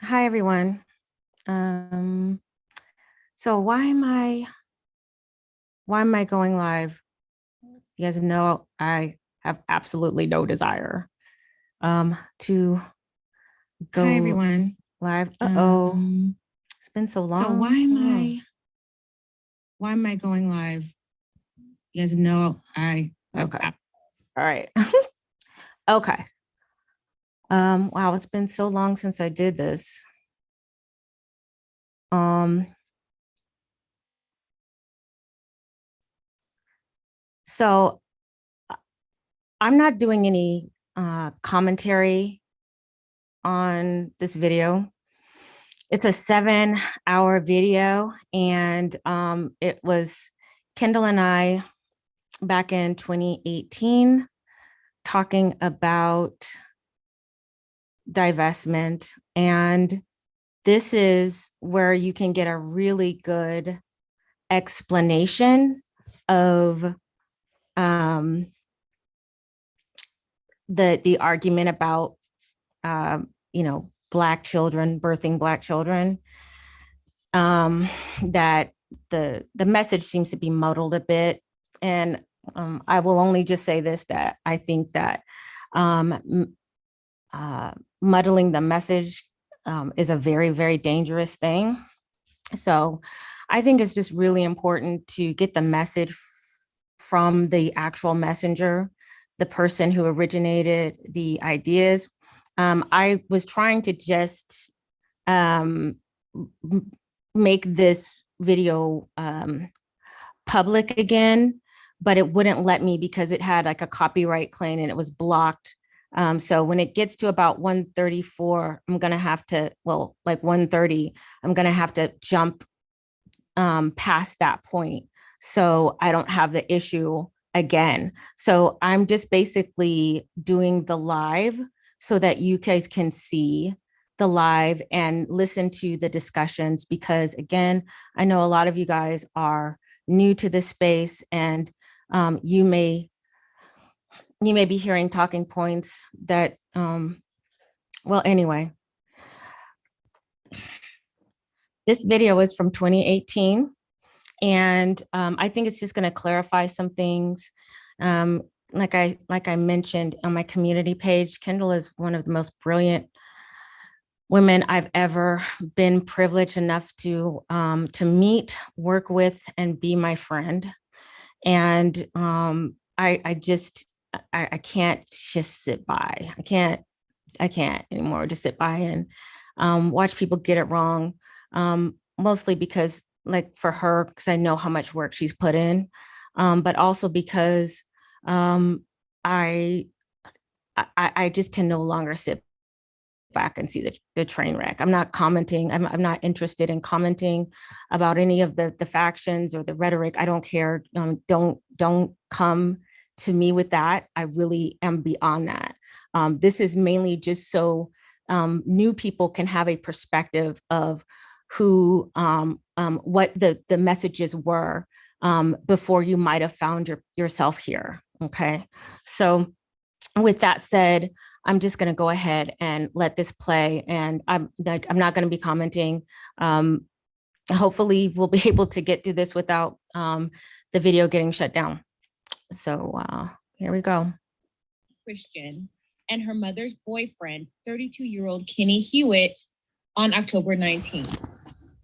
Hi everyone. Um, so why am I going live? You guys know I have absolutely no desire to Hi go everyone. live. Um, It's been so so long. why am I going live? You guys know I have Okay. All right. Okay. Wow, it's been so long since I did this. Um, so I'm not doing any commentary on this video. It's a 7-hour video, and it was Kendall and I back in 2018 talking about divestment. And this is where you can get a really good explanation of um, the argument about Black children birthing Black children. That the message seems to be muddled a bit, and I will only just say this, that I think that um, muddling the message is a very, very dangerous thing. So I think it's just really important to get the message from the actual messenger, the person who originated the ideas. I was trying to just um, make this video public again, but it wouldn't let me because it had like a copyright claim and it was blocked. So when it gets to about 134, I'm gonna have to, well, like 130, I'm gonna have to jump past that point, so I don't have the issue again. So I'm just basically doing the live so that you guys can see the live and listen to the discussions, because again, I know a lot of you guys are new to this space, and you may be hearing talking points that well, anyway, this video is from 2018. And I think it's just going to clarify some things. Like I mentioned on my community page, Kendall is one of the most brilliant women I've ever been privileged enough to meet, work with, and be my friend. And I can't just sit by. I can't anymore just sit by and watch people get it wrong. Mostly because, like, for her, because I know how much work she's put in, but also because um, I, I just can no longer sit back and see the train wreck. I'm not commenting. I'm not interested in commenting about any of the factions or the rhetoric. I don't care. Don't come to me with that. I really am beyond that. This is mainly just so new people can have a perspective of what the messages were before you might have found yourself here. Okay, so with that said, I'm just going to go ahead and let this play, and I'm not going to be commenting. Um, Hopefully, we'll be able to get through this without the video getting shut down. So here we go. Christian and her mother's boyfriend, 32-year-old Kenny Hewitt, on October 19th.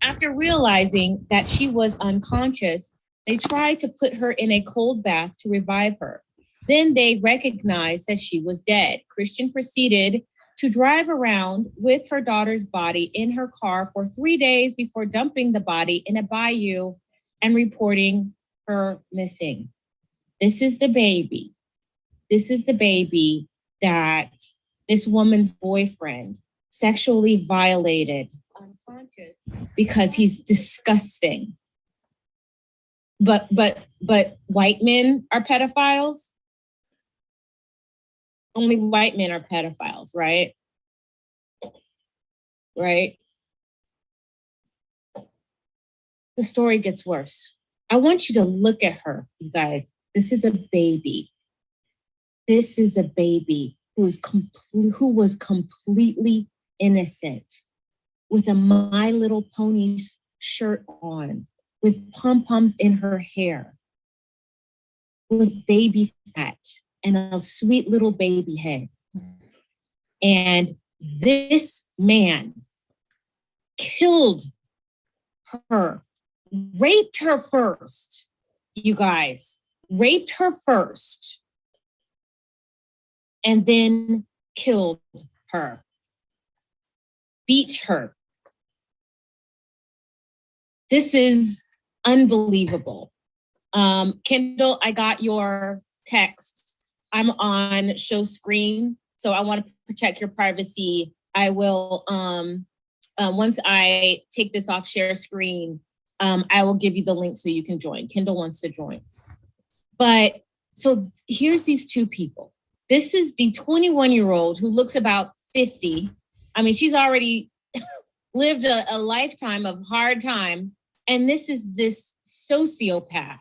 After realizing that she was unconscious, they tried to put her in a cold bath to revive her. Then they recognized that she was dead. Christian proceeded to drive around with her daughter's body in her car for 3 days before dumping the body in a bayou and reporting her missing. This is the baby. This is the baby that this woman's boyfriend sexually violated, unconscious, because he's disgusting. But white men are pedophiles. Only white men are pedophiles, right? Right? The story gets worse. I want you to look at her, you guys. This is a baby. This is a baby who was completely innocent. with a My Little Pony shirt on, with pom-poms in her hair, with baby fat and a sweet little baby head. And this man killed her, raped her first, you guys, raped her first, and then killed her, beat her. This is unbelievable. Kendall, I got your text. I'm on show screen, so I want to protect your privacy. I will, once I take this off share screen, I will give you the link so you can join. Kendall wants to join. But so here's these two people. This is the 21-year-old who looks about 50. I mean, she's already lived a lifetime of hard time. And this is this sociopath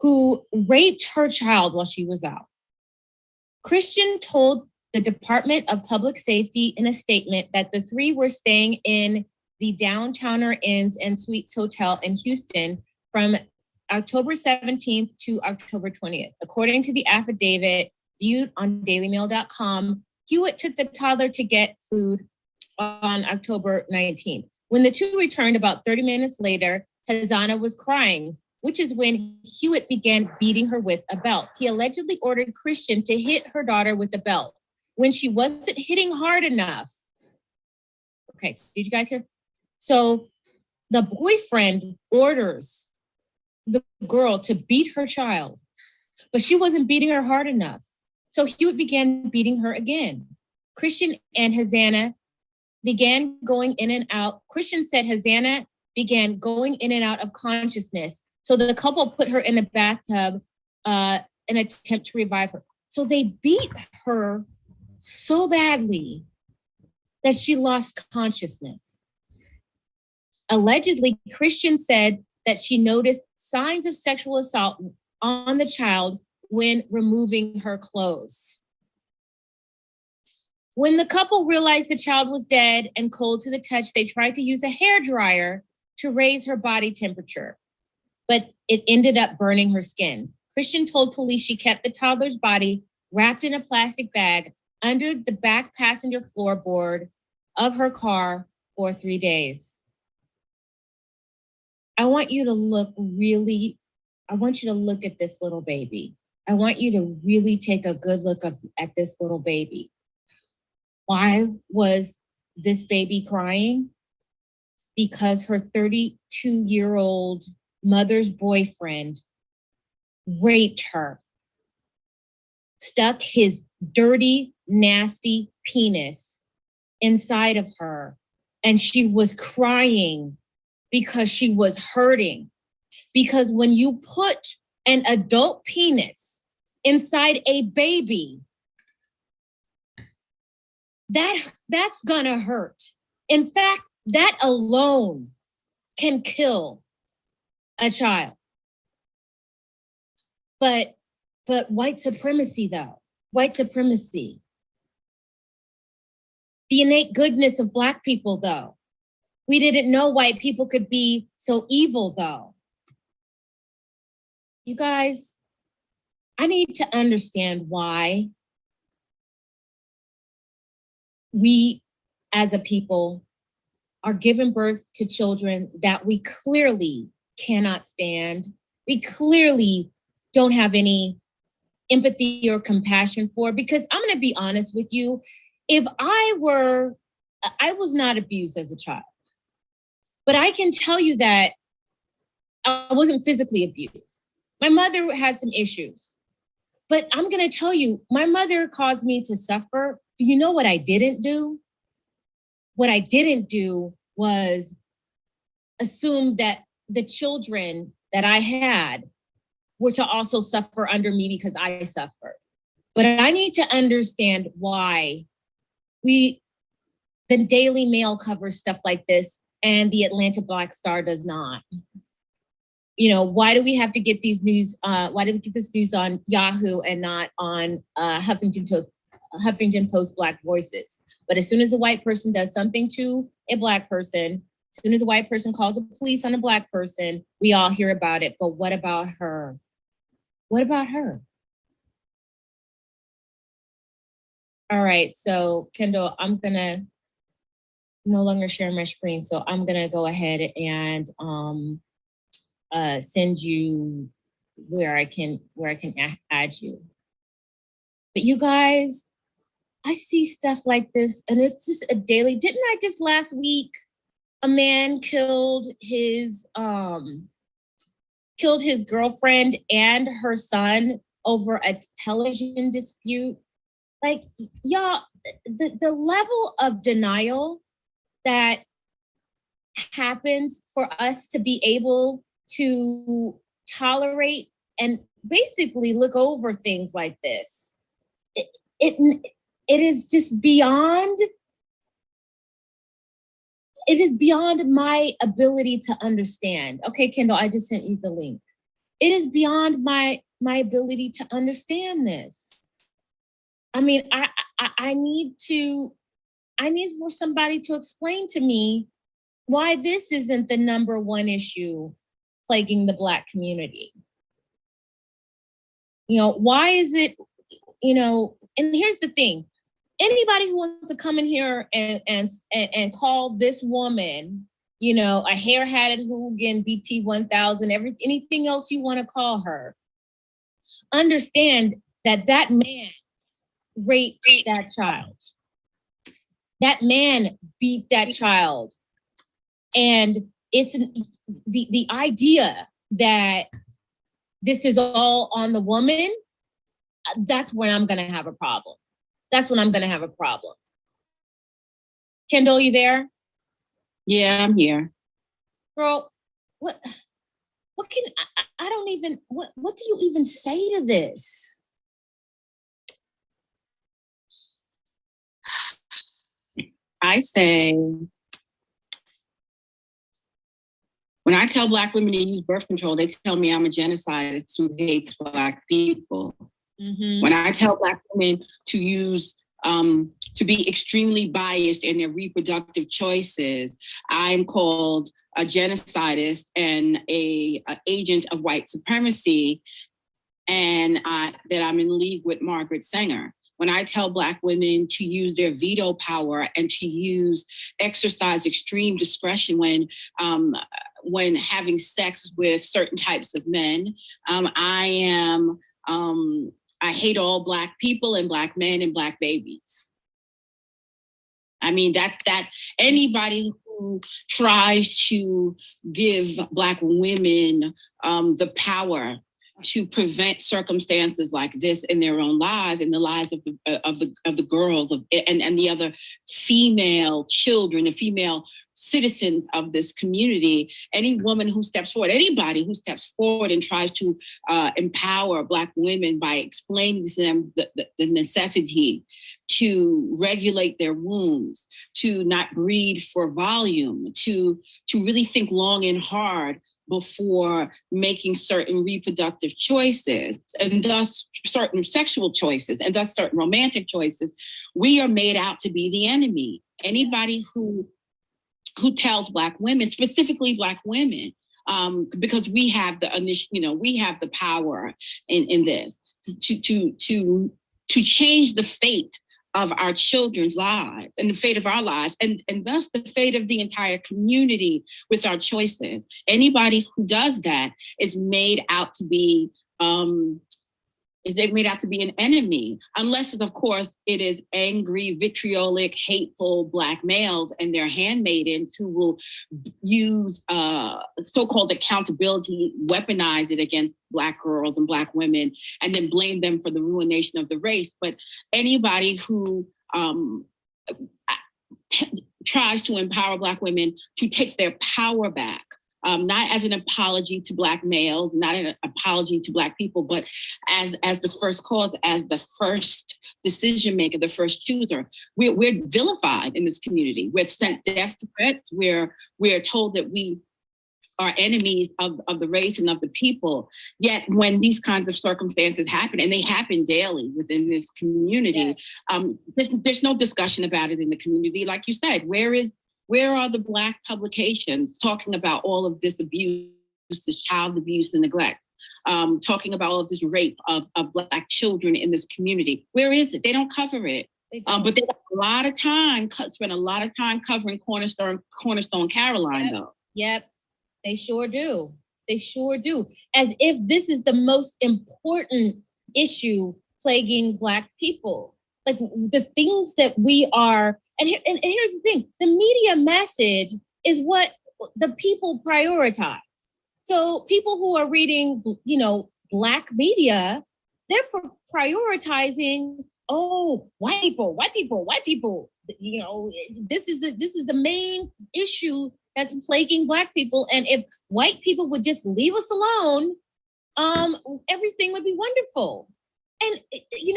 who raped her child while she was out. Christian told the Department of Public Safety in a statement that the three were staying in the Downtowner Inns and Suites Hotel in Houston from October 17th to October 20th. According to the affidavit viewed on dailymail.com, Hewitt took the toddler to get food on October 19th. When the two returned about 30 minutes later, Hazana was crying, which is when Hewitt began beating her with a belt. He allegedly ordered Christian to hit her daughter with the belt when she wasn't hitting hard enough. Okay, did you guys hear? So the boyfriend orders the girl to beat her child, but she wasn't beating her hard enough. So Hewitt began beating her again. Christian and Hazana began going in and out. Christian said Hazana began going in and out of consciousness. So the couple put her in a bathtub in an attempt to revive her. So they beat her so badly that she lost consciousness. Allegedly, Christian said that she noticed signs of sexual assault on the child when removing her clothes. When the couple realized the child was dead and cold to the touch, they tried to use a hairdryer to raise her body temperature, but it ended up burning her skin. Christian told police she kept the toddler's body wrapped in a plastic bag under the back passenger floorboard of her car for 3 days. I want you to look at this little baby. I want you to really take a good look at this little baby. Why was this baby crying? Because her 32-year-old mother's boyfriend raped her, stuck his dirty, nasty penis inside of her, and she was crying because she was hurting. Because when you put an adult penis inside a baby, that's gonna hurt. In fact, that alone can kill a child. But white supremacy, though, white supremacy. The innate goodness of Black people, though. We didn't know white people could be so evil, though. You guys, I need to understand why we as a people are giving birth to children that we clearly cannot stand. We clearly don't have any empathy or compassion for, because I'm gonna be honest with you, if I was not abused as a child, but I can tell you that I wasn't physically abused. My mother had some issues, but I'm gonna tell you, my mother caused me to suffer. You know what I didn't do? What I didn't do was assume that the children that I had were to also suffer under me because I suffered. But I need to understand why the Daily Mail covers stuff like this and the Atlanta Black Star does not. You know, why do we have to get these news? Why do we get this news on Yahoo and not on Huffington Post Black Voices? But as soon as a white person does something to a Black person, as soon as a white person calls the police on a Black person, we all hear about it. But what about her? What about her? All right, so Kendall, I'm gonna no longer share my screen. So I'm gonna go ahead and send you where I can add you. But you guys, I see stuff like this and it's just a daily. Didn't I just last week, a man killed his girlfriend and her son over a television dispute? Like, y'all, the level of denial that happens for us to be able to tolerate and basically look over things like this, it is just beyond, it is beyond my ability to understand. Okay, Kendall, I just sent you the link. It is beyond my ability to understand this. I mean, I need for somebody to explain to me why this isn't the number one issue plaguing the Black community. You know, why is it, you know, and here's the thing. Anybody who wants to come in here and call this woman, you know, a hair-hatted hooligan, BT 1000, anything else you want to call her, understand that that man raped that child. That man beat that child. And it's the idea that this is all on the woman, that's when I'm gonna have a problem. That's when I'm gonna have a problem. Kendall, you there? Yeah, I'm here. Girl, what can, I don't even, what do you even say to this? I say, when I tell Black women to use birth control, they tell me I'm a genocidist who hates Black people. Mm-hmm. When I tell Black women to use, to be extremely biased in their reproductive choices, I'm called a genocidist and a agent of white supremacy, and that I'm in league with Margaret Sanger. When I tell Black women to use their veto power and to exercise extreme discretion when having sex with certain types of men, I hate all Black people and Black men and Black babies. I mean, that anybody who tries to give Black women the power to prevent circumstances like this in their own lives, in the lives of the girls and the other female children, the female citizens of this community. Any woman who steps forward, anybody who steps forward and tries to empower Black women by explaining to them the necessity to regulate their wombs, to not breed for volume, to really think long and hard before making certain reproductive choices, and thus certain sexual choices, and thus certain romantic choices, we are made out to be the enemy. Anybody who tells Black women, specifically Black women, because we have we have the power in this to change the fate of our children's lives and the fate of our lives, and thus the fate of the entire community with our choices. Anybody who does that is made out to be an enemy, unless, of course, it is angry, vitriolic, hateful Black males and their handmaidens who will use so-called accountability, weaponize it against Black girls and Black women, and then blame them for the ruination of the race. But anybody who tries to empower Black women to take their power back, not as an apology to Black males, not an apology to Black people, but as the first cause, as the first decision maker, the first chooser. We're vilified in this community. We're sent death threats. We're told that we are enemies of the race and of the people. Yet when these kinds of circumstances happen, and they happen daily within this community, there's no discussion about it in the community. Like you said, where are the Black publications talking about all of this abuse, this child abuse and neglect? Talking about all of this rape of Black children in this community. Where is it? They don't cover it. But they got a lot of time, spend a lot of time covering Cornerstone Caroline, though. Yep, they sure do. They sure do. As if this is the most important issue plaguing Black people. Like the things that we are, and here's the thing, the media message is what the people prioritize. So people who are reading, Black media, they're prioritizing, white people. This is the main issue that's plaguing Black people. And if white people would just leave us alone, everything would be wonderful. And you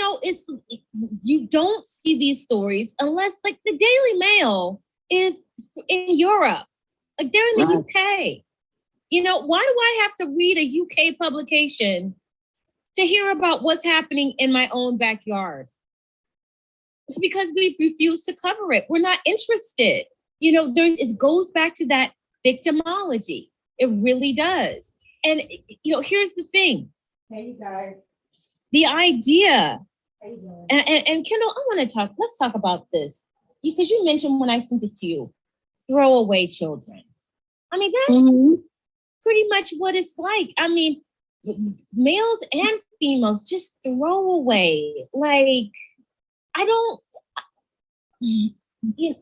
don't see these stories unless, like, the Daily Mail is in Europe, like they're in the UK. Why do I have to read a UK publication to hear about what's happening in my own backyard? It's because we've refused to cover it. We're not interested. It goes back to that victimology. It really does. And, here's the thing. Hey, you guys. The idea, and Kendall, let's talk about this. Because you mentioned when I sent this to you, throwaway children. I mean, that's pretty much what it's like. I mean, males and females just throw away. Like,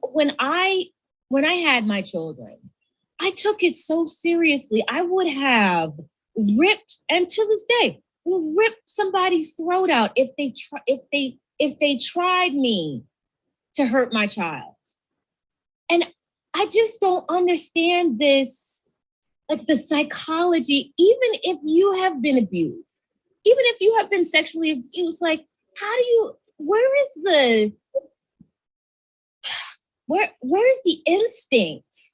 when I had my children, I took it so seriously. I would have ripped, and to this day, will rip somebody's throat out if they tried me to hurt my child. And I just don't understand this, like the psychology, even if you have been abused, even if you have been sexually abused, like where's the instinct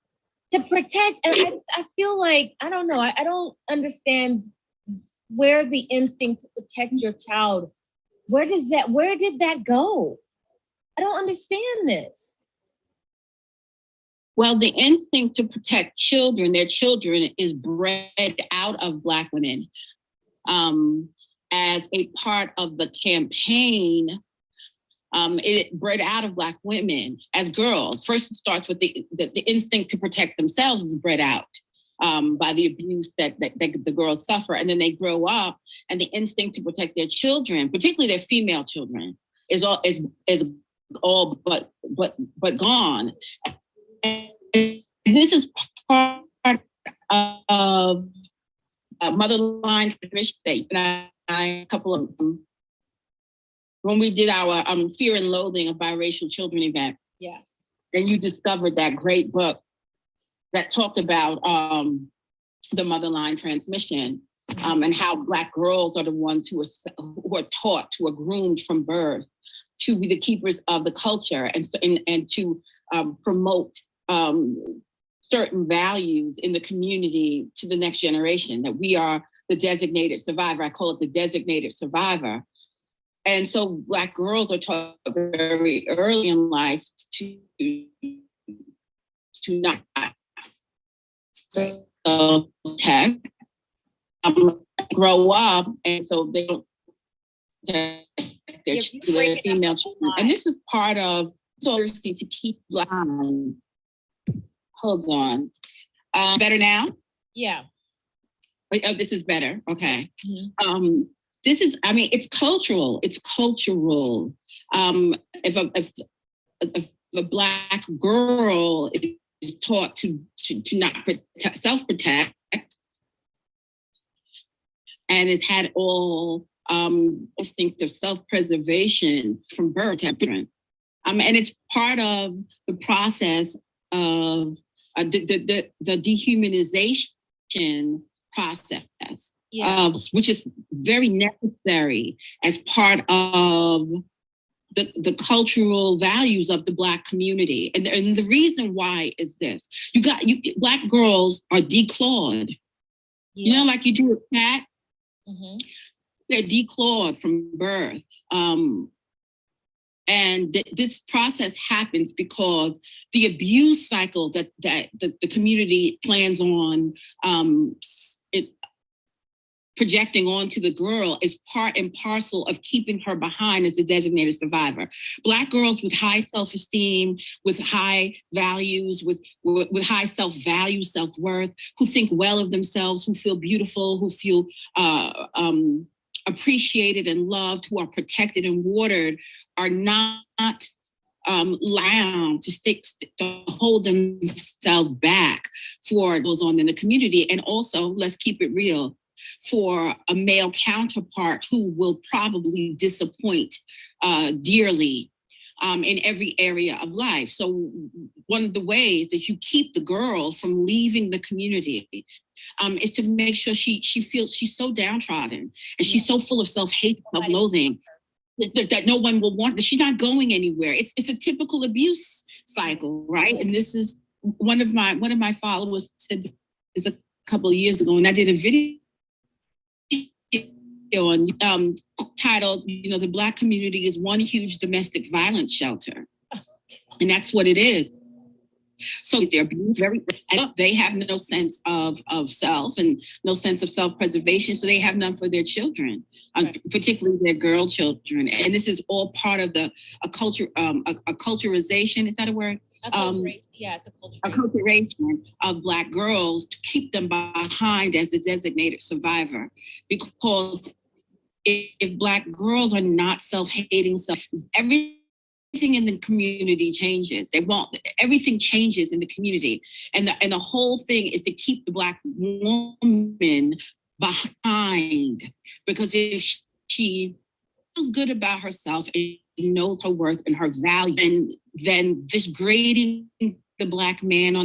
to protect? And I feel like, I don't know, I don't understand where the instinct to protect your child, where did that go? I don't understand this. Well, the instinct to protect their children, is bred out of Black women as a part of the campaign. It bred out of Black women as girls. First, it starts with the instinct to protect themselves is bred out by the abuse that the girls suffer, and then they grow up, and the instinct to protect their children, particularly their female children, is all but gone. And this is part of motherline transmission that a couple of when we did our Fear and Loathing of Biracial Children event. Yeah. And you discovered that great book that talked about the motherline transmission and how Black girls are the ones who are taught, who are groomed from birth to be the keepers of the culture and to promote certain values in the community to the next generation, that we are the designated survivor. I call it the designated survivor. And so Black girls are taught very early in life to not protect, grow up, and so they don't protect their female children. And this is part of to keep Black. Hold on. Better now? Yeah. Oh, this is better. Okay. Mm-hmm. This is, it's cultural. It's cultural. If a Black girl is taught to not self-protect and has had all instinctive self-preservation from birth, and it's part of the process of the dehumanization process, which is very necessary as part of the cultural values of the Black community. And the reason why is this. Black girls are declawed. You know, like you do a cat? Mm-hmm. They're declawed from birth. And this process happens because the abuse cycle that the community plans on projecting onto the girl is part and parcel of keeping her behind as a designated survivor. Black girls with high self-esteem, with high values, with high self-value, self-worth, who think well of themselves, who feel beautiful, who feel appreciated and loved, who are protected and watered, are not allowed to hold themselves back for what goes on in the community. And also, let's keep it real, for a male counterpart who will probably disappoint dearly in every area of life. So one of the ways that you keep the girl from leaving the community is to make sure she feels she's so downtrodden and she's so full of self-hate, self-loathing that no one will want. She's not going anywhere. It's a typical abuse cycle, right? And this is one of my followers said this a couple of years ago, and I did a video on titled, the Black community is one huge domestic violence shelter. And that's what it is. So they're very, they have no sense of self and no sense of self-preservation. So they have none for their children, particularly their girl children. And this is all part of a culturization. Is that a word? Yeah, it's a culturation of Black girls to keep them behind as a designated survivor. Because if Black girls are not self-hating, everything in the community changes. Everything changes in the community. And the whole thing is to keep the Black woman behind. Because if she feels good about herself and knows her worth and her value, and then this grading the Black man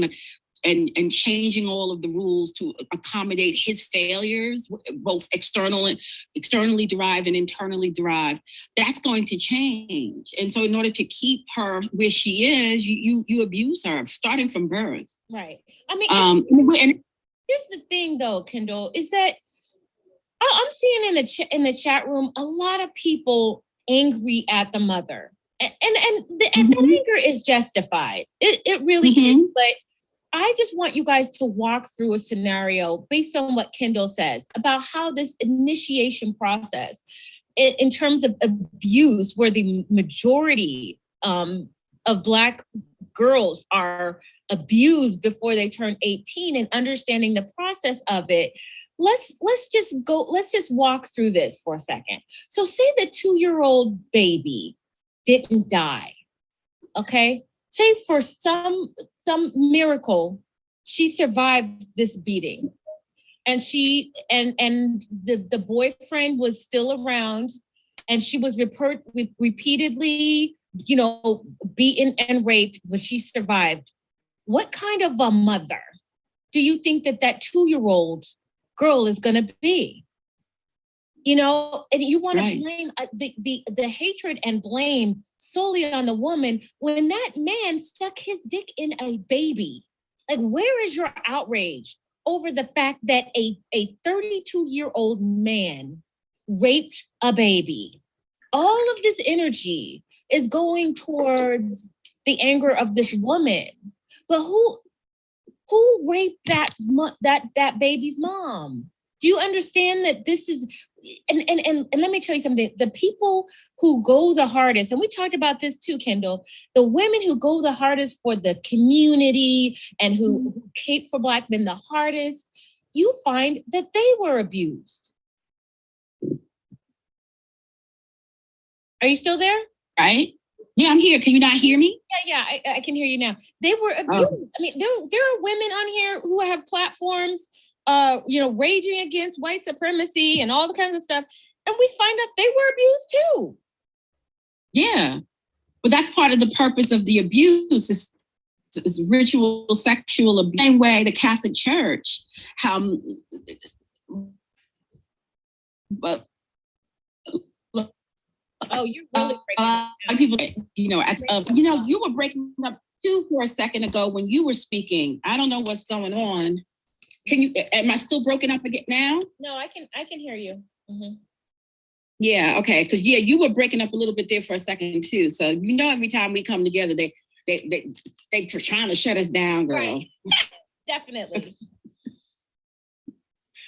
and changing all of the rules to accommodate his failures, both externally derived and internally derived, that's going to change. And so in order to keep her where she is, you abuse her, starting from birth. Right. I mean, here's the thing though, Kendall, is that I'm seeing in the chat room a lot of people angry at the mother. And the anger is justified. It really is. But I just want you guys to walk through a scenario based on what Kendall says about how this initiation process in terms of abuse, where the majority of Black girls are abused before they turn 18, and understanding the process of it. Let's just walk through this for a second. So say the 2-year-old baby didn't die, okay? Say for some miracle, she survived this beating, and the boyfriend was still around, and she was repeatedly, beaten and raped, but she survived. What kind of a mother do you think that 2-year-old girl is going to be? And you want to blame the hatred and blame solely on the woman when that man stuck his dick in a baby. Like, where is your outrage over the fact that a 32-year-old man raped a baby? All of this energy is going towards the anger of this woman. But who raped that baby's mom? Do you understand that this is, and let me tell you something, the people who go the hardest, and we talked about this too, Kendall, the women who go the hardest for the community and who cape for Black men the hardest, you find that they were abused. Are you still there? Right? Yeah, I'm here. Can you not hear me? Yeah, I can hear you now. They were abused. Oh. I mean, there are women on here who have platforms, raging against white supremacy and all the kinds of stuff. And we find out they were abused too. Yeah. But that's part of the purpose of the abuse is ritual sexual abuse. Same way the Catholic Church, Oh, you're really breaking up now. People, you were breaking up too for a second ago when you were speaking. I don't know what's going on. Am I still broken up again now? No, I can hear you. Mm-hmm. Yeah, okay. Because you were breaking up a little bit there for a second too. So every time we come together, they trying to shut us down, girl. Right. Definitely.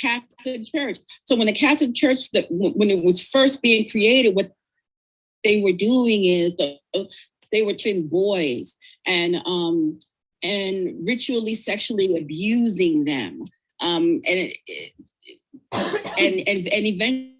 Catholic Church. So when the Catholic Church, when it was first being created, what they were doing is they were twin boys and ritually sexually abusing them, and eventually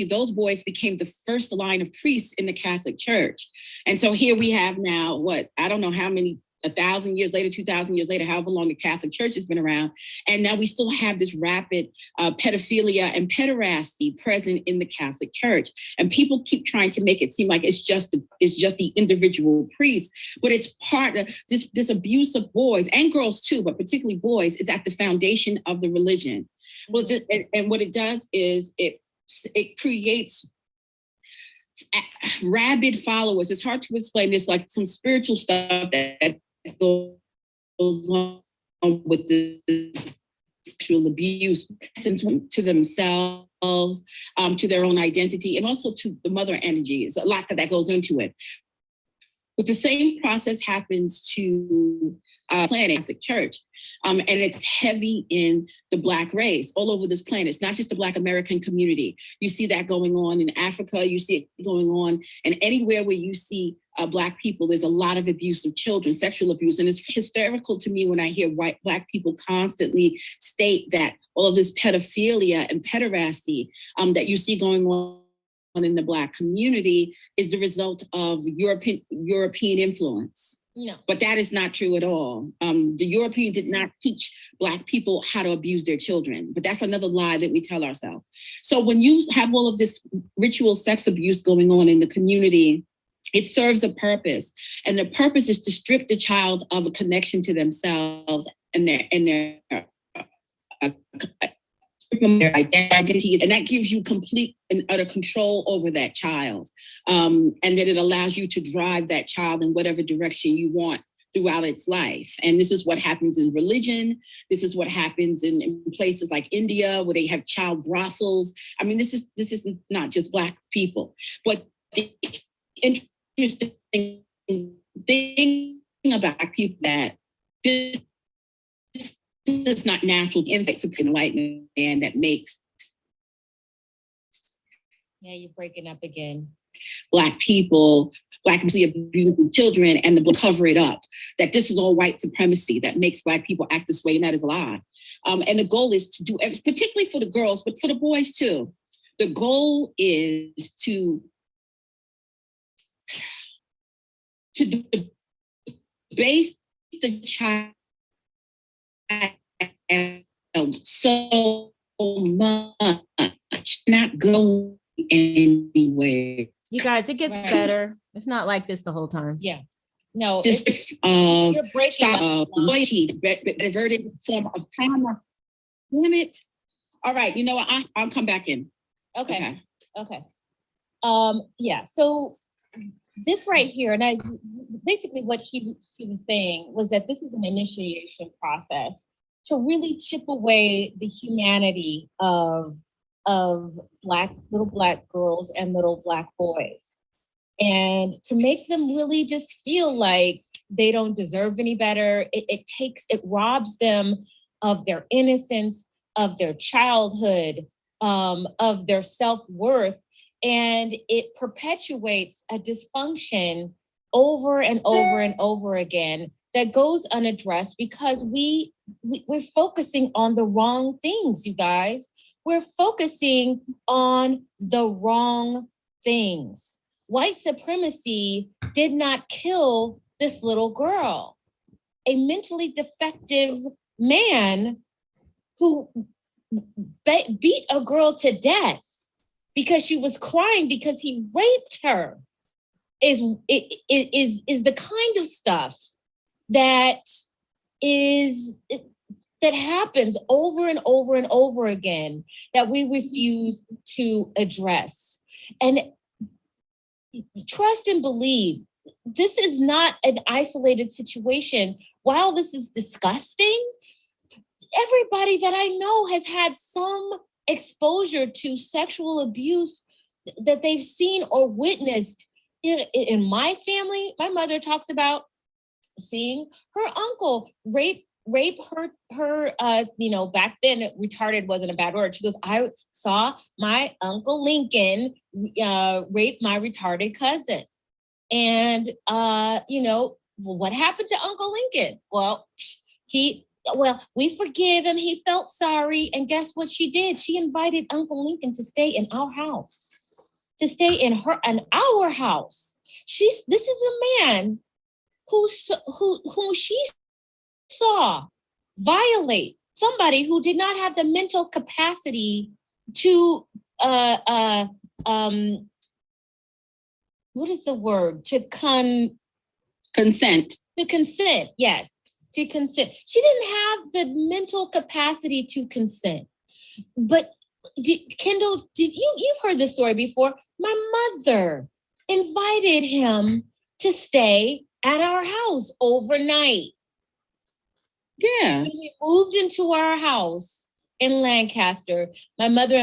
those boys became the first line of priests in the Catholic Church. And so here we have now, I don't know how many, 1,000 years later, 2,000 years later, however long the Catholic Church has been around. And now we still have this rapid pedophilia and pederasty present in the Catholic Church. And people keep trying to make it seem like it's just the individual priest, but it's part of this abuse of boys and girls too, but particularly boys, is at the foundation of the religion. Well, and what it does is it creates rabid followers. It's hard to explain. There's like some spiritual stuff that goes on with this sexual abuse to themselves, to their own identity, and also to the mother energy. It's a lot that goes into it. But the same process happens to planet Catholic Church. And it's heavy in the Black race all over this planet. It's not just the Black American community. You see that going on in Africa. You see it going on, and anywhere where you see Black people, there's a lot of abuse of children, sexual abuse. And it's hysterical to me when I hear Black people constantly state that all of this pedophilia and pederasty that you see going on in the Black community is the result of European influence. No. But that is not true at all. The Europeans did not teach Black people how to abuse their children, but that's another lie that we tell ourselves. So when you have all of this ritual sex abuse going on in the community, it serves a purpose. And the purpose is to strip the child of a connection to themselves and their identities, and that gives you complete and utter control over that child. And then it allows you to drive that child in whatever direction you want throughout its life. And this is what happens in religion. This is what happens in places like India, where they have child brothels. I mean, this is not just Black people. But the interesting thing about Black people that this is not natural infects of white man that makes. Yeah, you're breaking up again. Black people abusing children, and the cover it up. That this is all white supremacy that makes Black people act this way, and that is a lie. And the goal is to do, particularly for the girls, but for the boys too. The goal is to base the child so much, not go anywhere. You guys, it gets better. It's not like this the whole time. Yeah. No, you're breaking up. Loyalty, diverted form of trauma. Damn it. All right, you know what? I'll come back in. Okay. Yeah, so this right here, and basically what she was saying was that this is an initiation process to really chip away the humanity of little black girls and little Black boys, and to make them really just feel like they don't deserve any better. It robs them of their innocence, of their childhood, of their self-worth, and it perpetuates a dysfunction over and over and over again that goes unaddressed because we're focusing on the wrong things, you guys. We're focusing on the wrong things. White supremacy did not kill this little girl. A mentally defective man who beat a girl to death because she was crying because he raped her is the kind of stuff that happens over and over and over again that we refuse to address. And trust and believe. This is not an isolated situation. While this is disgusting, everybody that I know has had some exposure to sexual abuse that they've seen or witnessed. In my family, my mother talks about seeing her uncle rape her back then retarded wasn't a bad word. She goes, I saw my Uncle Lincoln rape my retarded cousin. And what happened to Uncle Lincoln? Well, we forgive him. He felt sorry. And guess what she did? She invited Uncle Lincoln to stay in our house, to stay in our house. This is a man who she saw violate somebody who did not have the mental capacity to what is the word? Consent. To consent, yes, to consent. She didn't have the mental capacity to consent. But Kendall, you've heard this story before. My mother invited him to stay at our house overnight. Yeah. When we moved into our house in Lancaster, my mother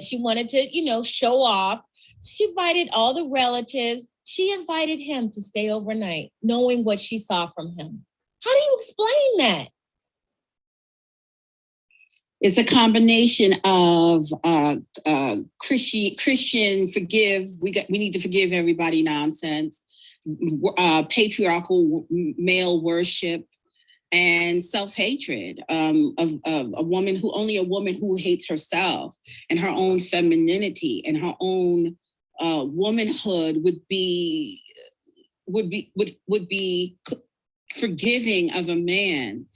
she wanted to, show off. She invited all the relatives. She invited him to stay overnight, knowing what she saw from him. How do you explain that? It's a combination of Christian forgive. We need to forgive everybody nonsense, patriarchal male worship, and self-hatred of a woman who hates herself and her own femininity and her own womanhood would be forgiving of a man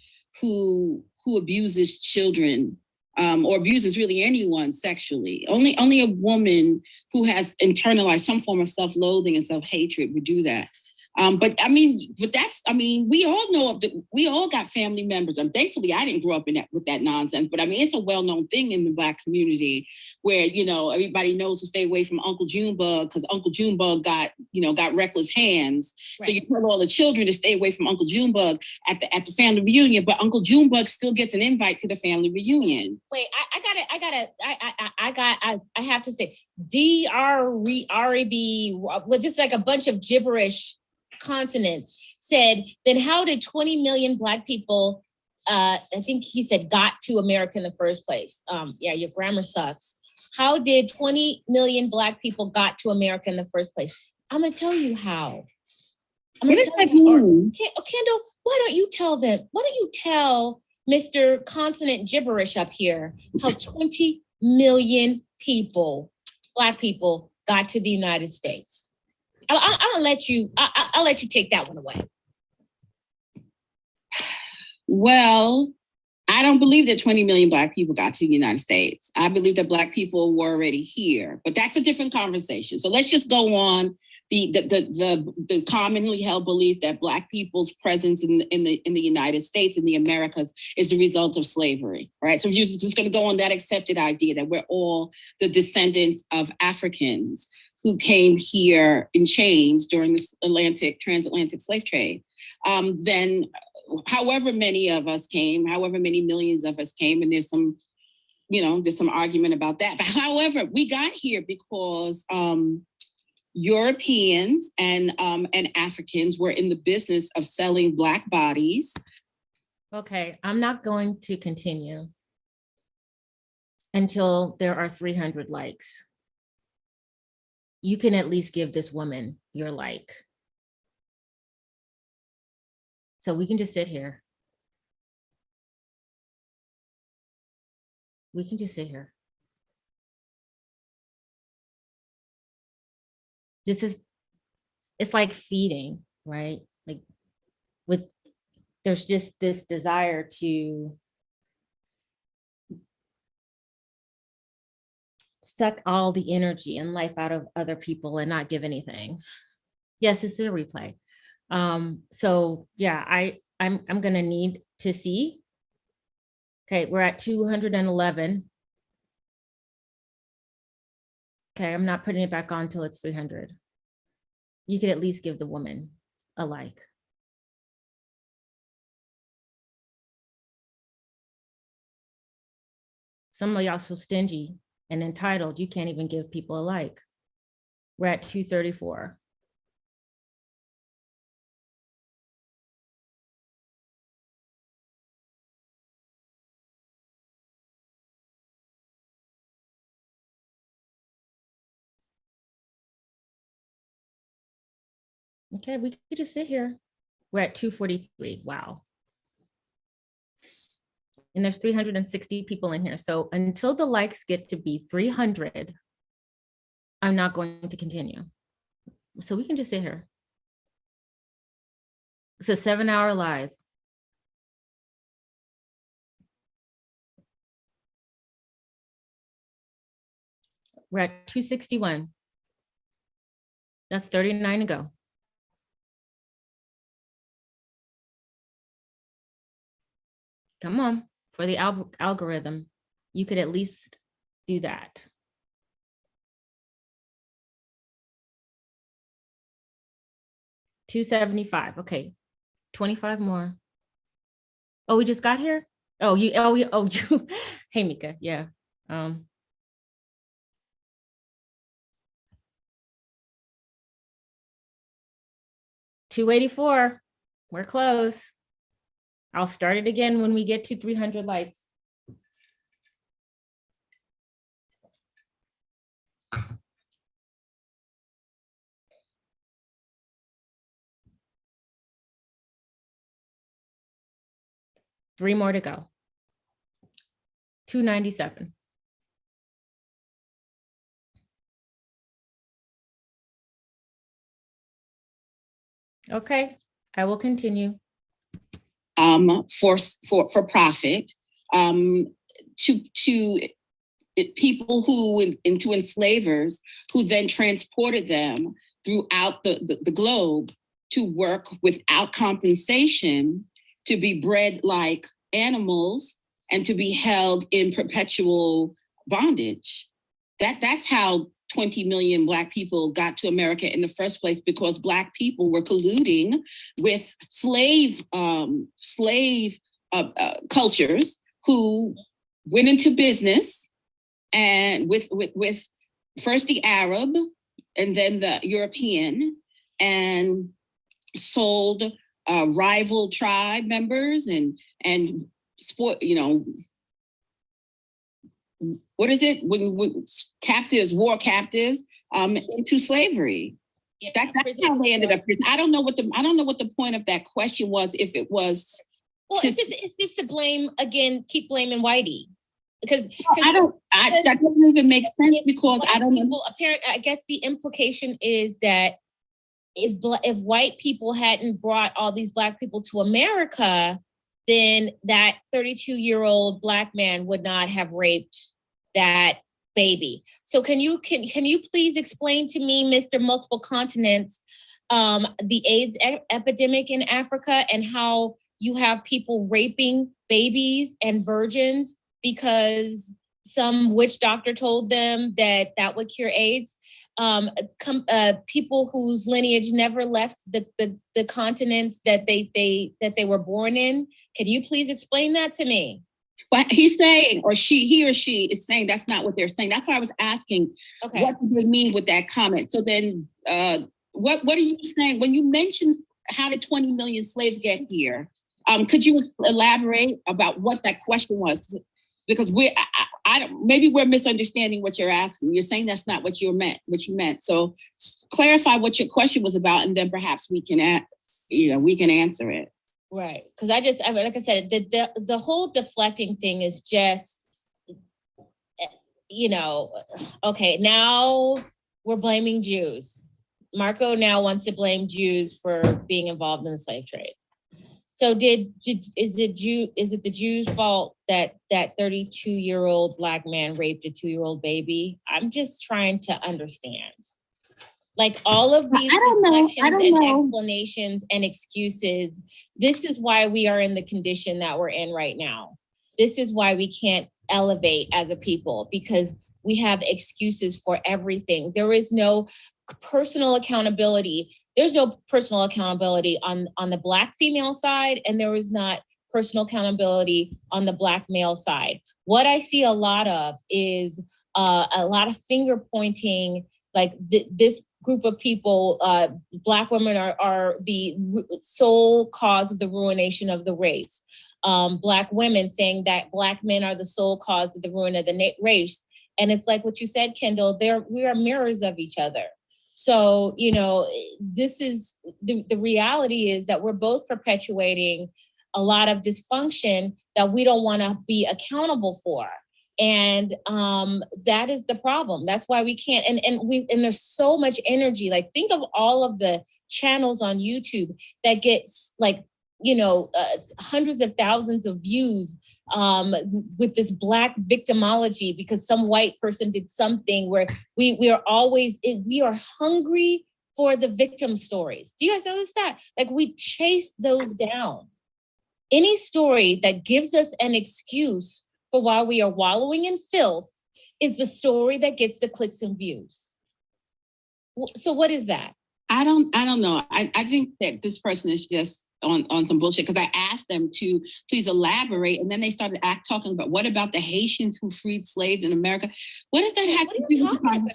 who abuses children or abuses really anyone sexually. Only a woman who has internalized some form of self-loathing and self-hatred would do that. But we all know we all got family members. Thankfully I didn't grow up with that nonsense, but it's a well-known thing in the Black community where, everybody knows to stay away from Uncle Junebug because Uncle Junebug got reckless hands. Right. So you tell all the children to stay away from Uncle Junebug at the family reunion, but Uncle Junebug still gets an invite to the family reunion. Wait, I have to say DREB, just like a bunch of gibberish consonants, said, then how did 20 million Black people, I think he said, got to America in the first place? Yeah, your grammar sucks. How did 20 million Black people got to America in the first place? I'm going to tell you how. What does that mean? Kendall, why don't you tell them? Why don't you tell Mr. Consonant Gibberish up here how 20 million people, Black people, got to the United States? I'll let you take that one away. Well, I don't believe that 20 million Black people got to the United States. I believe that Black people were already here, but that's a different conversation. So let's just go on the commonly held belief that Black people's presence in the United States, in the Americas, is the result of slavery, right? So if you're just going to go on that accepted idea that we're all the descendants of Africans who came here in chains during this transatlantic slave trade, then however many of us came, however many millions of us came, and there's some argument about that. But however, we got here because Europeans and Africans were in the business of selling Black bodies. Okay, I'm not going to continue until there are 300 likes. You can at least give this woman your like. So we can just sit here. We can just sit here. It's like feeding, right? Like there's just this desire to suck all the energy and life out of other people and not give anything. Yes, it's a replay. So yeah, I'm gonna need to see. Okay, we're at 211. Okay, I'm not putting it back on until it's 300. you could at least give the woman a like. Some of y'all so stingy and entitled, you can't even give people a like. We're at 234. Okay, we could just sit here. We're at 243. Wow. And there's 360 people in here. So until the likes get to be 300, I'm not going to continue. So we can just sit here. It's a 7-hour live. We're at 261. That's 39 to go. Come on, for the algorithm, you could at least do that. $275. Okay, 25 more. Oh, we just got here. Oh, you. Hey, Mika. Yeah. 284. We're close. I'll start it again when we get to 300 likes. Three more to go. 297. Okay, I will continue. For profit, to people who into enslavers who then transported them throughout the globe to work without compensation, to be bred like animals, and to be held in perpetual bondage. That's how 20 million Black people got to America in the first place, because Black people were colluding with slave cultures who went into business and with first the Arab and then the European, and sold rival tribe members and sport, what is it when captives, war captives, into slavery. Yeah, that's how they ended up. I don't know what the point of that question was. If it was, well, it's just to blame again, keep blaming whitey, because that doesn't even make sense, because I don't know. Apparently, I guess the implication is that if white people hadn't brought all these Black people to America, then that 32-year-old Black man would not have raped that baby. So can you please explain to me, Mr. Multiple Continents, the AIDS epidemic in Africa, and how you have people raping babies and virgins because some witch doctor told them that would cure AIDS? People whose lineage never left the continents that they were born in. Can you please explain that to me? But he's saying, or he or she is saying that's not what they're saying. That's why I was asking, okay, what do they mean with that comment? So then what are you saying? When you mentioned how did 20 million slaves get here, could you elaborate about what that question was? Because maybe we're misunderstanding what you're asking. You're saying that's not what you meant. So clarify what your question was about, and then perhaps we can answer it. Right, because like I said, the whole deflecting thing is just, okay, now we're blaming Jews. Marco now wants to blame Jews for being involved in the slave trade. So is it the Jews' fault that 32-year-old Black man raped a 2-year-old baby? I'm just trying to understand. Like all of these deflections and explanations and excuses, this is why we are in the condition that we're in right now. This is why we can't elevate as a people, because we have excuses for everything. There is no personal accountability. There's no personal accountability on the Black female side, and there is not personal accountability on the Black male side. What I see a lot of is a lot of finger pointing, like this group of people, Black women are the sole cause of the ruination of the race. Black women saying that Black men are the sole cause of the ruin of the race. And it's like what you said, Kendall, we are mirrors of each other. So, you know, this is the reality is that we're both perpetuating a lot of dysfunction that we don't want to be accountable for. And that is the problem. That's why we can't, and there's so much energy. Like, think of all of the channels on YouTube that gets like, you know, hundreds of thousands of views with this Black victimology because some white person did something, where we are hungry for the victim stories. Do you guys notice that? Like, we chase those down. Any story that gives us an excuse for why we are wallowing in filth is the story that gets the clicks and views. So what is that? I don't know. I think that this person is just on some bullshit, because I asked them to please elaborate, and then they started talking about, what about the Haitians who freed slaves in America? What does that have to do with the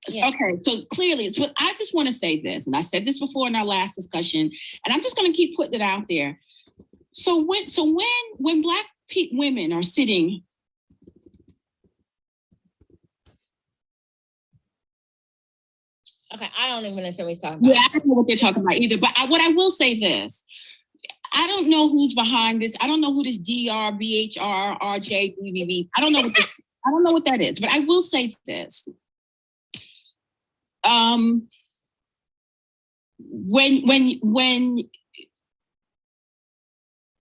Yeah. Okay, so clearly it's what I just want to say this, and I said this before in our last discussion, and I'm just going to keep putting it out there. So when Black women are sitting Okay, I don't even understand what he's talking about. Yeah, I don't know what they're talking about either. But what I will say this, I don't know who's behind this. I don't know who this DR, BHR, RJ, BBB. I don't know what that is. But I will say this.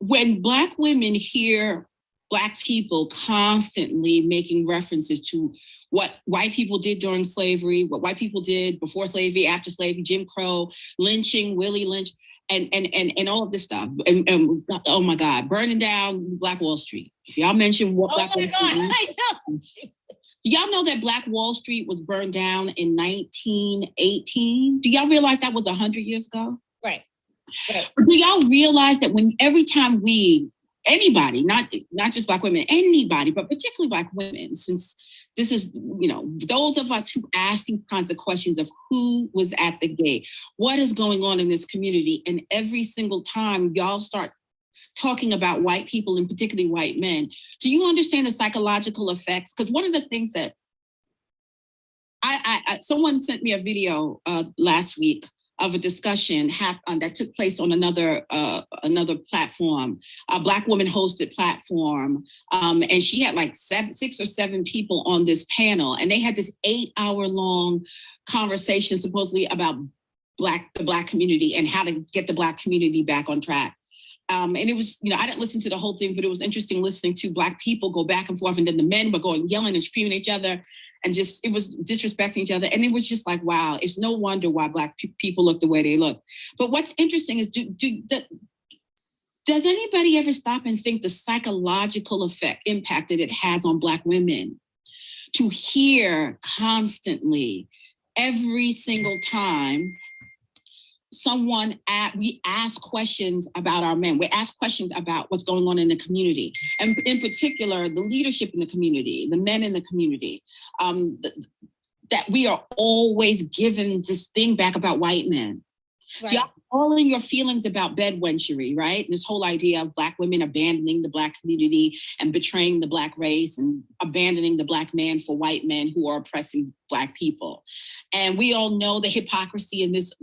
When Black women hear Black people constantly making references to what white people did during slavery, what white people did before slavery, after slavery, Jim Crow, lynching, Willie Lynch, and all of this stuff. And oh my God, burning down Black Wall Street. If y'all mention what Black Wall Street, I know. Do y'all know that Black Wall Street was burned down in 1918? Do y'all realize that was 100 years ago? Right. Do y'all realize that every time anybody, not just Black women, anybody, but particularly Black women, since this is, those of us who ask these kinds of questions of who was at the gate, what is going on in this community, and every single time y'all start talking about white people and particularly white men, do you understand the psychological effects? Because one of the things that someone sent me a video last week of a discussion that took place on another platform, a Black woman hosted platform. And she had like 6 or 7 people on this panel, and they had this 8-hour-long conversation supposedly about the Black community and how to get the Black community back on track. And it was, I didn't listen to the whole thing, but it was interesting listening to Black people go back and forth, and then the men were going yelling and screaming at each other, and it was disrespecting each other. And it was just like, wow, it's no wonder why Black people look the way they look. But what's interesting is, does anybody ever stop and think the psychological impact that it has on Black women to hear constantly, every single time we ask questions about our men, we ask questions about what's going on in the community, and in particular, the leadership in the community, the men in the community, that we are always given this thing back about white men. Right. So all in your feelings about bedwenchery, right? And this whole idea of Black women abandoning the Black community and betraying the Black race and abandoning the Black man for white men who are oppressing Black people. And we all know the hypocrisy in this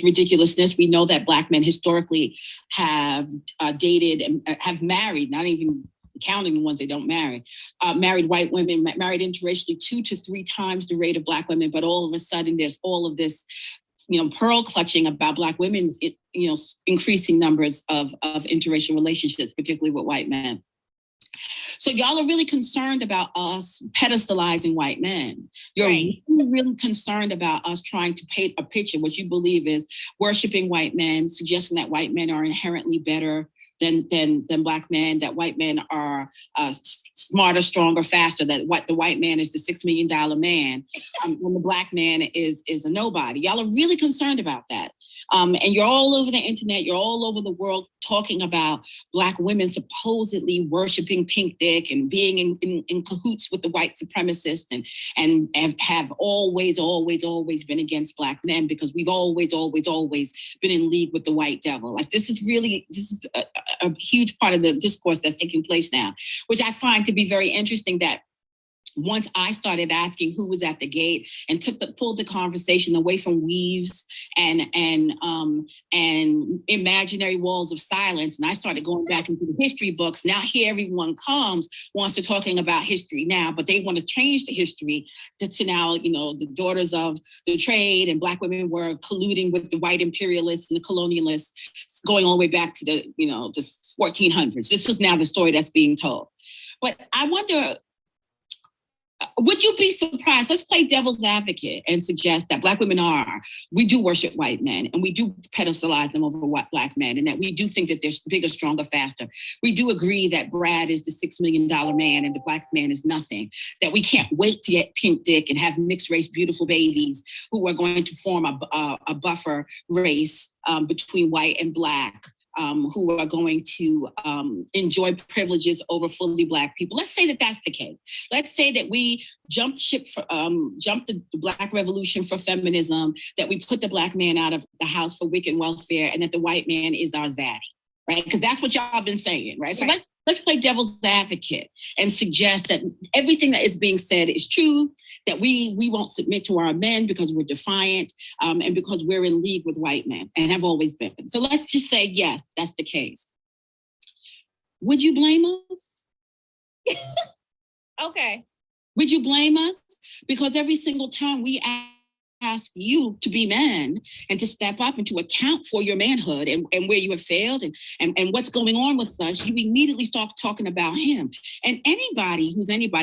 ridiculousness. We know that Black men historically have dated and have married, not even counting the ones they don't marry, married white women, married interracially 2 to 3 times the rate of Black women. But all of a sudden, there's all of this pearl clutching about Black women's, increasing numbers of interracial relationships, particularly with white men. So y'all are really concerned about us pedestalizing white men. You're right. really concerned about us trying to paint a picture, what you believe is worshiping white men, suggesting that white men are inherently better than Black men, that white men are smarter, stronger, faster, that the white man is the $6 million man, when the Black man is a nobody. Y'all are really concerned about that. And you're all over the internet, you're all over the world talking about Black women supposedly worshiping pink dick and being in cahoots with the white supremacists and have always been against Black men because we've always been in league with the white devil. Like this is a huge part of the discourse that's taking place now, which I find to be very interesting, that once I started asking who was at the gate and pulled the conversation away from weaves and imaginary walls of silence, and I started going back into the history books. Now here everyone wants to talking about history now, but they want to change the history to now, the daughters of the trade and Black women were colluding with the white imperialists and the colonialists, going all the way back to the 1400s. This is now the story that's being told. But I wonder, would you be surprised? Let's play devil's advocate and suggest that Black women we do worship white men and we do pedestalize them over Black men, and that we do think that they're bigger, stronger, faster. We do agree that Brad is the $6 million man and the Black man is nothing, that we can't wait to get pink dick and have mixed race, beautiful babies who are going to form a buffer race between white and Black. Who are going to enjoy privileges over fully Black people. Let's say that that's the case. Let's say that we jumped the Black revolution for feminism, that we put the Black man out of the house for wicked welfare, and that the white man is our zaddy, right? Because that's what y'all been saying, right? So let's play devil's advocate and suggest that everything that is being said is true, that we won't submit to our men because we're defiant and because we're in league with white men and have always been. So let's just say, yes, that's the case. Would you blame us? Okay. Would you blame us? Because every single time we ask you to be men and to step up and to account for your manhood and where you have failed and what's going on with us, you immediately start talking about him. And anybody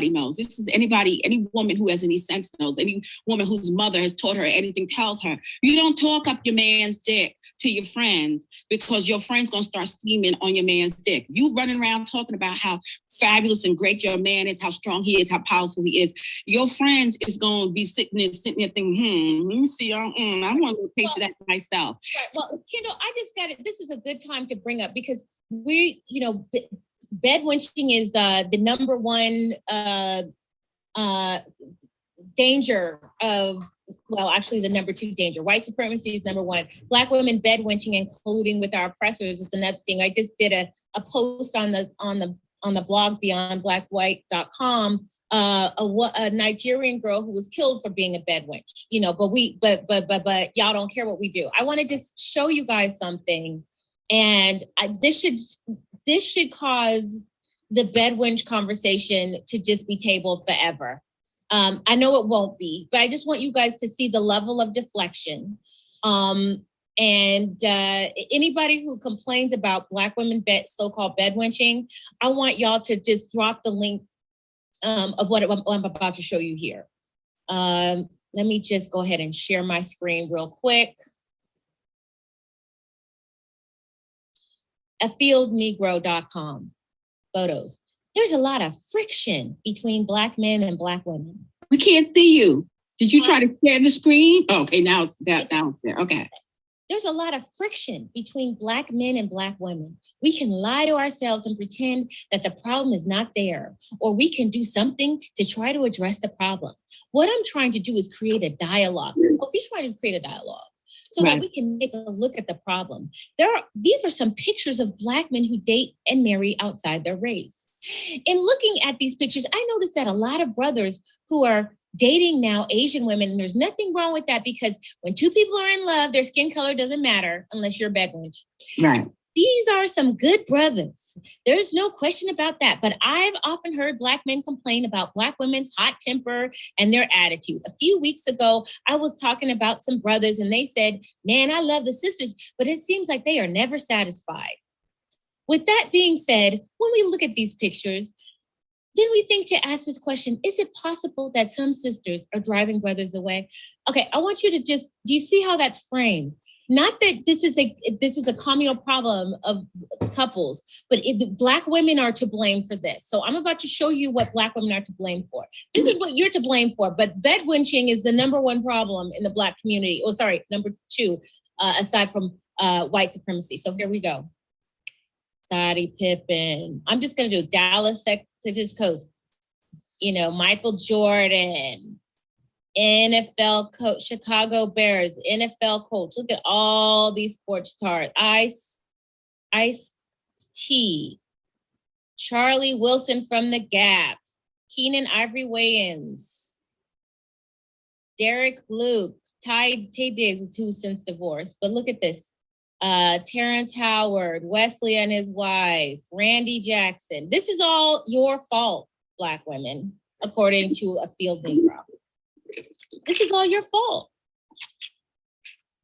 knows, this is any woman who has any sense knows, any woman whose mother has taught her anything tells her, you don't talk up your man's dick to your friends because your friend's gonna start steaming on your man's dick. You running around talking about how fabulous and great your man is, how strong he is, how powerful he is. Your friends is gonna be sitting there thinking, let me see, I want to taste that myself. Right. Well, Kendall, I just got it. This is a good time to bring up because bed wenching is the number one danger of, well, actually the number two danger. White supremacy is number one. Black women bed wenching and colluding with our oppressors is another thing. I just did a post on the blog beyondblackwhite.com. A Nigerian girl who was killed for being a bed wench, but y'all don't care what we do. I want to just show you guys something, and this should cause the bed wench conversation to just be tabled forever. I know it won't be, but I just want you guys to see the level of deflection. And anybody who complains about Black women so-called bed wenching, I want y'all to just drop the link of what I'm about to show you here. Let me just go ahead and share my screen real quick. afieldnegro.com photos. There's a lot of friction between Black men and Black women. We can't see you. Did you try to share the screen? Oh, okay, now it's there. Okay. There's a lot of friction between Black men and Black women. We can lie to ourselves and pretend that the problem is not there, or we can do something to try to address the problem. What I'm trying to do is create a dialogue. Well, we're trying to create a dialogue so that we can take a look at the problem. These are some pictures of Black men who date and marry outside their race. In looking at these pictures, I noticed that a lot of brothers who are dating now Asian women, and there's nothing wrong with that because when two people are in love, their skin color doesn't matter unless you're a bed wench. Right. These are some good brothers. There's no question about that. But I've often heard Black men complain about Black women's hot temper and their attitude. A few weeks ago, I was talking about some brothers and they said, man, I love the sisters, but it seems like they are never satisfied. With that being said, when we look at these pictures, then we think to ask this question, is it possible that some sisters are driving brothers away? Okay, I want you to do you see how that's framed? Not that this is a communal problem of couples, but Black women are to blame for this. So I'm about to show you what Black women are to blame for. This is what you're to blame for, but bed winching is the number one problem in the Black community. Oh, sorry, number two, aside from white supremacy. So here we go. Scottie Pippen. I'm just gonna do Dallas, Texas Coast. You know, Michael Jordan. NFL coach, Chicago Bears, NFL coach. Look at all these sports stars. Ice T, Charlie Wilson from the Gap, Keenan Ivory Wayans, Derek Luke, Ty Diggs, who since divorce. But look at this. Terrence Howard, Wesley and his wife, Randy Jackson. This is all your fault, Black women, according to a field Negro. This is all your fault.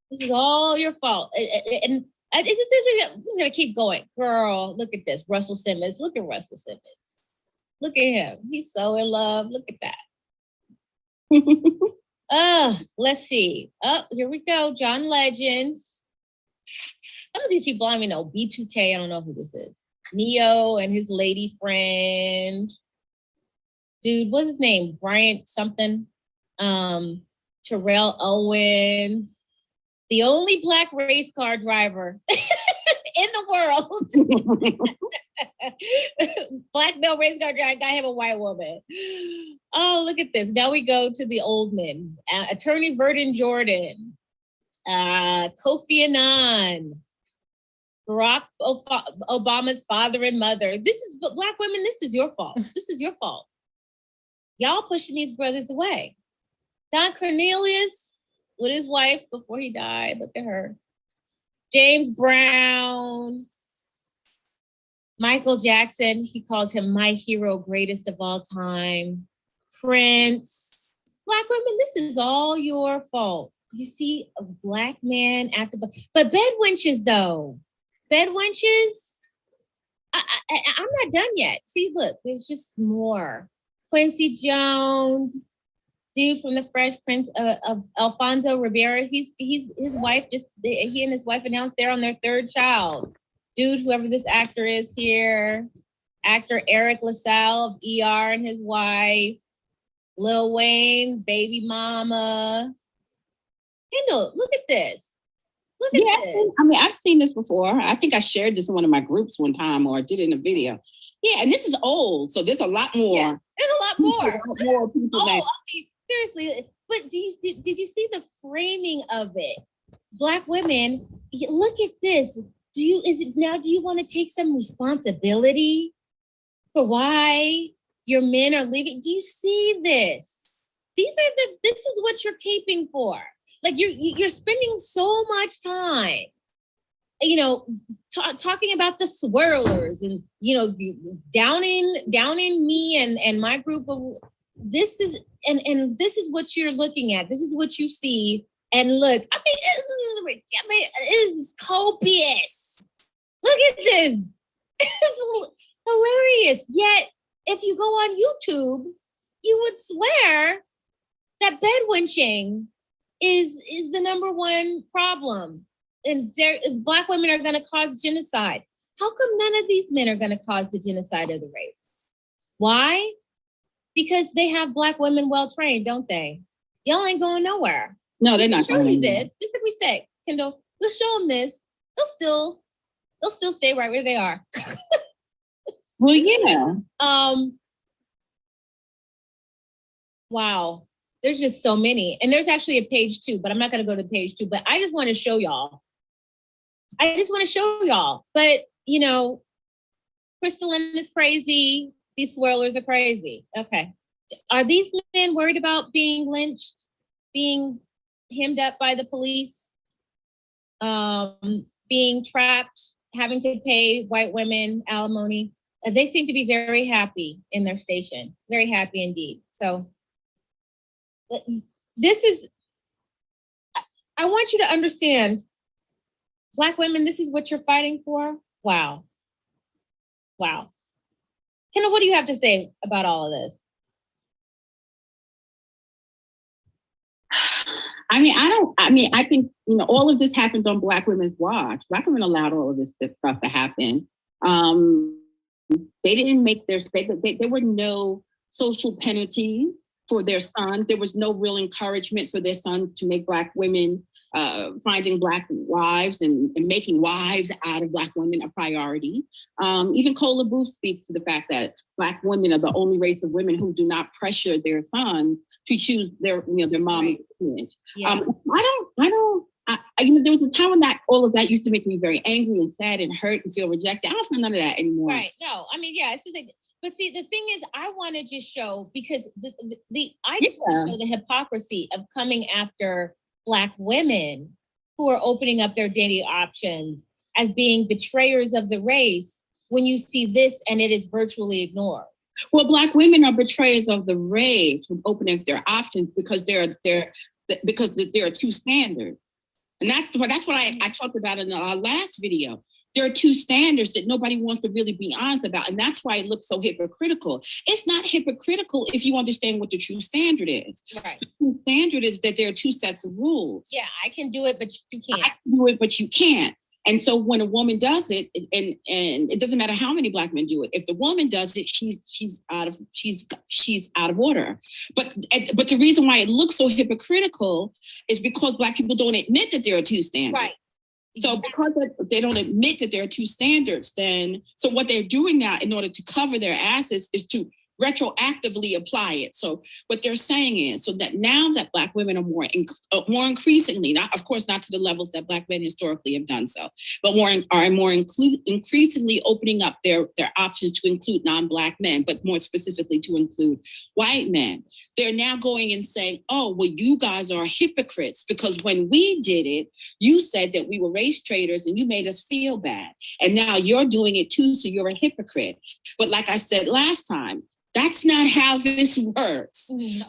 This is all your fault. And it's just gonna keep going. Girl, look at this. Russell Simmons. Look at Russell Simmons. Look at him. He's so in love. Look at that. Let's see. Oh, here we go. John Legend. Some of these people I don't even know. B2K, I don't know who this is. Neo and his lady friend. Dude, what's his name? Bryant something. Terrell Owens, the only Black race car driver in the world. Black male race car driver, gotta have a white woman. Oh, look at this. Now we go to the old men. Attorney Verdon Jordan, Kofi Annan, Barack Obama's father and mother. Black women, this is your fault. This is your fault. Y'all pushing these brothers away. Don Cornelius with his wife before he died. Look at her. James Brown. Michael Jackson. He calls him my hero, greatest of all time. Prince. Black women, this is all your fault. You see a Black man after, but bed wenches though. Bed wenches. I'm not done yet. See, look, there's just more. Quincy Jones. Dude from the Fresh Prince of Alfonso Ribeiro. His wife he and his wife announced they're on their third child. Dude, whoever this actor is here. Actor Eric LaSalle of ER and his wife. Lil Wayne, baby mama. Kendall, look at this. Look at this. I mean, I've seen this before. I think I shared this in one of my groups one time or did it in a video. Yeah, and this is old, so there's a lot more. Yeah, there's a lot more. More people seriously, but did you see the framing of it? Black women, look at this. Do you want to take some responsibility for why your men are leaving? Do you see this? This is what you're caping for. Like you're spending so much time, you know, talking about the swirlers and, you know, downing me and my group of this is and this is what you're looking at. This is what you see. And look, I mean, this is copious. Look at this. It's hilarious. Yet, if you go on YouTube, you would swear that bed winching is the number one problem. And Black women are going to cause genocide. How come none of these men are going to cause the genocide of the race? Why? Because they have Black women well trained, don't they? Y'all ain't going nowhere. No, they're not. Show you this. Just like we said, Kendall, we'll show them this. They'll still stay right where they are. Well, yeah. Wow. There's just so many. And there's actually a page 2, but I'm not going to go to page 2. But I just want to show y'all. But, you know, Crystalline is crazy. These swirlers are crazy. Okay. Are these men worried about being lynched, being hemmed up by the police, being trapped, having to pay white women alimony? They seem to be very happy in their station. Very happy indeed. So I want you to understand, Black women, this is what you're fighting for? Wow. Wow. Kendall, what do you have to say about all of this? I think, all of this happened on Black women's watch. Black women allowed all of this stuff to happen. They didn't make there were no social penalties for their sons. There was no real encouragement for their sons to make Black women, finding Black wives and making wives out of Black women a priority. Even Cola Booth speaks to the fact that Black women are the only race of women who do not pressure their sons to choose their mom's image. Yeah. There was a time when all of that used to make me very angry and sad and hurt and feel rejected. I don't feel none of that anymore. Right. No, it's just like, but see, the thing is, I want to just show, because I just want to show the hypocrisy of coming after Black women who are opening up their dating options as being betrayers of the race when you see this and it is virtually ignored. Well, Black women are betrayers of the race from opening up their options because there are two standards. And that's what I talked about in our last video. There are two standards that nobody wants to really be honest about. And that's why it looks so hypocritical. It's not hypocritical if you understand what the true standard is. Right. The true standard is that there are two sets of rules. Yeah, I can do it, but you can't. I can do it, but you can't. And so when a woman does it, and it doesn't matter how many Black men do it, if the woman does it, she's out of order. But the reason why it looks so hypocritical is because Black people don't admit that there are two standards. Right. So because they don't admit that there are two standards, so what they're doing now in order to cover their asses is to retroactively apply it. So what they're saying is, so that now that Black women are more increasingly, not of course not to the levels that Black men historically have done so, but increasingly opening up their options to include non-Black men, but more specifically to include white men. They're now going and saying, oh, well, you guys are hypocrites because when we did it, you said that we were race traitors and you made us feel bad. And now you're doing it too, so you're a hypocrite. But like I said last time, that's not how this works. No.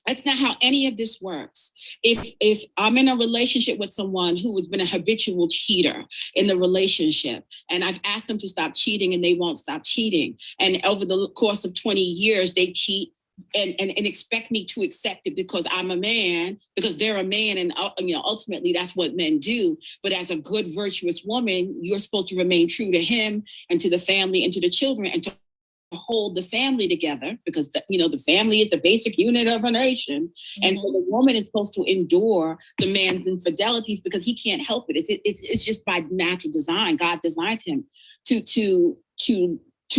That's not how any of this works. If I'm in a relationship with someone who has been a habitual cheater in the relationship, and I've asked them to stop cheating and they won't stop cheating, and over the course of 20 years, they cheat and expect me to accept it because I'm a man, because they're a man, and ultimately that's what men do. But as a good, virtuous woman, you're supposed to remain true to him and to the family and to the children and to hold the family together, because the family is the basic unit of a nation. Mm-hmm. And so the woman is supposed to endure the man's infidelities because he can't help it. It's just by natural design. God designed him to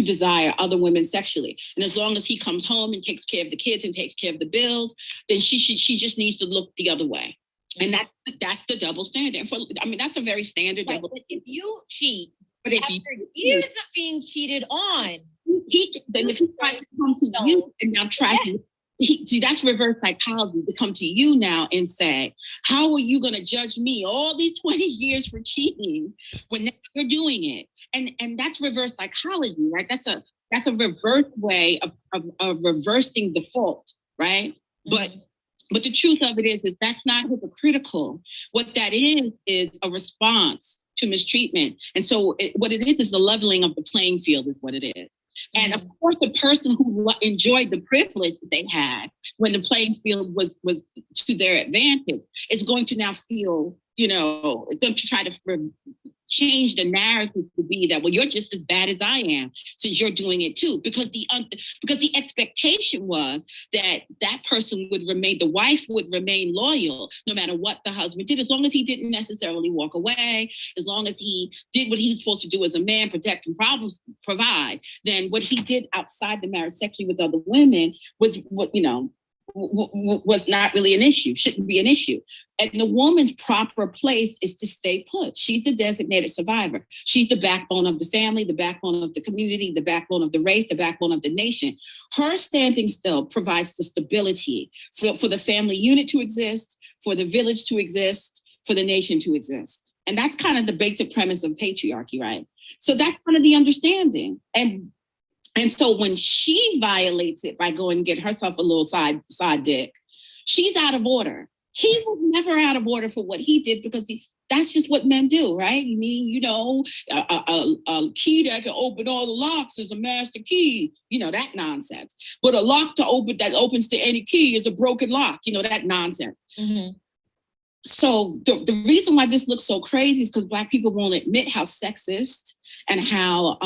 desire other women sexually. And as long as he comes home and takes care of the kids and takes care of the bills, then she just needs to look the other way. And that's the double standard. That's a very standard double. But if you cheat, but after years of being cheated on, then if he tries to come to you and now tries to, see, that's reverse psychology, to come to you now and say, how are you going to judge me all these 20 years for cheating when you're doing it? And that's reverse psychology, right? That's a reverse way of reversing the fault, right? Mm-hmm. But the truth of it is that's not hypocritical. What that is a response to mistreatment. And so what it is the leveling of the playing field is what it is. And of course, the person who enjoyed the privilege that they had when the playing field was to their advantage is going to now feel, it's going to try to change the narrative to be that, well, you're just as bad as I am since you're doing it too. Because the expectation was that person the wife would remain loyal no matter what the husband did, as long as he didn't necessarily walk away, as long as he did what he was supposed to do as a man, protect and provide. Then what he did outside the marriage sexually with other women was was not really an issue, shouldn't be an issue. And the woman's proper place is to stay put. She's the designated survivor. She's the backbone of the family, the backbone of the community, the backbone of the race, the backbone of the nation. Her standing still provides the stability for the family unit to exist, for the village to exist, for the nation to exist. And that's kind of the basic premise of patriarchy, right? So that's kind of the understanding. And so when she violates it by going and get herself a little side dick, she's out of order. He was never out of order for what he did because that's just what men do, right? You mean, a key that can open all the locks is a master key, that nonsense. But a lock that opens to any key is a broken lock, that nonsense. Mm-hmm. So the reason why this looks so crazy is because Black people won't admit how sexist and how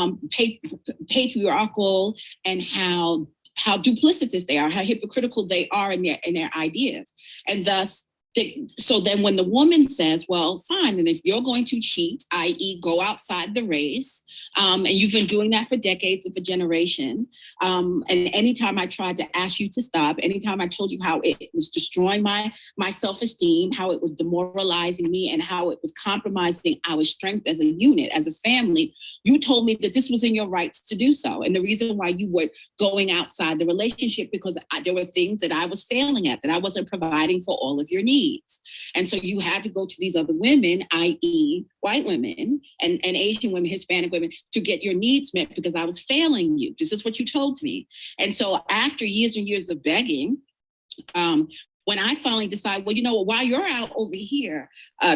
patriarchal and how duplicitous they are, how hypocritical they are in their ideas. And thus, so then when the woman says, well, fine, and if you're going to cheat, i.e. go outside the race, and you've been doing that for decades and for generations, and anytime I tried to ask you to stop, anytime I told you how it was destroying my self-esteem, how it was demoralizing me, and how it was compromising our strength as a unit, as a family, you told me that this was in your rights to do so. And the reason why you were going outside the relationship, because there were things that I was failing at, that I wasn't providing for all of your needs. And so you had to go to these other women, i.e. white women and Asian women, Hispanic women, to get your needs met because I was failing you. This is what you told me. And so after years and years of begging, when I finally decide, well, you know what, while you're out over here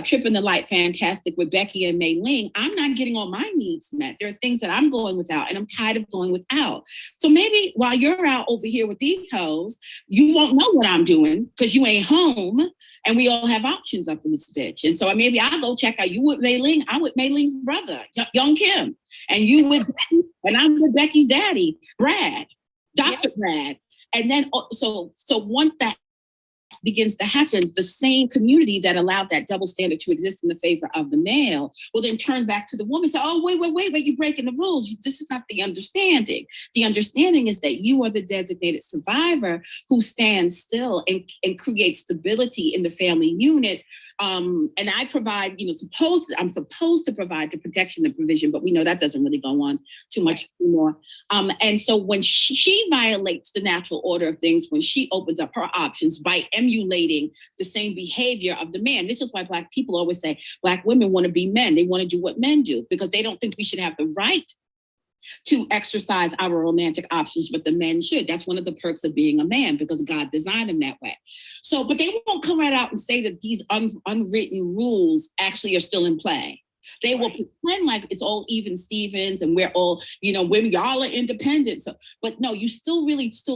tripping the light fantastic with Becky and Mei Ling, I'm not getting all my needs met. There are things that I'm going without, and I'm tired of going without. So maybe while you're out over here with these hoes, you won't know what I'm doing because you ain't home, and we all have options up in this bitch. And so maybe I'll go check out you with Mei Ling. I'm with Mei Ling's brother, Young Kim, and you with Becky, and I'm with Becky's daddy, Brad, Dr. Brad. And then, so once that begins to happen, the same community that allowed that double standard to exist in the favor of the male will then turn back to the woman and say, oh, wait, you're breaking the rules. This is not the understanding. The understanding is that you are the designated survivor who stands still and creates stability in the family unit. And I provide, I'm supposed to provide the protection and provision, but we know that doesn't really go on too much anymore. And so when she violates the natural order of things, when she opens up her options by emulating the same behavior of the man, this is why Black people always say Black women want to be men. They want to do what men do because they don't think we should have the right to exercise our romantic options, but the men should. That's one of the perks of being a man because God designed them that way. So, but they won't come right out and say that these unwritten rules actually are still in play. They will pretend like it's all even Stevens and we're all, women, y'all are independent. So, but no, you still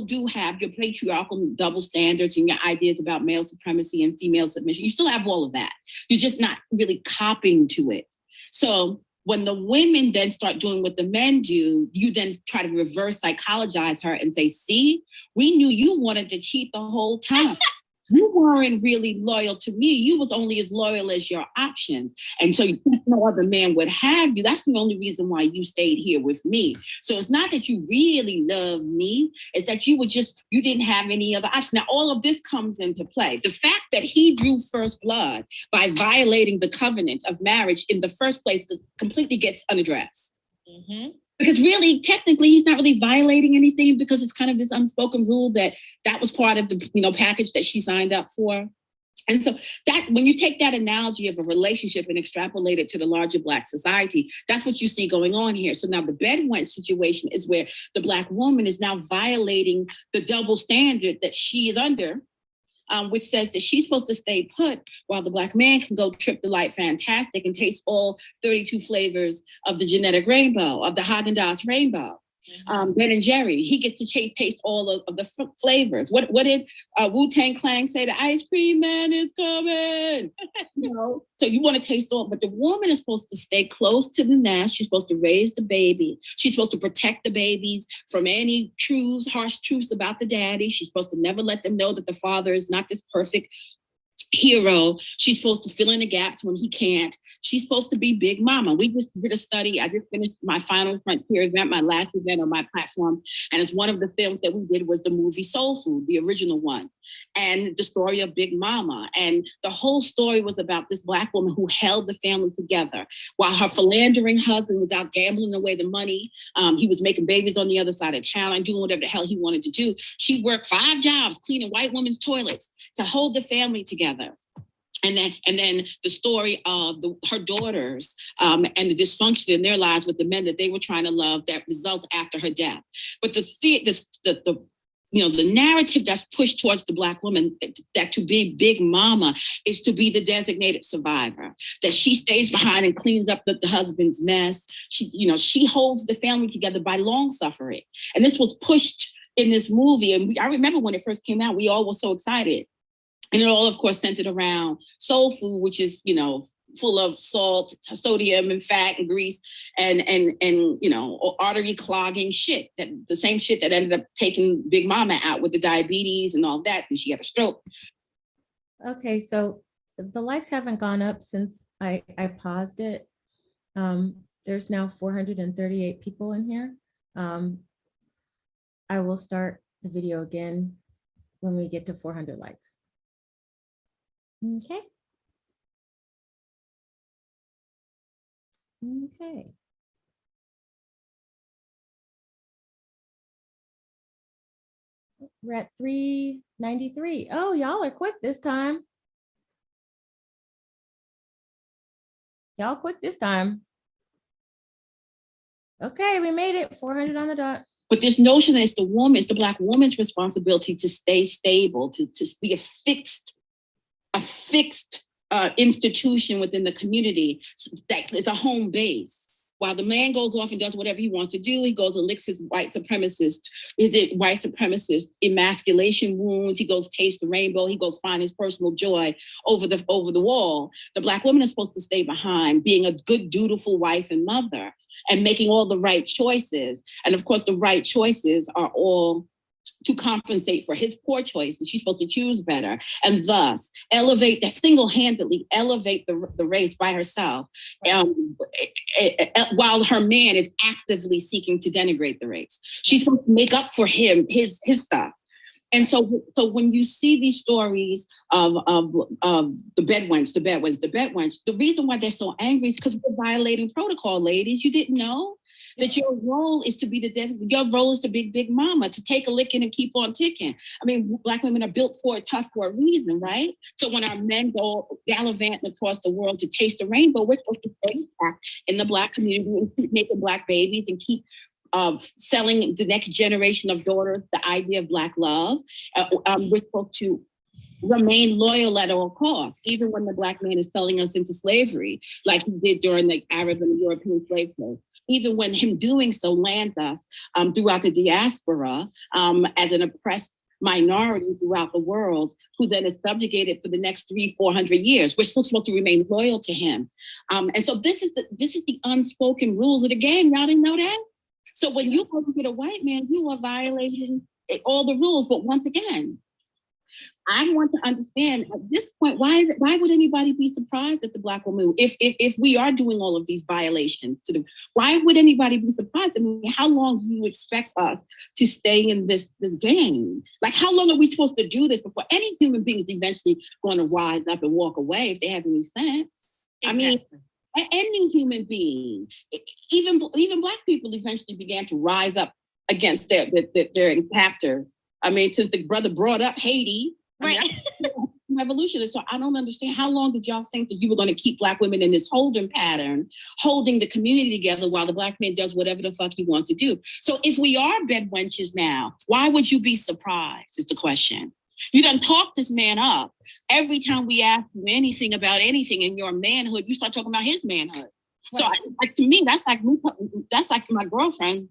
do have your patriarchal double standards and your ideas about male supremacy and female submission. You still have all of that. You're just not really copying to it. So when the women then start doing what the men do, you then try to reverse psychologize her and say, see, we knew you wanted to cheat the whole time. You weren't really loyal to me. You was only as loyal as your options. And so you think no other man would have you. That's the only reason why you stayed here with me. So it's not that you really love me. It's that you didn't have any other options. Now, all of this comes into play. The fact that he drew first blood by violating the covenant of marriage in the first place completely gets unaddressed. Mm-hmm. Because really, technically, he's not really violating anything because it's kind of this unspoken rule that was part of the package that she signed up for. And so that when you take that analogy of a relationship and extrapolate it to the larger Black society, that's what you see going on here. So now the bedwent situation is where the Black woman is now violating the double standard that she is under, which says that she's supposed to stay put while the Black man can go trip the light fantastic and taste all 32 flavors of the genetic rainbow, of the Haagen-Dazs rainbow. Ben and Jerry, he gets to taste all of the flavors. What did Wu-Tang Clan say? The ice cream man is coming. So you want to taste all, but the woman is supposed to stay close to the nest. She's supposed to raise the baby. She's supposed to protect the babies from any harsh truths about the daddy. She's supposed to never let them know that the father is not this perfect hero. She's supposed to fill in the gaps when he can't. She's supposed to be big mama. We just did a study. I just finished my final Frontier event, my last event on my platform. And it's one of the films that we did was the movie Soul Food, the original one. And the story of Big Mama. And the whole story was about this Black woman who held the family together while her philandering husband was out gambling away the money. He was making babies on the other side of town and doing whatever the hell he wanted to do. She worked 5 jobs cleaning white women's toilets to hold the family together. And then the story of her daughters and the dysfunction in their lives with the men that they were trying to love that results after her death. But the narrative that's pushed towards the Black woman that to be big mama is to be the designated survivor, that she stays behind and cleans up the husband's mess. She holds the family together by long suffering. And this was pushed in this movie. And I remember when it first came out, we all were so excited. And it all, of course, centered around soul food, which is, you know, full of salt, sodium, and fat and grease, and you know, artery clogging shit. That the same shit that ended up taking Big Mama out with the diabetes and all that, and she had a stroke. Okay, so the likes haven't gone up since I paused it. There's now 438 people in here. I will start the video again when we get to 400 likes. Okay. Okay. We're at 393. Oh, y'all are quick this time. Y'all quick this time. Okay, we made it. 400 on the dot. But this notion that it's the Black woman's responsibility to stay stable, to be a fixed institution within the community, that is a home base. While the man goes off and does whatever he wants to do, he goes and licks his white supremacist emasculation wounds. He goes taste the rainbow. He goes find his personal joy over the wall. The Black woman is supposed to stay behind, being a good, dutiful wife and mother, and making all the right choices. And of course, the right choices are all to compensate for his poor choices. She's supposed to choose better, and thus elevate that, single-handedly elevate the race by herself, while her man is actively seeking to denigrate the race. She's supposed to make up for him, his stuff. And so when you see these stories of the bedwench, the reason why they're so angry is because we're violating protocol, ladies. You didn't know that your role is to be your role is to be Big Mama, to take a licking and keep on ticking. I mean, Black women are built tough for a reason, right? So when our men go gallivanting across the world to taste the rainbow, we're supposed to stay back in the Black community and keep making Black babies and keep selling the next generation of daughters the idea of Black love. We're supposed to remain loyal at all costs, even when the Black man is selling us into slavery, like he did during the Arab and the European slave trade. Even when him doing so lands us throughout the diaspora as an oppressed minority throughout the world, who then is subjugated for the next 300-400 years. We're still supposed to remain loyal to him. And so this is the unspoken rules of the game. Y'all didn't know that? So when you go to get a white man, you are violating all the rules. But once again, I want to understand at this point, why would anybody be surprised at the Black woman? If we are doing all of these violations to them, why would anybody be surprised? I mean, how long do you expect us to stay in this game? Like, how long are we supposed to do this before any human being is eventually going to rise up and walk away if they have any sense? Exactly. I mean, any human being, even Black people eventually began to rise up against their captors. I mean, since the brother brought up Haiti, right? I mean, revolution. And so I don't understand, how long did y'all think that you were going to keep Black women in this holding pattern, holding the community together while the Black man does whatever the fuck he wants to do? So if we are bedwenches now, why would you be surprised is the question. You done talk this man up. Every time we ask you anything about anything in your manhood, you start talking about his manhood. Right. So to me, that's like my girlfriend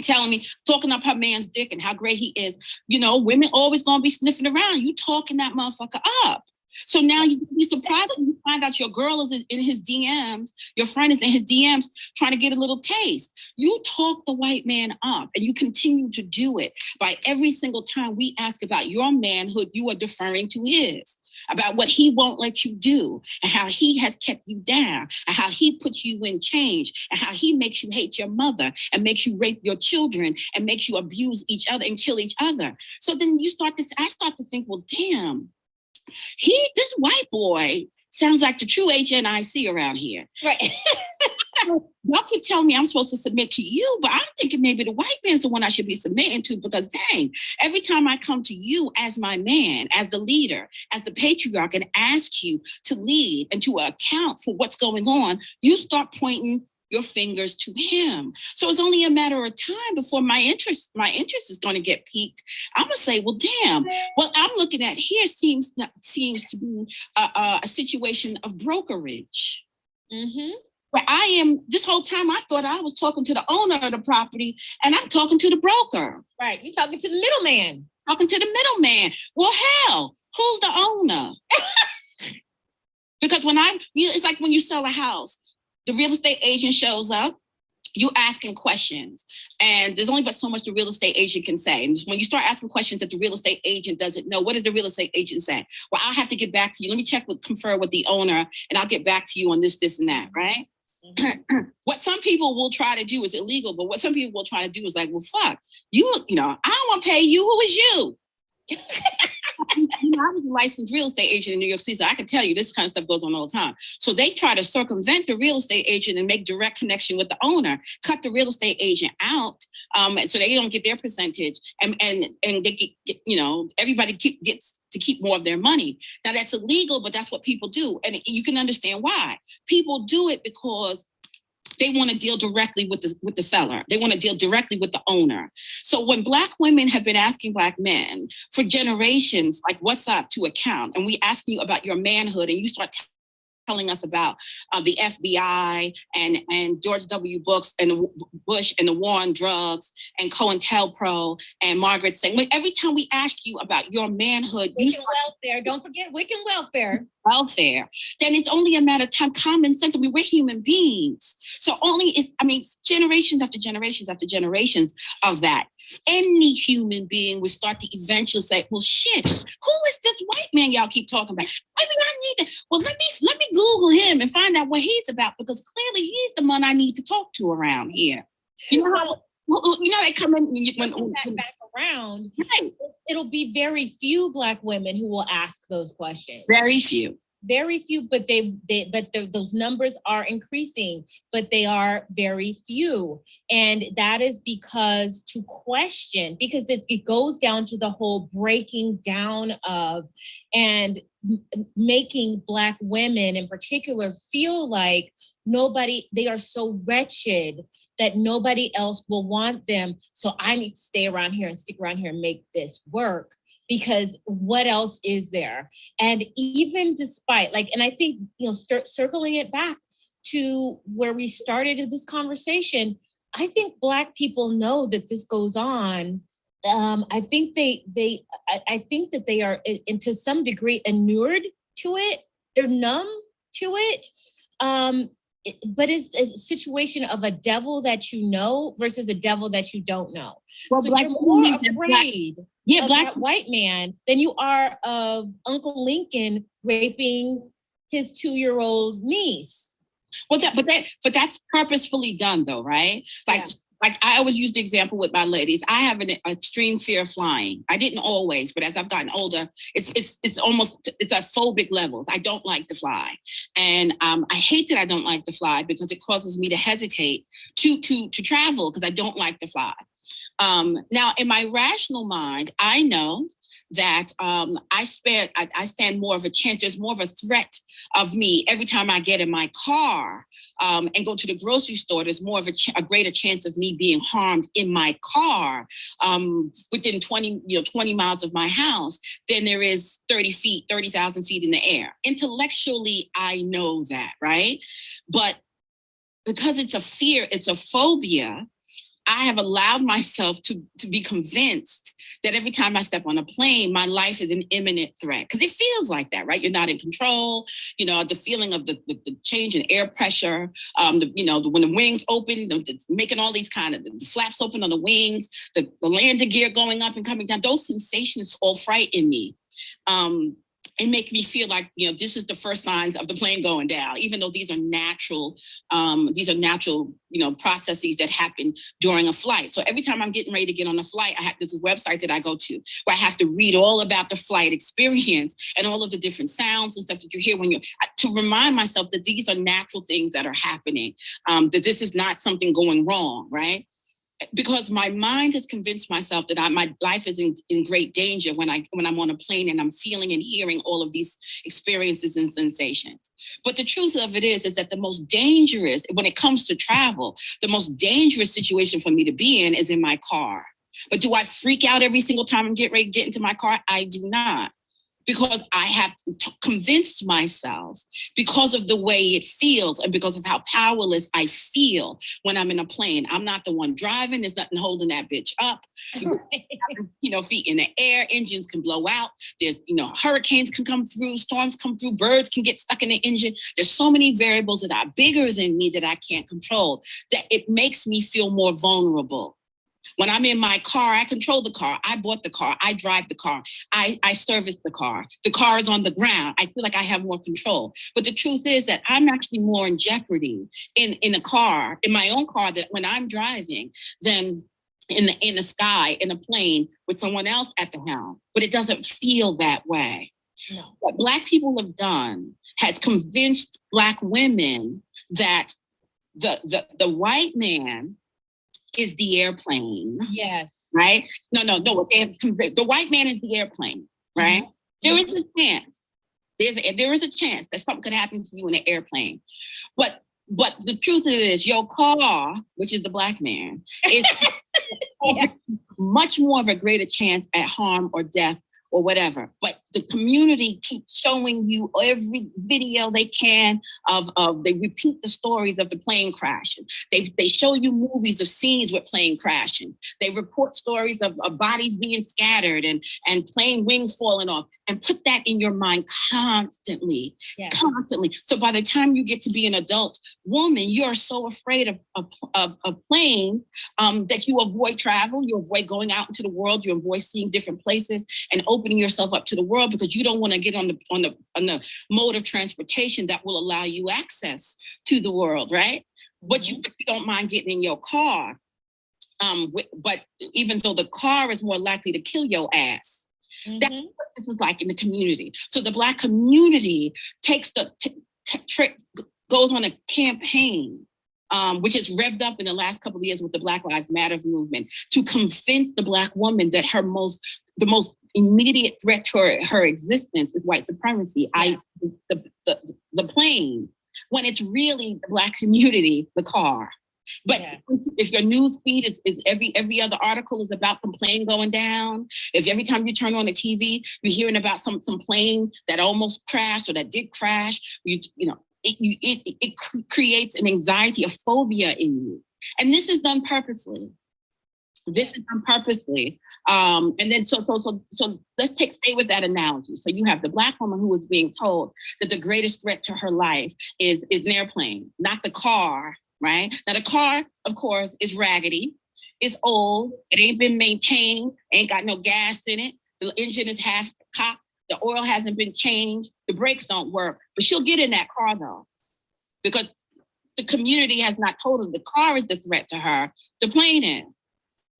telling me, talking up her man's dick and how great he is. You know, women always gonna be sniffing around. You talking that motherfucker up. So now you be surprised when you find out your girl is in his DMs, your friend is in his DMs trying to get a little taste. You talk the white man up, and you continue to do it by every single time we ask about your manhood, you are deferring to his, about what he won't let you do, and how he has kept you down, and how he puts you in change, and how he makes you hate your mother, and makes you rape your children, and makes you abuse each other and kill each other. So then I start to think, well, damn, this white boy sounds like the true HNIC around here. Right. Y'all keep telling me I'm supposed to submit to you, but I'm thinking maybe the white man's the one I should be submitting to, because dang, every time I come to you as my man, as the leader, as the patriarch, and ask you to lead and to account for what's going on, you start pointing your fingers to him. So it's only a matter of time before my interest is going to get piqued. I'm going to say, well, damn, what I'm looking at here seems to be a situation of brokerage. Mm-hmm. Where I am, this whole time I thought I was talking to the owner of the property, and I'm talking to the broker. Right, you're talking to the middleman. Talking to the middleman. Well, hell, Who's the owner? Because it's like when you sell a house, the real estate agent shows up, you asking questions, and there's only but so much the real estate agent can say. And when you start asking questions that the real estate agent doesn't know, what does the real estate agent say? Well, I'll have to get back to you. Let me confer with the owner, and I'll get back to you on this, and that, right? Mm-hmm. What some people will try to do is illegal, but what some people will try to do is like, well, fuck, you know, I don't want to pay you. Who is you? I was a licensed real estate agent in New York City, so I can tell you this kind of stuff goes on all the time. So they try to circumvent the real estate agent and make direct connection with the owner, cut the real estate agent out, so they don't get their percentage, and they get, you know, everybody gets to keep more of their money. Now that's illegal, but that's what people do, and you can understand why. People do it because they want to deal directly with the seller. They want to deal directly with the owner. So when Black women have been asking Black men for generations, like, what's up to account? And we ask you about your manhood, and you start telling us about the FBI and George W. Bush and the war on drugs and COINTELPRO and Margaret saying, every time we ask you about your manhood, welfare, don't forget Wiccan welfare, then it's only a matter of time, common sense. I mean, we're human beings. So generations after generations after generations of that. Any human being would start to eventually say, well, shit, who is this white man y'all keep talking about? I mean, I need to, well, let me Google him and find out what he's about, because clearly he's the one I need to talk to around here. You know how, they come in when back around, right. It'll be very few Black women who will ask those questions. Very few, but those numbers are increasing, but they are very few. And that is because it goes down to the whole breaking down of and making Black women in particular feel like they are so wretched that nobody else will want them. So I need to stay around here and stick around here and make this work, because what else is there? And even despite, and I think, circling it back to where we started this conversation, I think Black people know that this goes on. I think I think that they are, to some degree, inured to it. They're numb to it. But it's a situation of a devil that you know versus a devil that you don't know. Well, so you're more afraid of that white man than you are of Uncle Lincoln raping his 2-year-old niece. Well, but that's purposefully done, though, right? Like I always use the example with my ladies. I have an extreme fear of flying. I didn't always, but as I've gotten older, it's at phobic levels. I don't like to fly, and I hate that I don't like to fly, because it causes me to hesitate to travel, because I don't like to fly. Now, in my rational mind, I know that I stand more of a chance. There's more of a threat of me every time I get in my car and go to the grocery store. There's more of a greater chance of me being harmed in my car within 20 miles of my house than there is 30,000 feet in the air. Intellectually, I know that, right? But because it's a fear, it's a phobia, I have allowed myself to be convinced that every time I step on a plane, my life is an imminent threat. Because it feels like that, right? You're not in control. The feeling of the change in air pressure, when the wings open, making all these kind of the flaps open on the wings, the landing gear going up and coming down, those sensations all frighten me. And make me feel like, this is the first signs of the plane going down, even though these are natural, processes that happen during a flight. So every time I'm getting ready to get on a flight, there's a website that I go to where I have to read all about the flight experience and all of the different sounds and stuff that you hear to remind myself that these are natural things that are happening, that this is not something going wrong, right? Because my mind has convinced myself that my life is in great danger when I'm on a plane and I'm feeling and hearing all of these experiences and sensations. But the truth of it is that the most dangerous, when it comes to travel, the most dangerous situation for me to be in is in my car. But do I freak out every single time I'm getting ready to get into my car? I do not. because I have convinced myself, because of the way it feels and because of how powerless I feel when I'm in a plane. I'm not the one driving. There's nothing holding that bitch up. Feet in the air, engines can blow out. There's, hurricanes can come through, storms come through, birds can get stuck in the engine. There's so many variables that are bigger than me that I can't control, that it makes me feel more vulnerable. When I'm in my car, I control the car. I bought the car. I drive the car. I service the car. The car is on the ground. I feel like I have more control. But the truth is that I'm actually more in jeopardy in a car, in my own car, that when I'm driving, than in the sky, in a plane with someone else at the helm. But it doesn't feel that way. No. What Black people have done has convinced Black women that the white man is the airplane. Yes. Right? No. The white man is the airplane, right? Mm-hmm. There is a chance. There is a chance that something could happen to you in an airplane. But the truth is, your car, which is the Black man, is much more of a greater chance at harm or death or whatever. But the community keeps showing you every video they can they repeat the stories of the plane crashes. They show you movies of scenes with plane crashing. They report stories of bodies being scattered and plane wings falling off, and put that in your mind constantly. So by the time you get to be an adult woman, you're so afraid of planes that you avoid travel, you avoid going out into the world, you avoid seeing different places and opening yourself up to the world, because you don't want to get on the mode of transportation that will allow you access to the world, right? Mm-hmm. But you don't mind getting in your car. But even though the car is more likely to kill your ass, mm-hmm. That's what this is like in the community. So the Black community takes goes on a campaign, which is revved up in the last couple of years with the Black Lives Matter movement, to convince the Black woman that the most immediate threat to her existence is white supremacy, the plane, when it's really the Black community, the car. But if your news feed is every other article is about some plane going down, if every time you turn on the TV, you're hearing about some plane that almost crashed or that did crash, it creates an anxiety, a phobia in you. And this is done purposely. And then so let's stay with that analogy. So you have the Black woman who is being told that the greatest threat to her life is an airplane, not the car. Right? Now, the car, of course, is raggedy. It's old. It ain't been maintained. Ain't got no gas in it. The engine is half cocked. The oil hasn't been changed. The brakes don't work. But she'll get in that car, though, because the community has not told her the car is the threat to her. The plane is.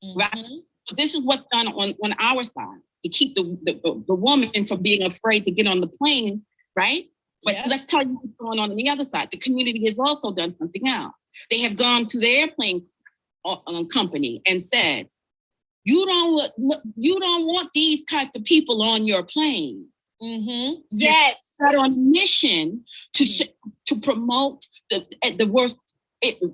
Mm-hmm. Right? So this is what's done on our side to keep the woman from being afraid to get on the plane, right? But let's tell you what's going on the other side. The community has also done something else. They have gone to the airplane company and said, you don't want these types of people on your plane. Mm-hmm. Yes. They're on a mission to promote the worst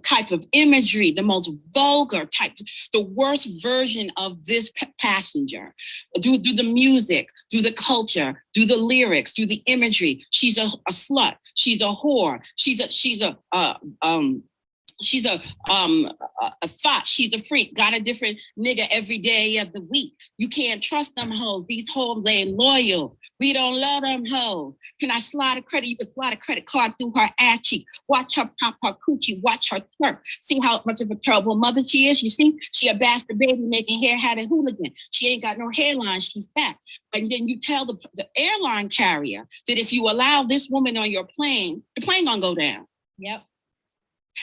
type of imagery, the most vulgar type, the worst version of this passenger, through the music, through the culture, through the lyrics, through the imagery. She's a slut. She's a whore. She's a thought. She's a freak. Got a different nigga every day of the week. You can't trust them hoes. These hoes ain't loyal. We don't love them hoes. Can I slide a credit? You can slide a credit card through her ass cheek. Watch her pop her coochie. Watch her twerk. See how much of a terrible mother she is. You see, she a bastard baby making hair hat and hooligan. She ain't got no hairline. She's fat. And then you tell the airline carrier that if you allow this woman on your plane, the plane gonna go down. Yep.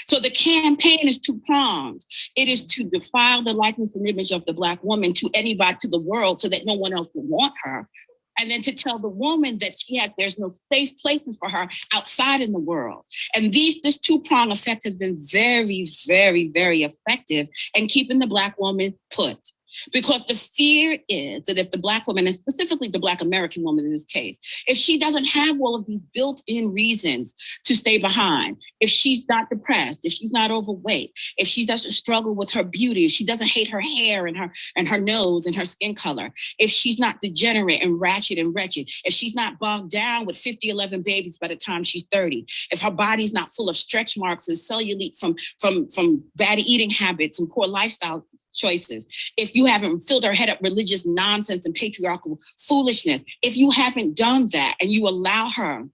So the campaign is two-pronged. It is to defile the likeness and image of the Black woman to anybody, to the world, so that no one else will want her. And then to tell the woman that there's no safe places for her outside in the world. And this two-prong effect has been very, very, very effective in keeping the Black woman put. Because the fear is that if the Black woman, and specifically the Black American woman in this case, if she doesn't have all of these built-in reasons to stay behind, if she's not depressed, if she's not overweight, if she doesn't struggle with her beauty, if she doesn't hate her hair and her nose and her skin color, if she's not degenerate and ratchet and wretched, if she's not bogged down with 11 babies by the time she's 30, if her body's not full of stretch marks and cellulite from bad eating habits and poor lifestyle choices, if you haven't filled her head up religious nonsense and patriarchal foolishness, if you haven't done that and you allow her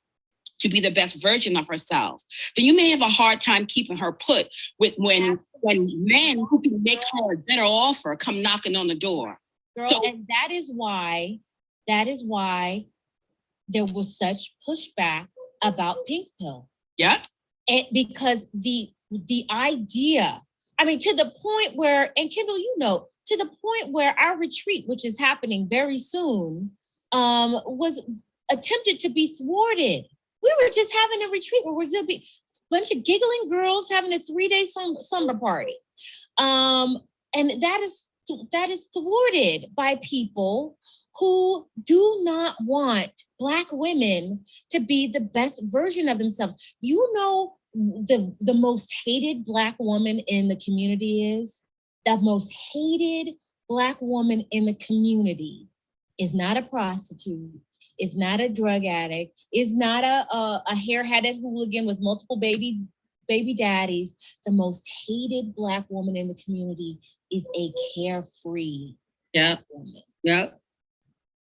to be the best version of herself, then you may have a hard time keeping her put with when men who can make her a better offer come knocking on the door. Girl, so, and that is why there was such pushback about pink pill. Yep. And because the idea, I mean, to the point where, and Kendall, you know, to the point where our retreat, which is happening very soon, was attempted to be thwarted. We were just having a retreat where we're going to be a bunch of giggling girls having a 3-day summer party. And that is thwarted by people who do not want Black women to be the best version of themselves. You know, the most hated Black woman in the community is? The most hated Black woman in the community is not a prostitute, is not a drug addict, is not a hair-headed hooligan with multiple baby daddies. The most hated Black woman in the community is a carefree Black woman. Yep.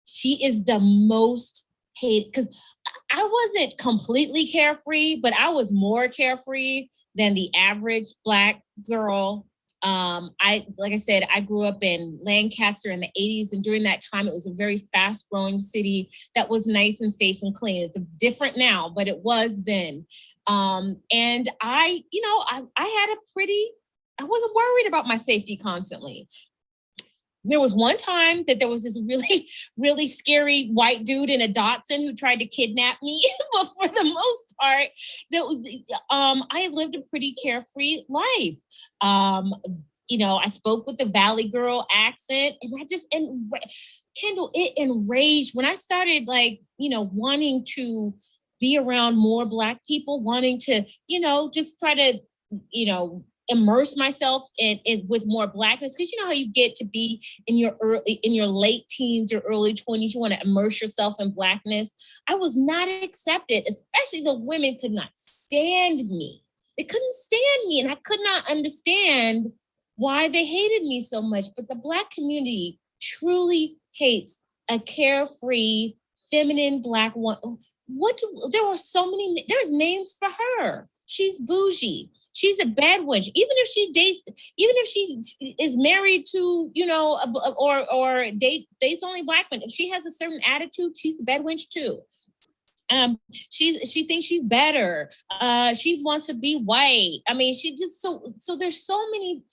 She is the most hated, because I wasn't completely carefree, but I was more carefree than the average Black girl. Like I said, I grew up in Lancaster in the 80s, and during that time, it was a very fast-growing city that was nice and safe and clean. It's different now, but it was then. And I wasn't worried about my safety constantly. There was one time that there was this really, really scary white dude in a Datsun who tried to kidnap me. But for the most part, I lived a pretty carefree life. I spoke with the Valley Girl accent, and Kendall, it enraged when I started wanting to be around more Black people, wanting to, just try to, immerse myself in with more Blackness, because you know how you get to be in your late teens or early 20s, you want to immerse yourself in Blackness. I was not accepted, especially the women could not stand me. They couldn't stand me, and I could not understand why they hated me so much. But the Black community truly hates a carefree, feminine Black woman. There's names for her. She's bougie. She's a bad wench. Even if she is married to, or dates only Black men, if she has a certain attitude, she's a bad wench too. She thinks she's better. She wants to be white. I mean, she just so there's so many.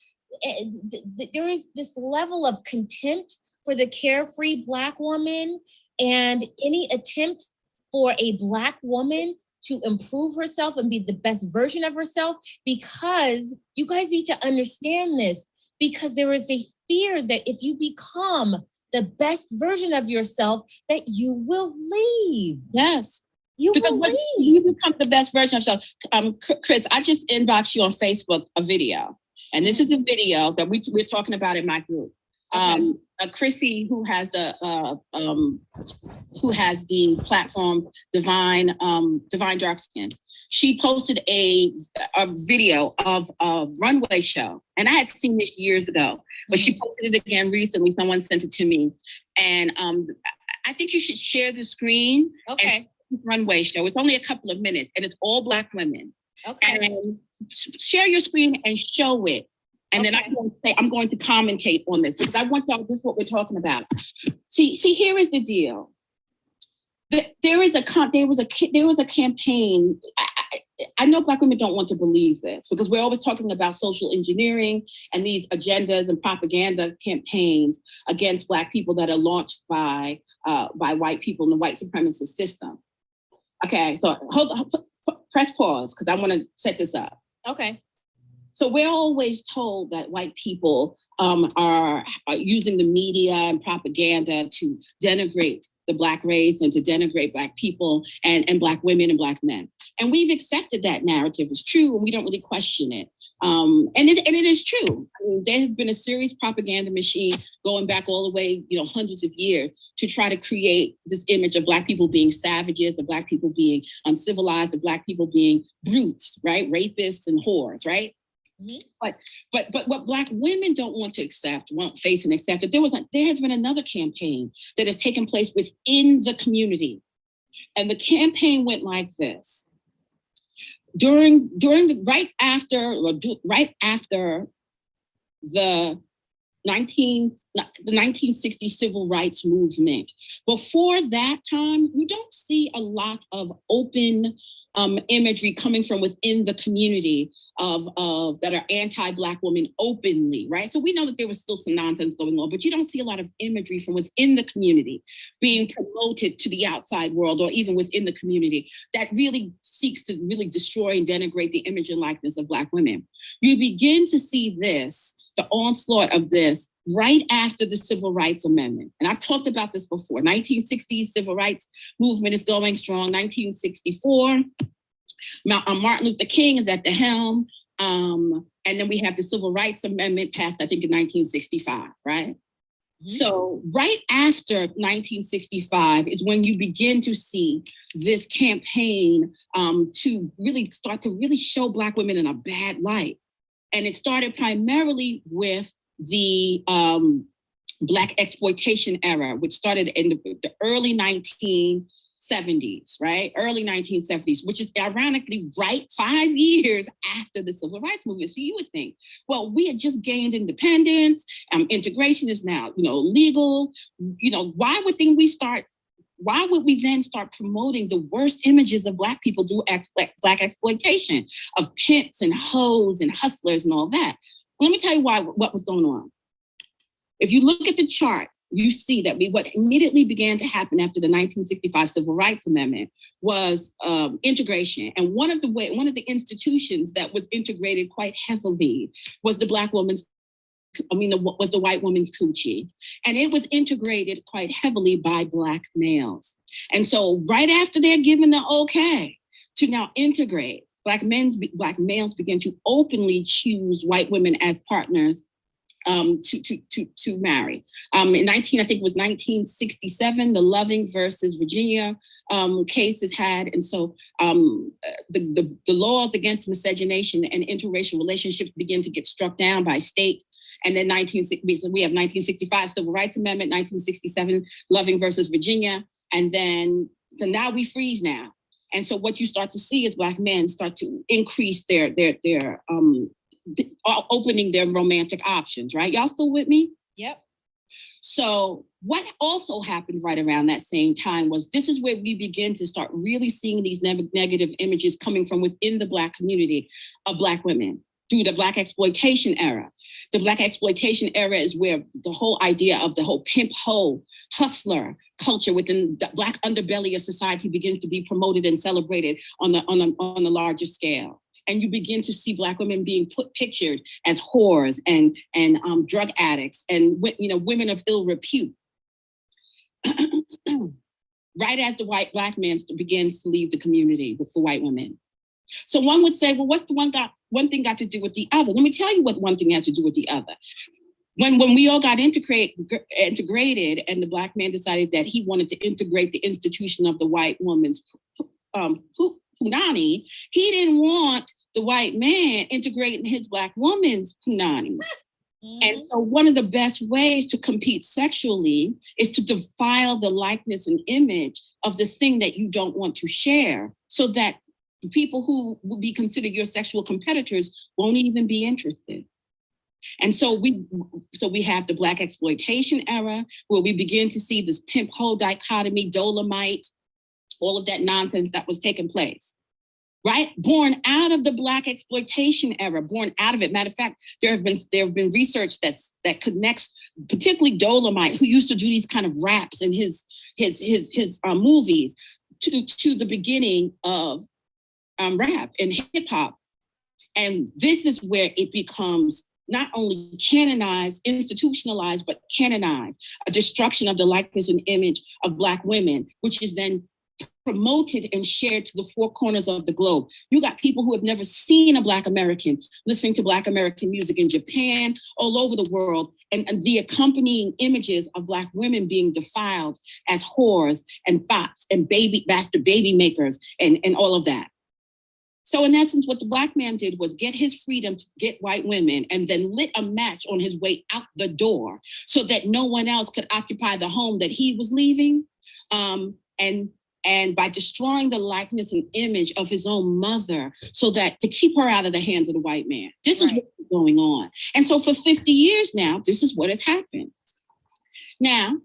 There is this level of contempt for the carefree Black woman, and any attempt for a Black woman to improve herself and be the best version of herself, because you guys need to understand this, because there is a fear that if you become the best version of yourself, that you will leave. Yes. You will leave. You become the best version of yourself. Chris, I just inboxed you on Facebook a video, and this is the video that we're talking about in my group. Okay. KsC, who has the platform Divine Dark Skin, she posted a video of a runway show, and I had seen this years ago, but she posted it again recently. Someone sent it to me, and I think you should share the screen. Okay. Runway show. It's only a couple of minutes, and it's all Black women. Okay. And share your screen and show it. And then I'm going to commentate on this, because I want y'all, this is what we're talking about. See, here is the deal. There was a campaign. I know Black women don't want to believe this, because we're always talking about social engineering and these agendas and propaganda campaigns against Black people that are launched by white people in the white supremacist system. Okay, so press pause, because I want to set this up. Okay. So we're always told that white people are using the media and propaganda to denigrate the Black race and to denigrate Black people and Black women and Black men. And we've accepted that narrative as true, and we don't really question it. And it is true. I mean, there has been a serious propaganda machine going back all the way, hundreds of years to try to create this image of Black people being savages, of Black people being uncivilized, of Black people being brutes, right? Rapists and whores, right? Mm-hmm. But what Black women don't want to accept, won't face and accept, that there has been another campaign that has taken place within the community. And the campaign went like this. Right after the 1960 civil rights movement. Before that time, you don't see a lot of open imagery coming from within the community of that are anti-Black women openly, right? So we know that there was still some nonsense going on, but you don't see a lot of imagery from within the community being promoted to the outside world or even within the community that really seeks to really destroy and denigrate the image and likeness of Black women. You begin to see this, the onslaught of this, right after the Civil Rights Amendment. And I've talked about this before. 1960s civil rights movement is going strong. 1964, Martin Luther King is at the helm. And then we have the Civil Rights Amendment passed, I think, in 1965, right? Mm-hmm. So right after 1965 is when you begin to see this campaign to really start to really show Black women in a bad light. And it started primarily with the Black exploitation era, which started in the early 1970s, right? Early 1970s, which is ironically right 5 years after the Civil Rights Movement. So you would think, well, we had just gained independence, integration is now, legal. Why would we then start promoting the worst images of Black people do Black exploitation of pimps and hoes and hustlers and all that? Let me tell you what was going on. If you look at the chart, you see that what immediately began to happen after the 1965 Civil Rights Amendment was integration. And one of the institutions that was integrated quite heavily was the white woman's coochie. And it was integrated quite heavily by Black males. And so right after they're given the okay to now integrate, Black males begin to openly choose white women as partners to marry. I think it was 1967, the Loving versus Virginia case is had. And so the laws against miscegenation and interracial relationships begin to get struck down by state. And then we have 1965 Civil Rights Amendment, 1967 Loving versus Virginia. And then, so now we freeze now. And so what you start to see is Black men start to increase their opening their romantic options, right? Y'all still with me? Yep. So what also happened right around that same time was this is where we begin to start really seeing these negative images coming from within the Black community of Black women through the Black exploitation era. The Black exploitation era is where the whole idea of the whole pimp hoe hustler culture within the Black underbelly of society begins to be promoted and celebrated on a larger scale. And you begin to see Black women being pictured as whores and drug addicts and women of ill repute. Right as the Black man begins to leave the community for white women. So one would say, well, what's one thing got to do with the other? Let me tell you what one thing had to do with the other. When we all got integrated and the Black man decided that he wanted to integrate the institution of the white woman's punani, he didn't want the white man integrating his Black woman's punani. And so one of the best ways to compete sexually is to defile the likeness and image of the thing that you don't want to share so that people who would be considered your sexual competitors won't even be interested. And so we have the Black exploitation era where we begin to see this pimp hoe dichotomy, Dolomite, all of that nonsense that was taking place, right? Born out of the Black exploitation era, born out of it. Matter of fact, there have been research that connects particularly Dolomite, who used to do these kind of raps in his movies, to the beginning of rap and hip hop. And this is where it becomes not only canonized, institutionalized, but canonized, a destruction of the likeness and image of Black women, which is then promoted and shared to the four corners of the globe. You got people who have never seen a Black American listening to Black American music in Japan, all over the world, and the accompanying images of Black women being defiled as whores and bots and bastard baby makers and all of that. So in essence, what the Black man did was get his freedom to get white women and then lit a match on his way out the door so that no one else could occupy the home that he was leaving. And by destroying the likeness and image of his own mother so that to keep her out of the hands of the white man. This is what's going on. And so for 50 years now, this is what has happened. Now,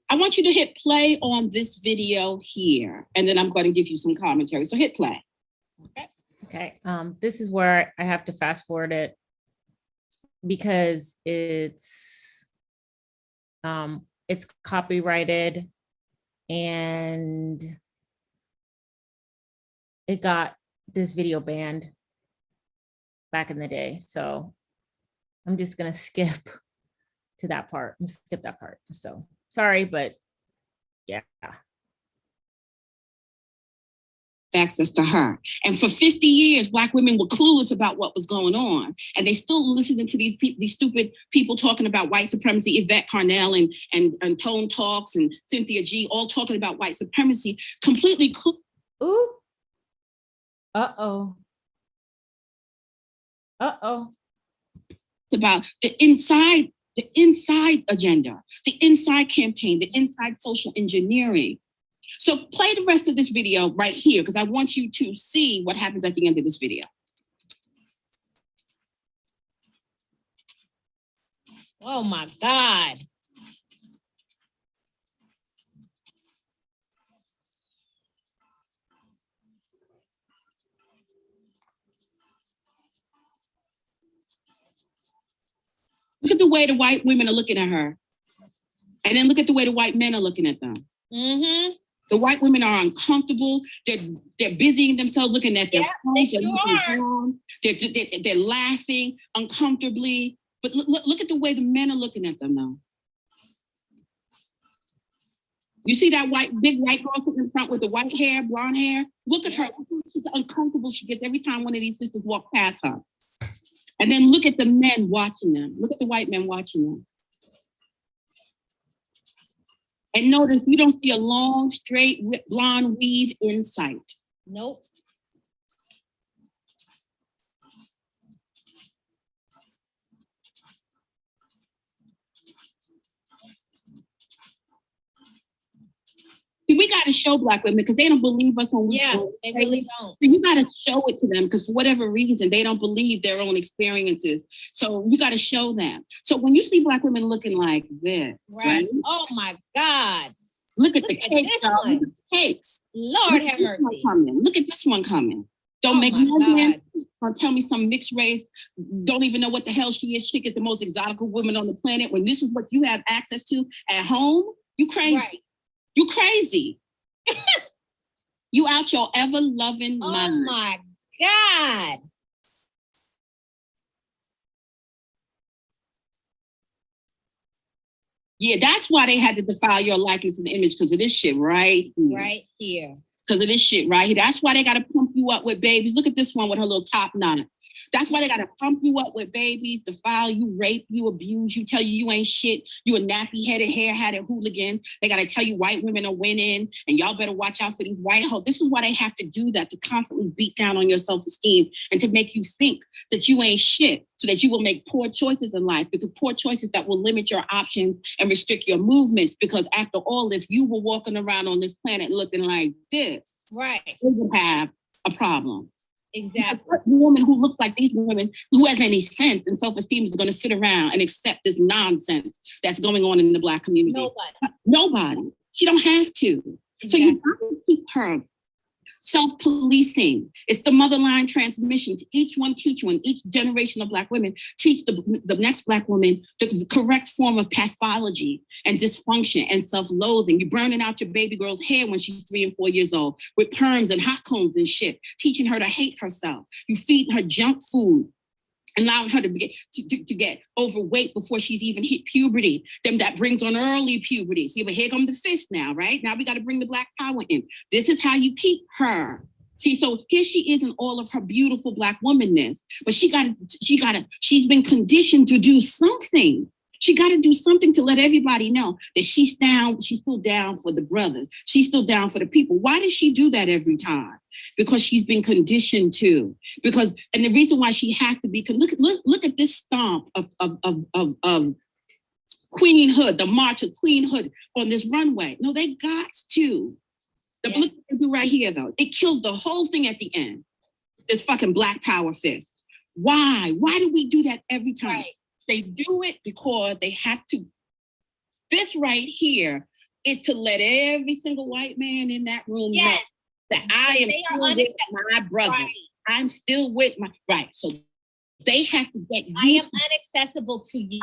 I want you to hit play on this video here, and then I'm going to give you some commentary. So hit play. Okay. This is where I have to fast forward it because it's copyrighted and it got this video banned back in the day. So I'm just gonna skip to that part. Skip that part. So sorry, but yeah. Access to her. And for 50 years, Black women were clueless about what was going on. And they still listening to these stupid people talking about white supremacy, Yvette Carnell and Tone Talks and Cynthia G, all talking about white supremacy, completely clueless. Ooh. Uh-oh. Uh-oh. It's about the inside agenda, the inside campaign, the inside social engineering. So play the rest of this video right here, because I want you to see what happens at the end of this video. Oh my God. Look at the way the white women are looking at her. And then look at the way the white men are looking at them. Mm-hmm. The white women are uncomfortable. They're busying themselves looking at their phones. They're laughing uncomfortably. But look at the way the men are looking at them now. You see that big white girl sitting in front with the white hair, blonde hair? Look at her. She's uncomfortable she gets every time one of these sisters walk past her. And then look at the men watching them. Look at the white men watching them. And notice you don't see a long, straight, blonde weave in sight. Nope. We got to show Black women because they don't believe us when we they really don't. So you got to show it to them because for whatever reason, they don't believe their own experiences. So you got to show them. So when you see Black women looking like this, right? Oh my God. Look at the cakes, y'all. Look at the cakes. Lord have mercy. Look at this one coming. Don't make no man tell me some mixed race, don't even know what the hell she is. Chick is the most exotic woman on the planet. When this is what you have access to at home, you crazy. Right. You crazy. You out your ever-loving mind. Oh my God. Yeah, that's why they had to defile your likeness and image, because of this shit right here. Right here. Because of this shit right here. That's why they got to pump you up with babies. Look at this one with her little top knot. That's why they got to pump you up with babies, defile you, rape you, abuse you, tell you ain't shit. You a nappy-headed, hair-headed hooligan. They got to tell you white women are winning and y'all better watch out for these white hoes. This is why they have to do that, to constantly beat down on your self-esteem and to make you think that you ain't shit so that you will make poor choices in life, because poor choices that will limit your options and restrict your movements. Because after all, if you were walking around on this planet looking like this, right, we would have a problem. Exactly. What woman who looks like these women, who has any sense and self-esteem, is going to sit around and accept this nonsense that's going on in the Black community? Nobody. She don't have to. Exactly. So you got to keep her Self-policing. It's the motherline transmission. To each one teach one. Each generation of Black women teach the next Black woman the correct form of pathology and dysfunction and self-loathing. You're burning out your baby girl's hair when she's 3 and 4 years old with perms and hot combs and shit, teaching her to hate herself. You feed her junk food, allowing her to get overweight before she's even hit puberty. Then that brings on early puberty. See, but here come the fist now, right? Now we got to bring the Black power in. This is how you keep her. See, so here she is in all of her beautiful Black womanness, but she's been conditioned to do something. She got to do something to let everybody know that she's still down for the brothers. She's still down for the people. Why does she do that every time? Because she's been conditioned to. And the reason why she has to be, look at this stomp of queenhood, the march of queenhood on this runway. No, they got to. Look what they do right here, though. It kills the whole thing at the end. This fucking Black power fist. Why? Why do we do that every time? Right. They do it because they have to. This right here is to let every single white man in that room know that I am still with my brother. Right. I'm still with my, right. So they have to get you. I am unaccessible to you.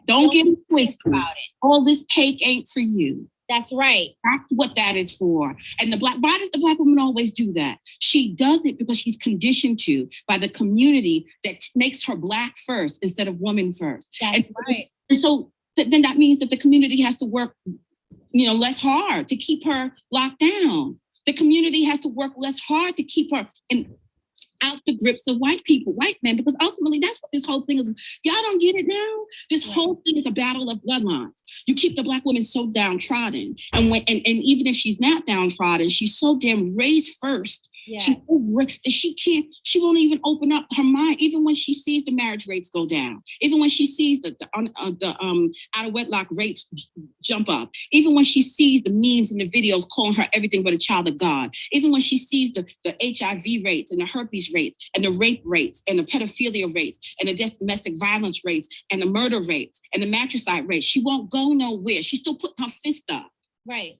Don't get it twisted. About it. All this cake ain't for you. That's right. That's what that is for. And why does the Black woman always do that? She does it because she's conditioned to by the community that makes her Black first instead of woman first. That's right. And so then that means that the community has to work, less hard to keep her locked down. The community has to work less hard to keep her out the grips of white people, white men, because ultimately that's what this whole thing is. Y'all don't get it now? This whole thing is a battle of bloodlines. You keep the Black woman so downtrodden. And even if she's not downtrodden, she's so damn raised first. Yeah. She's so that she won't even open up her mind, even when she sees the marriage rates go down, even when she sees the out of wedlock rates jump up, even when she sees the memes and the videos calling her everything but a child of God, even when she sees the HIV rates and the herpes rates and the rape rates and the pedophilia rates and the domestic violence rates and the murder rates and the matricide rates, she won't go nowhere. She's still putting her fist up. Right.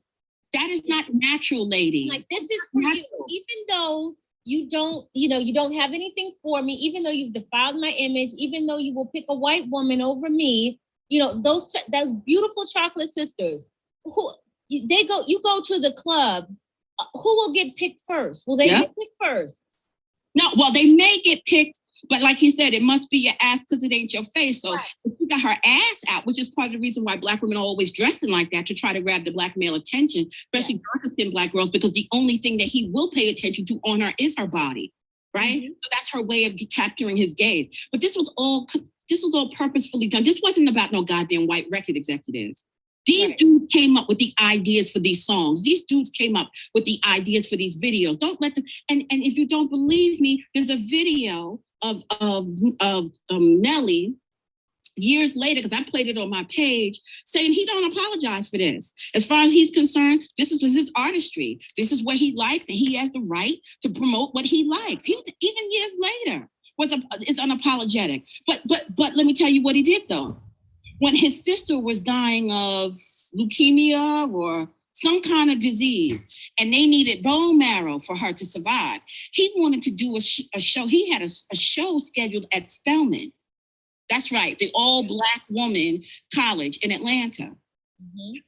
That is not natural, lady. Like, this is for you. Even though you don't have anything for me, even though you've defiled my image, even though you will pick a white woman over me, those beautiful chocolate sisters, you go to the club, who will get picked first? Will they get picked first? No, well, they may get picked, but like he said, it must be your ass because it ain't your face. So if you got her ass out, which is part of the reason why Black women are always dressing like that to try to grab the Black male attention, especially darker-skinned Black girls, because the only thing that he will pay attention to on her is her body, right? Mm-hmm. So that's her way of capturing his gaze. But this was all purposefully done. This wasn't about no goddamn white record executives. These dudes came up with the ideas for these songs. These dudes came up with the ideas for these videos. Don't let them. And if you don't believe me, there's a video of Nelly years later, because I played it on my page, saying he don't apologize for this. As far as he's concerned, this is his artistry. This is what he likes, and he has the right to promote what he likes. He was, even years later, is unapologetic. But let me tell you what he did though. When his sister was dying of leukemia or some kind of disease, and they needed bone marrow for her to survive, he wanted to do a show. He had a show scheduled at Spelman. That's right, the all-Black woman college in Atlanta,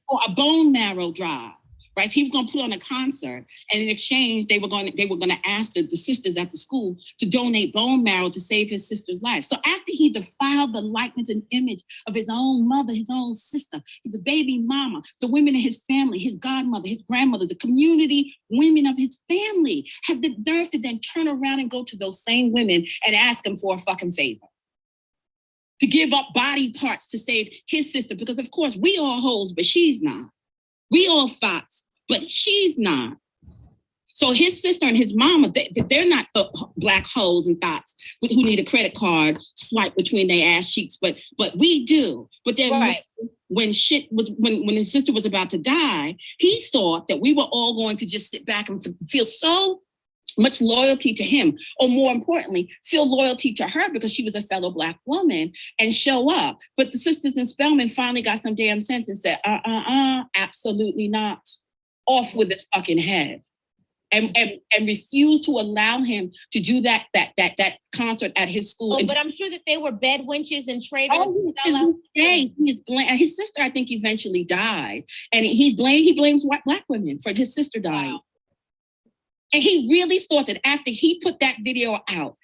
for a bone marrow drive. Right, he was going to put on a concert, and in exchange, they were going to ask the sisters at the school to donate bone marrow to save his sister's life. So after he defiled the likeness and image of his own mother, his own sister, his baby mama, the women in his family, his godmother, his grandmother, the community women of his family, had the nerve to then turn around and go to those same women and ask them for a fucking favor, to give up body parts to save his sister, because of course we all hoes, but she's not. We all thoughts, but she's not. So his sister and his mama, they're not Black hoes and thoughts who need a credit card swipe between their ass cheeks, but we do. But then when his sister was about to die, he thought that we were all going to just sit back and feel so much loyalty to him, or more importantly, feel loyalty to her because she was a fellow Black woman and show up. But the sisters in Spelman finally got some damn sense and said, absolutely not. Off with his fucking head. and refused to allow him to do that concert at his school. Oh, but I'm sure that they were bed wenches and traitors. His sister, I think, eventually died, and he blames black women for his sister dying. Wow. And he really thought that after he put that video out,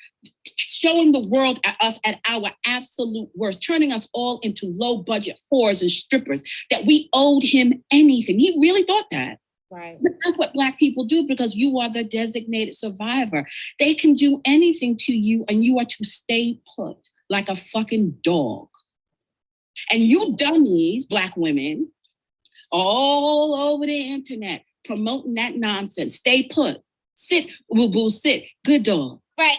showing the world us at our absolute worst, turning us all into low budget whores and strippers, that we owed him anything. He really thought that. Right. But that's what Black people do, because you are the designated survivor. They can do anything to you and you are to stay put like a fucking dog. And you dummies, Black women, all over the internet promoting that nonsense. Stay put. Sit, boo-boo, sit. Good dog. Right.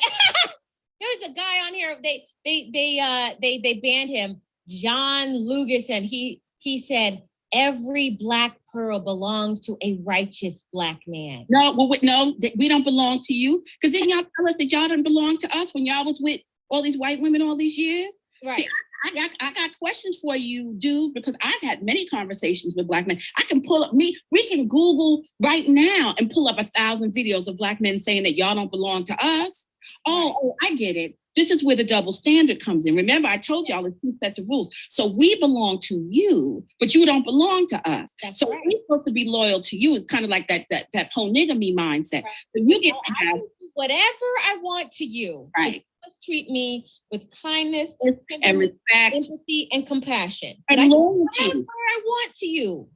There's a guy on here. They banned him, John Lucas, and he said every Black pearl belongs to a righteous Black man. No, we don't belong to you. Because then y'all tell us that y'all didn't belong to us when y'all was with all these white women all these years. Right. See, I got questions for you, dude, because I've had many conversations with Black men. I can pull up we can Google right now and pull up 1,000 videos of Black men saying that y'all don't belong to us. Oh, I get it. This is where the double standard comes in. Remember, I told y'all the two sets of rules. So we belong to you, but you don't belong to us. That's so right. we're supposed to be loyal to you. It's kind of like that polygamy mindset. Right. So you get I can do whatever I want to you. Right. You must treat me with kindness and respect, empathy, and compassion. and loyalty. Whatever I want to you.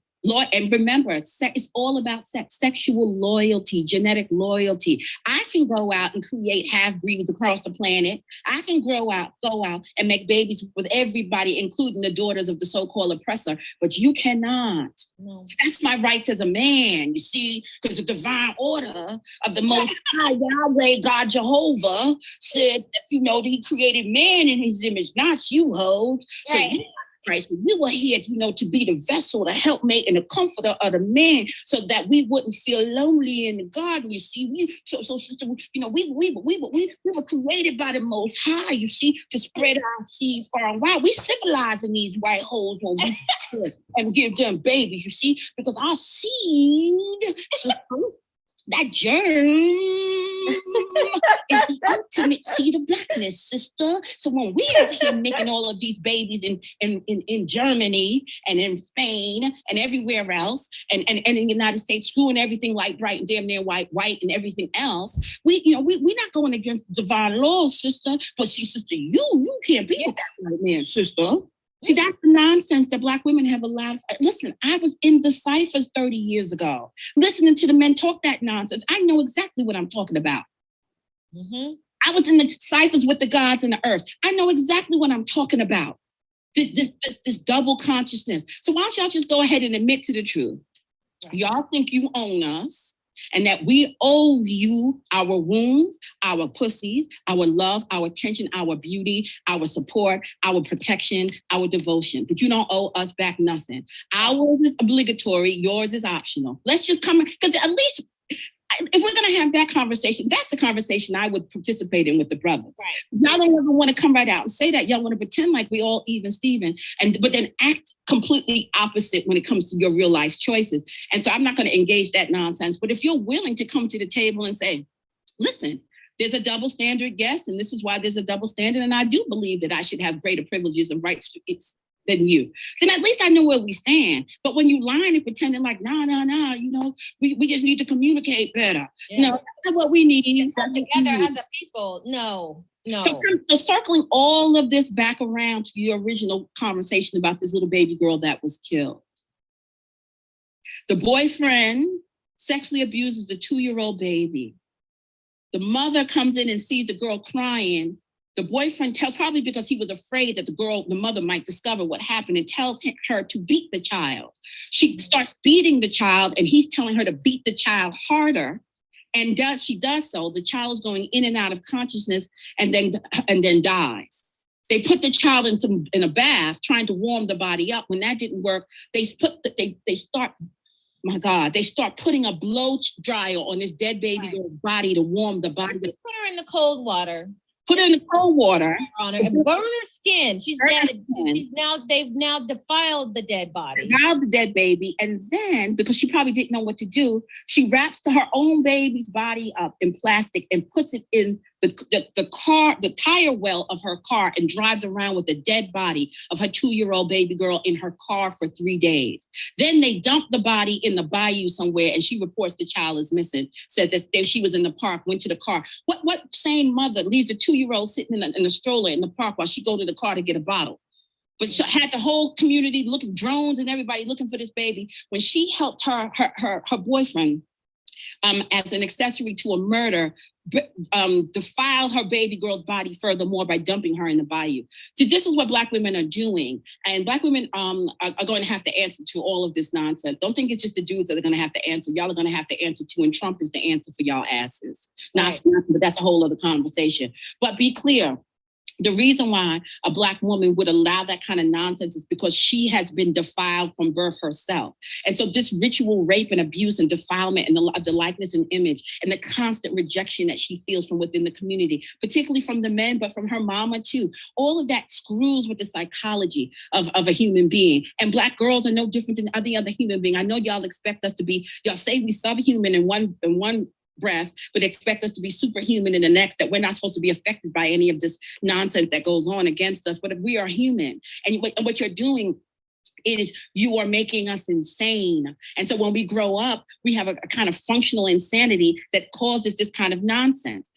And remember, it's all about sex, sexual loyalty, genetic loyalty. I can go out and create half-breeds across the planet. I can go out and make babies with everybody, including the daughters of the so-called oppressor, but you cannot. No. That's my rights as a man, you see, because the divine order of the Most High Yahweh, God Jehovah, said that, that he created man in his image, not you, hoes. Right. So Christ, we were here, to be the vessel, the helpmate, and the comforter of the man, so that we wouldn't feel lonely in the garden. You see, we were created by the Most High. You see, to spread our seed far and wide. We civilizing these white holes when we and give them babies. You see, because our seed. That germ is the ultimate seed of Blackness, sister. So when we out here making all of these babies in Germany and in Spain and everywhere else, and in the United States, screwing everything like bright and damn near white and everything else, we're not going against divine laws, sister. But see, sister, you can't be with that white man, sister. See, that's the nonsense that Black women have allowed. Listen, I was in the ciphers 30 years ago, listening to the men talk that nonsense. I know exactly what I'm talking about. Mm-hmm. I was in the ciphers with the gods and the earth. I know exactly what I'm talking about. This double consciousness. So why don't y'all just go ahead and admit to the truth? Right. Y'all think you own us, and that we owe you our wounds, our pussies, our love, our attention, our beauty, our support, our protection, our devotion. But you don't owe us back nothing. Ours is obligatory, yours is optional. Let's just come, because at least if we're going to have that conversation, that's a conversation I would participate in with the brothers. Right. Y'all don't ever want to come right out and say that. Y'all want to pretend like we all even Steven, but then act completely opposite when it comes to your real life choices. And so I'm not going to engage that nonsense. But if you're willing to come to the table and say, listen, there's a double standard, yes, and this is why there's a double standard. And I do believe that I should have greater privileges and rights than you, then at least I know where we stand. But when you lying and pretending like, nah, we just need to communicate better. Yeah. No, that's not what we need. Come together as a people. No. So circling all of this back around to your original conversation about this little baby girl that was killed. The boyfriend sexually abuses the 2-year-old baby. The mother comes in and sees the girl crying. The boyfriend probably because he was afraid that the mother might discover what happened, and tells her to beat the child. She starts beating the child, and he's telling her to beat the child harder. And she does so. The child is going in and out of consciousness and then dies. They put the child in a bath, trying to warm the body up. When that didn't work, they start putting a blow dryer on this dead baby girl's body to warm the body. They put her in the cold water. put her in the cold water on her and burn her skin. She's Burn her dead. skin. They've now defiled the dead body. Now the dead baby, and then because she probably didn't know what to do, she wraps her own baby's body up in plastic and puts it in the tire well of her car and drives around with the dead body of her 2-year-old baby girl in her car for 3 days. Then they dump the body in the bayou somewhere, and she reports the child is missing. Said that she was in the park, went to the car. What sane mother leaves a 2-year-old sitting in a stroller in the park while she go to the car to get a bottle? But she had the whole community looking, drones and everybody looking for this baby. When she helped her boyfriend as an accessory to a murder, defile her baby girl's body furthermore by dumping her in the bayou. So this is what Black women are doing. And Black women are going to have to answer to all of this nonsense. Don't think it's just the dudes that are going to have to answer. Y'all are going to have to answer too. And Trump is the answer for y'all asses. Not, but that's a whole other conversation. But be clear. The reason why a Black woman would allow that kind of nonsense is because she has been defiled from birth herself. And so this ritual rape and abuse and defilement and the likeness and image and the constant rejection that she feels from within the community, particularly from the men, but from her mama too, all of that screws with the psychology of a human being. And Black girls are no different than any other human being. I know y'all expect us to be, y'all say we subhuman in one breath, but expect us to be superhuman in the next, that we're not supposed to be affected by any of this nonsense that goes on against us. But if we are human, and what you're doing is you are making us insane. And so when we grow up, we have a kind of functional insanity that causes this kind of nonsense.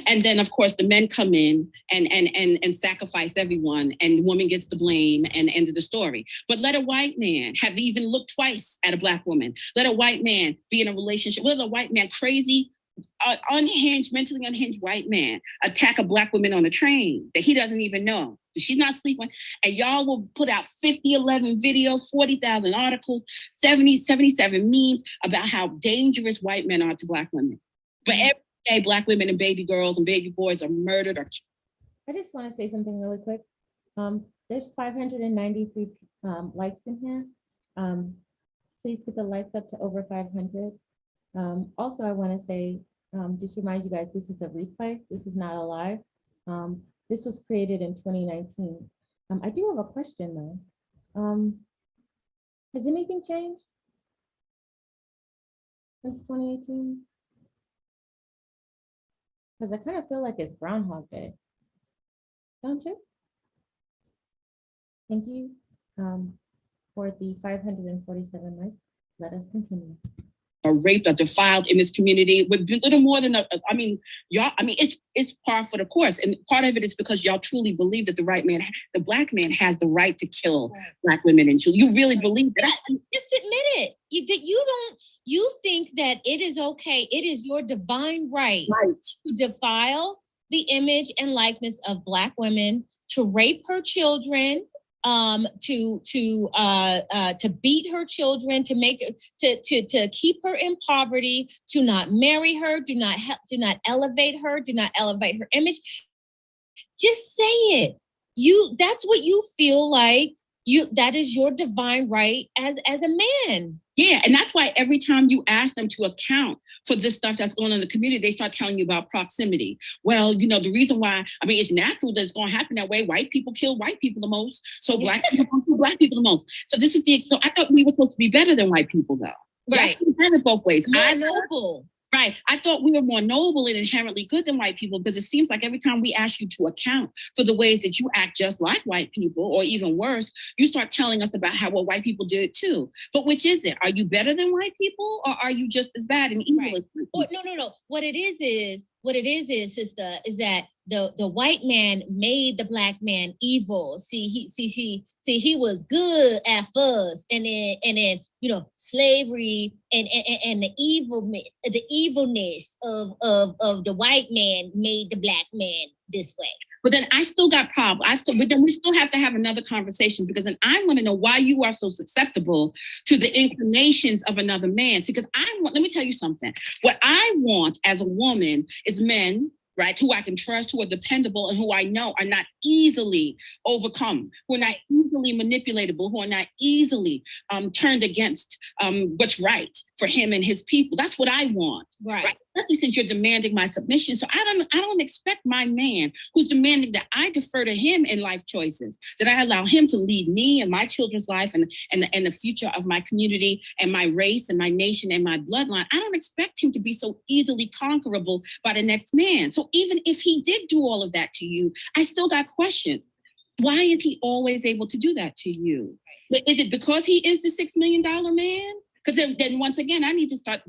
And then, of course, the men come in and sacrifice everyone, and the woman gets the blame and end of the story. But let a white man have even looked twice at a Black woman. Let a white man be in a relationship. Let a white man, crazy, unhinged, mentally unhinged white man attack a Black woman on a train that he doesn't even know. She's not sleeping. And y'all will put out 11 videos, 40,000 articles, 77 memes about how dangerous white men are to Black women. But every day, Black women and baby girls and baby boys are murdered or killed. I just want to say something really quick. There's 593 likes in here. Please get the likes up to over 500. Also, I want to say, just remind you guys, this is a replay. This is not a live. This was created in 2019. I do have a question though. Has anything changed since 2018? Because I kind of feel like it's Groundhog Day. Don't you? Thank you for the 547 likes. Let us continue. Are raped or defiled in this community with little more than it's par for the course. And part of it is because y'all truly believe that the Black man has the right to kill Black women and children. You really believe that? Just admit it. You think that it is okay. It is your divine right to defile the image and likeness of Black women, to rape her children, to beat her children, to keep her in poverty, to not marry her, do not elevate her, do not elevate her image. Just say it. That's what you feel like. That is your divine right as a man. Yeah, and that's why every time you ask them to account for this stuff that's going on in the community, they start telling you about proximity. Well, the reason why, it's natural that it's going to happen that way. White people kill white people the most, so Black people kill Black people the most. So so I thought we were supposed to be better than white people, though. Right. You have it both ways. More noble. Right. I thought we were more noble and inherently good than white people, because it seems like every time we ask you to account for the ways that you act just like white people, or even worse, you start telling us about what white people did too. But which is it? Are you better than white people, or are you just as bad and evil as white people? No. What it is, sister, is that the white man made the Black man evil. See, he was good at first, and then slavery and the evilness of the white man made the Black man this way. But then I still got problems. But then we still have to have another conversation, because then I want to know why you are so susceptible to the inclinations of another man. See, because let me tell you something. What I want as a woman is men, right, who I can trust, who are dependable, and who I know are not easily overcome, who are not easily easily manipulatable, who are not easily turned against what's right for him and his people. That's what I want. Right. Especially since you're demanding my submission. So I don't expect my man who's demanding that I defer to him in life choices, that I allow him to lead me and my children's life and the future of my community and my race and my nation and my bloodline. I don't expect him to be so easily conquerable by the next man. So even if he did do all of that to you, I still got questions. Why is he always able to do that to you? But is it because he is the $6 million man? Because then once again, I'm going to start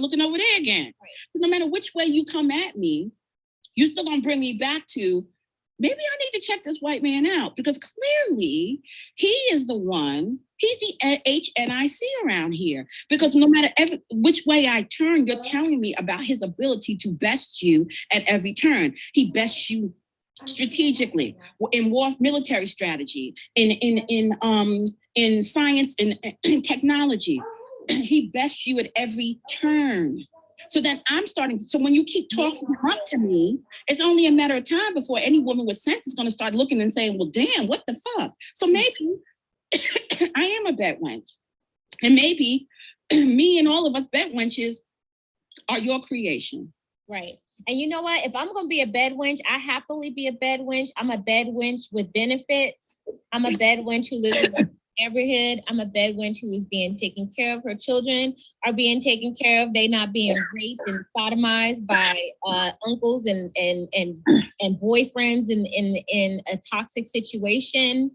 looking over there again. Right. No matter which way you come at me, you're still going to bring me back to, maybe I need to check this white man out, because clearly he is the one, he's the HNIC around here. Because no matter which way I turn, you're telling me about his ability to best you at every turn. He bests you strategically, in war, military strategy, in science and in technology. He bests you at every turn. So then so when you keep talking up to me, it's only a matter of time before any woman with sense is going to start looking and saying, well, damn, what the fuck? So maybe I am a bed wench. And maybe me and all of us bed wenches are your creation. Right. And you know what? If I'm going to be a bed wench, I happily be a bed wench. I'm a bed wench with benefits. I'm a bed wench who lives in the neighborhood. I'm a bed wench who is being taken care of. Her children are being taken care of. They not being raped and sodomized by uncles and boyfriends in a toxic situation.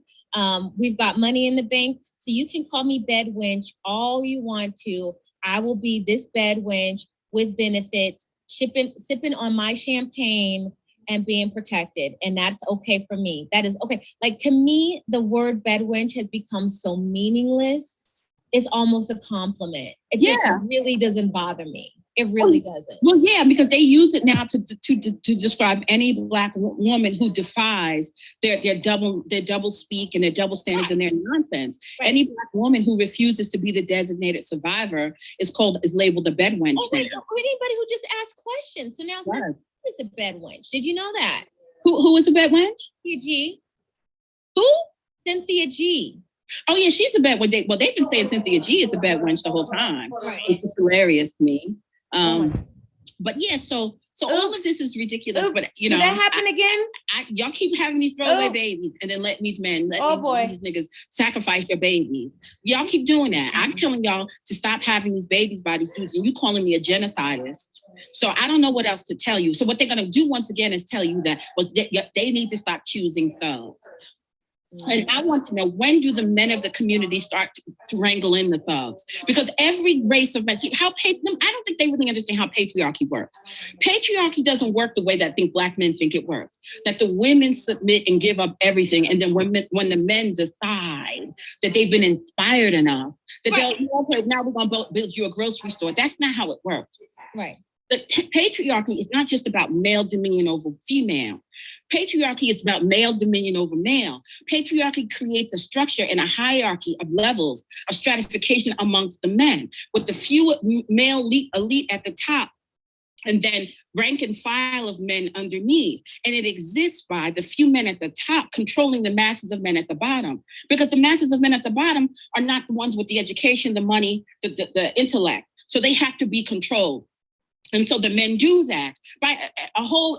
We've got money in the bank. So you can call me bed wench all you want to. I will be this bed wench with benefits, sipping on my champagne and being protected. And that's okay for me. That is okay. Like, to me, the word bed wench has become so meaningless. It's almost a compliment. It just really doesn't bother me. It really doesn't. Well, yeah, because they use it now to describe any Black woman who defies their double speak and their double standards and their nonsense. Right. Any Black woman who refuses to be the designated survivor is labeled a bed wench. Oh, anybody who just asks questions. So now Cynthia is a bed wench. Did you know that? Who is a bed wench? Cynthia G. Who? Cynthia G. Oh yeah, she's a bed wench. They've been saying Cynthia G is a bed wench the whole time. Right. It's hilarious to me. But yeah, so all of this is ridiculous. Oops. But Did that happen again? Y'all keep having these throwaway babies, and then letting these men, these niggas sacrifice your babies. Y'all keep doing that. I'm telling y'all to stop having these babies by these dudes, and you calling me a genocidist. So I don't know what else to tell you. So what they're gonna do once again is tell you that they need to stop choosing thugs. And I want to know, when do the men of the community start to wrangle in the thugs? Because every race of men, I don't think they really understand how patriarchy works. Patriarchy doesn't work the way that Black men think it works. That the women submit and give up everything, and then when the men decide that they've been inspired enough, that okay, now we're going to build you a grocery store. That's not how it works. Right. The patriarchy is not just about male dominion over female. Patriarchy is about male dominion over male. Patriarchy creates a structure and a hierarchy of levels of stratification amongst the men, with the few male elite at the top, and then rank and file of men underneath. And it exists by the few men at the top controlling the masses of men at the bottom. Because the masses of men at the bottom are not the ones with the education, the money, the intellect. So they have to be controlled. And so the men do that by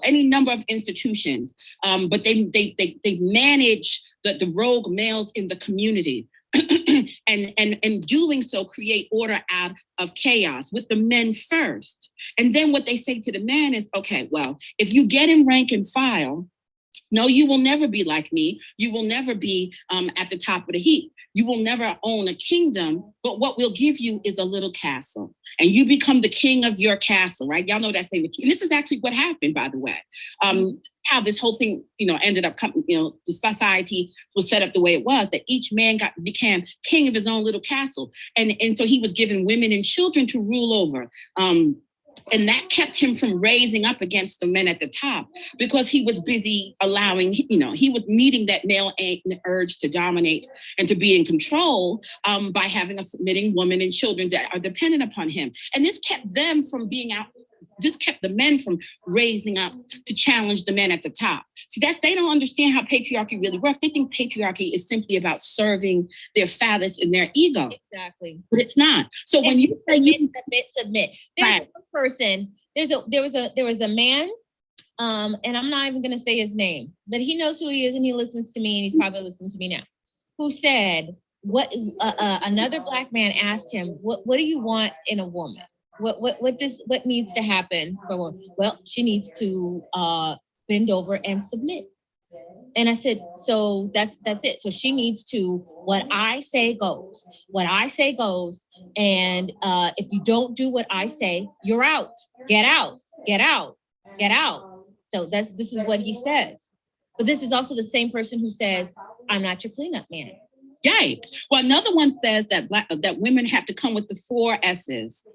any number of institutions, but they manage the rogue males in the community, and doing so create order out of chaos with the men first. And then what they say to the men is, okay, well, if you get in rank and file, no, you will never be like me. You will never be at the top of the heap. You will never own a kingdom, but what we'll give you is a little castle. And you become the king of your castle, right? Y'all know that saying. And this is actually what happened, by the way. How this whole thing, ended up coming, the society was set up the way it was, that each man became king of his own little castle. And so he was given women and children to rule over. And that kept him from raising up against the men at the top, because he was busy allowing, he was meeting that male urge to dominate and to be in control by having a submitting woman and children that are dependent upon him. And this kept them from being out this kept the men from raising up to challenge the men at the top. See, that they don't understand how patriarchy really works. They think patriarchy is simply about serving their phallus and their ego. Exactly. But it's not. So when you say submit. There's one person, there was a man, and I'm not even gonna say his name, but he knows who he is and he listens to me and he's probably listening to me now, who said, what another Black man asked him, what do you want in a woman? What needs to happen for a woman? Well, she needs to bend over and submit. And I said, so that's it. So she needs to, what I say goes. What I say goes. And if you don't do what I say, you're out. Get out. Get out. Get out. So this is what he says. But this is also the same person who says, I'm not your cleanup man. Yay. Well, another one says that that women have to come with the 4 S's: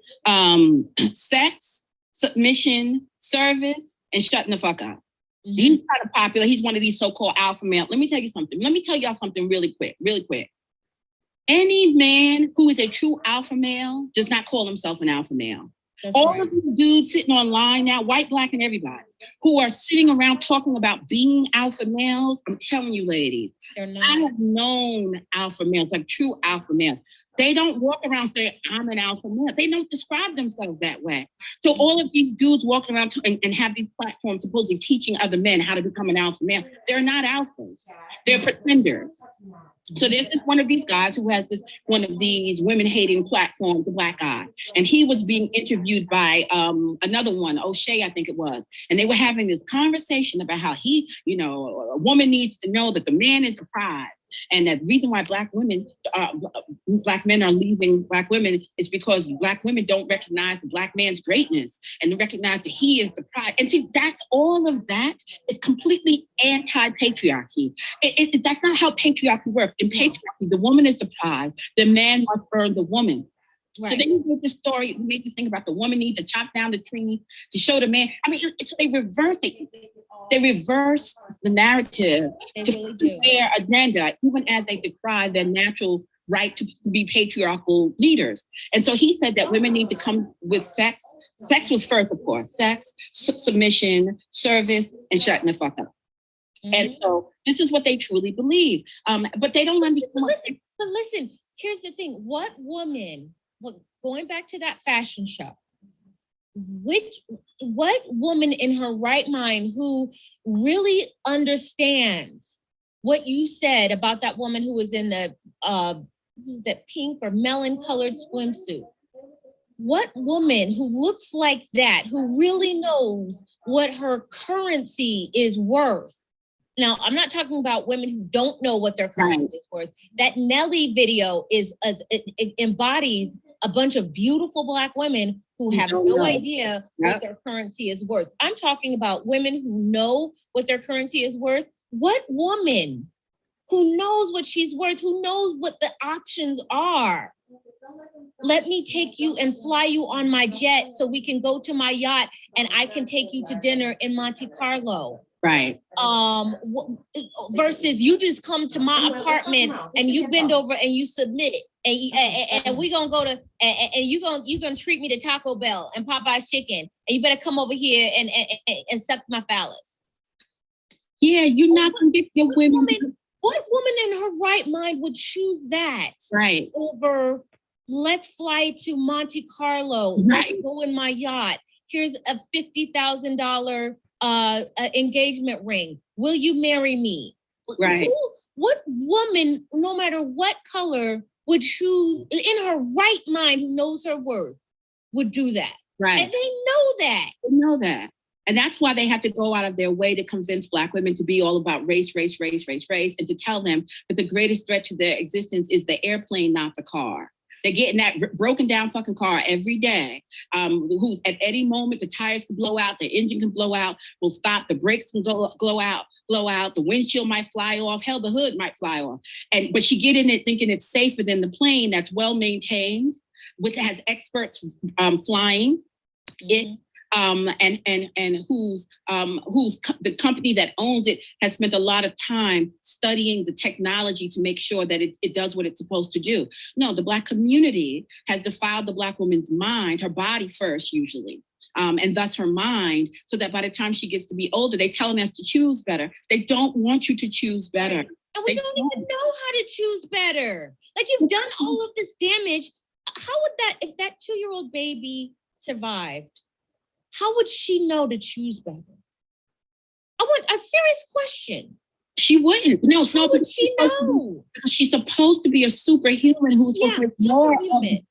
sex, submission, service, and shutting the fuck up. Mm-hmm. He's kind of popular. He's one of these so-called alpha male. Let me tell you something. Let me tell y'all something really quick. Any man who is a true alpha male does not call himself an alpha male. That's all right. Of these dudes sitting online now, white, Black, and everybody, who are sitting around talking about being alpha males, I'm telling you, ladies, I have known alpha males, like true alpha males. They don't walk around saying, I'm an alpha male. They don't describe themselves that way. So all of these dudes walking around and have these platforms supposedly teaching other men how to become an alpha male, they're not alphas. They're pretenders. So there's one of these guys who has one of these women-hating platforms, the Black Eye. And he was being interviewed by another one, O'Shea, I think it was. And they were having this conversation about how a woman needs to know that the man is the prize. And the reason why Black men are leaving Black women is because Black women don't recognize the Black man's greatness and they recognize that he is the prize. And see, all of that is completely anti-patriarchy. That's not how patriarchy works. In patriarchy, the woman is the prize. The man must earn the woman. Right. So then you make this story, make you think about the woman needs to chop down the tree to show the man. I mean, so they reverse it. They reverse the narrative to their agenda, even as they decry their natural right to be patriarchal leaders. And so he said that women need to come with sex. Sex was first, of course. Sex, submission, service, and shutting the fuck up. Mm-hmm. And so this is what they truly believe. But they don't understand. But listen, here's the thing. What woman, going back to that fashion show, what woman in her right mind who really understands what you said about that woman who was in the pink or melon colored swimsuit? What woman who looks like that, who really knows what her currency is worth? Now, I'm not talking about women who don't know what their currency is worth. That Nelly video it embodies a bunch of beautiful Black women who have no idea what their currency is worth. I'm talking about women who know what their currency is worth. What woman who knows what she's worth, who knows what the options are? Let me take you and fly you on my jet so we can go to my yacht and I can take you to dinner in Monte Carlo. Right. Versus you just come to my apartment and you bend over and you submit and we gonna go to and you gonna treat me to Taco Bell and Popeye's chicken and you better come over here and suck my phallus. Yeah, you're not gonna get your women. What woman in her right mind would choose that? Right. Over let's fly to Monte Carlo. Right. Let's go in my yacht. Here's a $50,000 engagement ring. Will you marry me? Right. What woman, no matter what color, would choose in her right mind, who knows her worth, would do that? Right. And they know that. They know that. And that's why they have to go out of their way to convince Black women to be all about race, and to tell them that the greatest threat to their existence is the airplane, not the car. They're getting that broken down fucking car every day. Who's at any moment, the tires can blow out, the engine can blow out, will stop, the brakes can blow out, the windshield might fly off, hell, the hood might fly off. But she get in it thinking it's safer than the plane that's well maintained, which has experts flying it. And who's the company that owns it has spent a lot of time studying the technology to make sure that it does what it's supposed to do. No, the Black community has defiled the Black woman's mind, her body first, usually. and thus her mind, so that by the time she gets to be older, they're telling us to choose better. They don't want you to choose better. And we don't even know how to choose better. Like, you've done all of this damage. How would that, if that 2-year-old baby survived, how would she know to choose better? I want a serious question. She wouldn't. No, How would she know? Because she's supposed to be a superhuman who's Yeah, supposed to more of superhuman.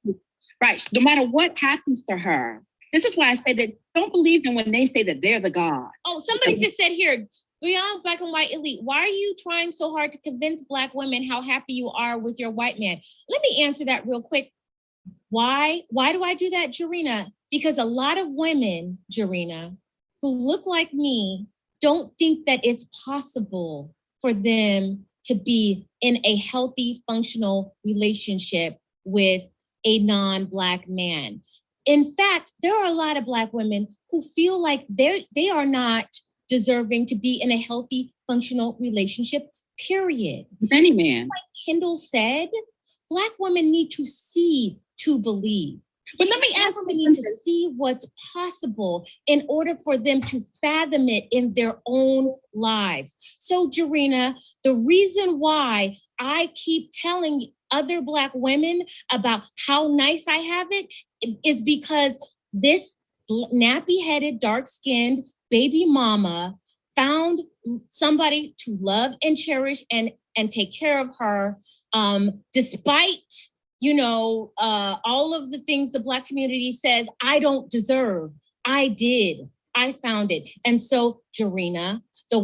right. No matter what happens to her. This is why I say that don't believe them when they say that they're the God. Oh, somebody just said here, beyond Black and White Elite, why are you trying so hard to convince Black women how happy you are with your white man? Let me answer that real quick. Why do I do that, Jarena? Because a lot of women, Jarena, who look like me, don't think that it's possible for them to be in a healthy, functional relationship with a non-Black man. In fact, there are a lot of Black women who feel like they are not deserving to be in a healthy, functional relationship, period. With any man. Like Kendall said, Black women need to see to believe. But let me ask Black women need to see what's possible in order for them to fathom it in their own lives. So, Jarena, the reason why I keep telling other Black women about how nice I have it is because this nappy-headed, dark-skinned baby mama found somebody to love and cherish and take care of her, despite all of the things the Black community says I don't deserve. I did. I found it. And so, Jarena, the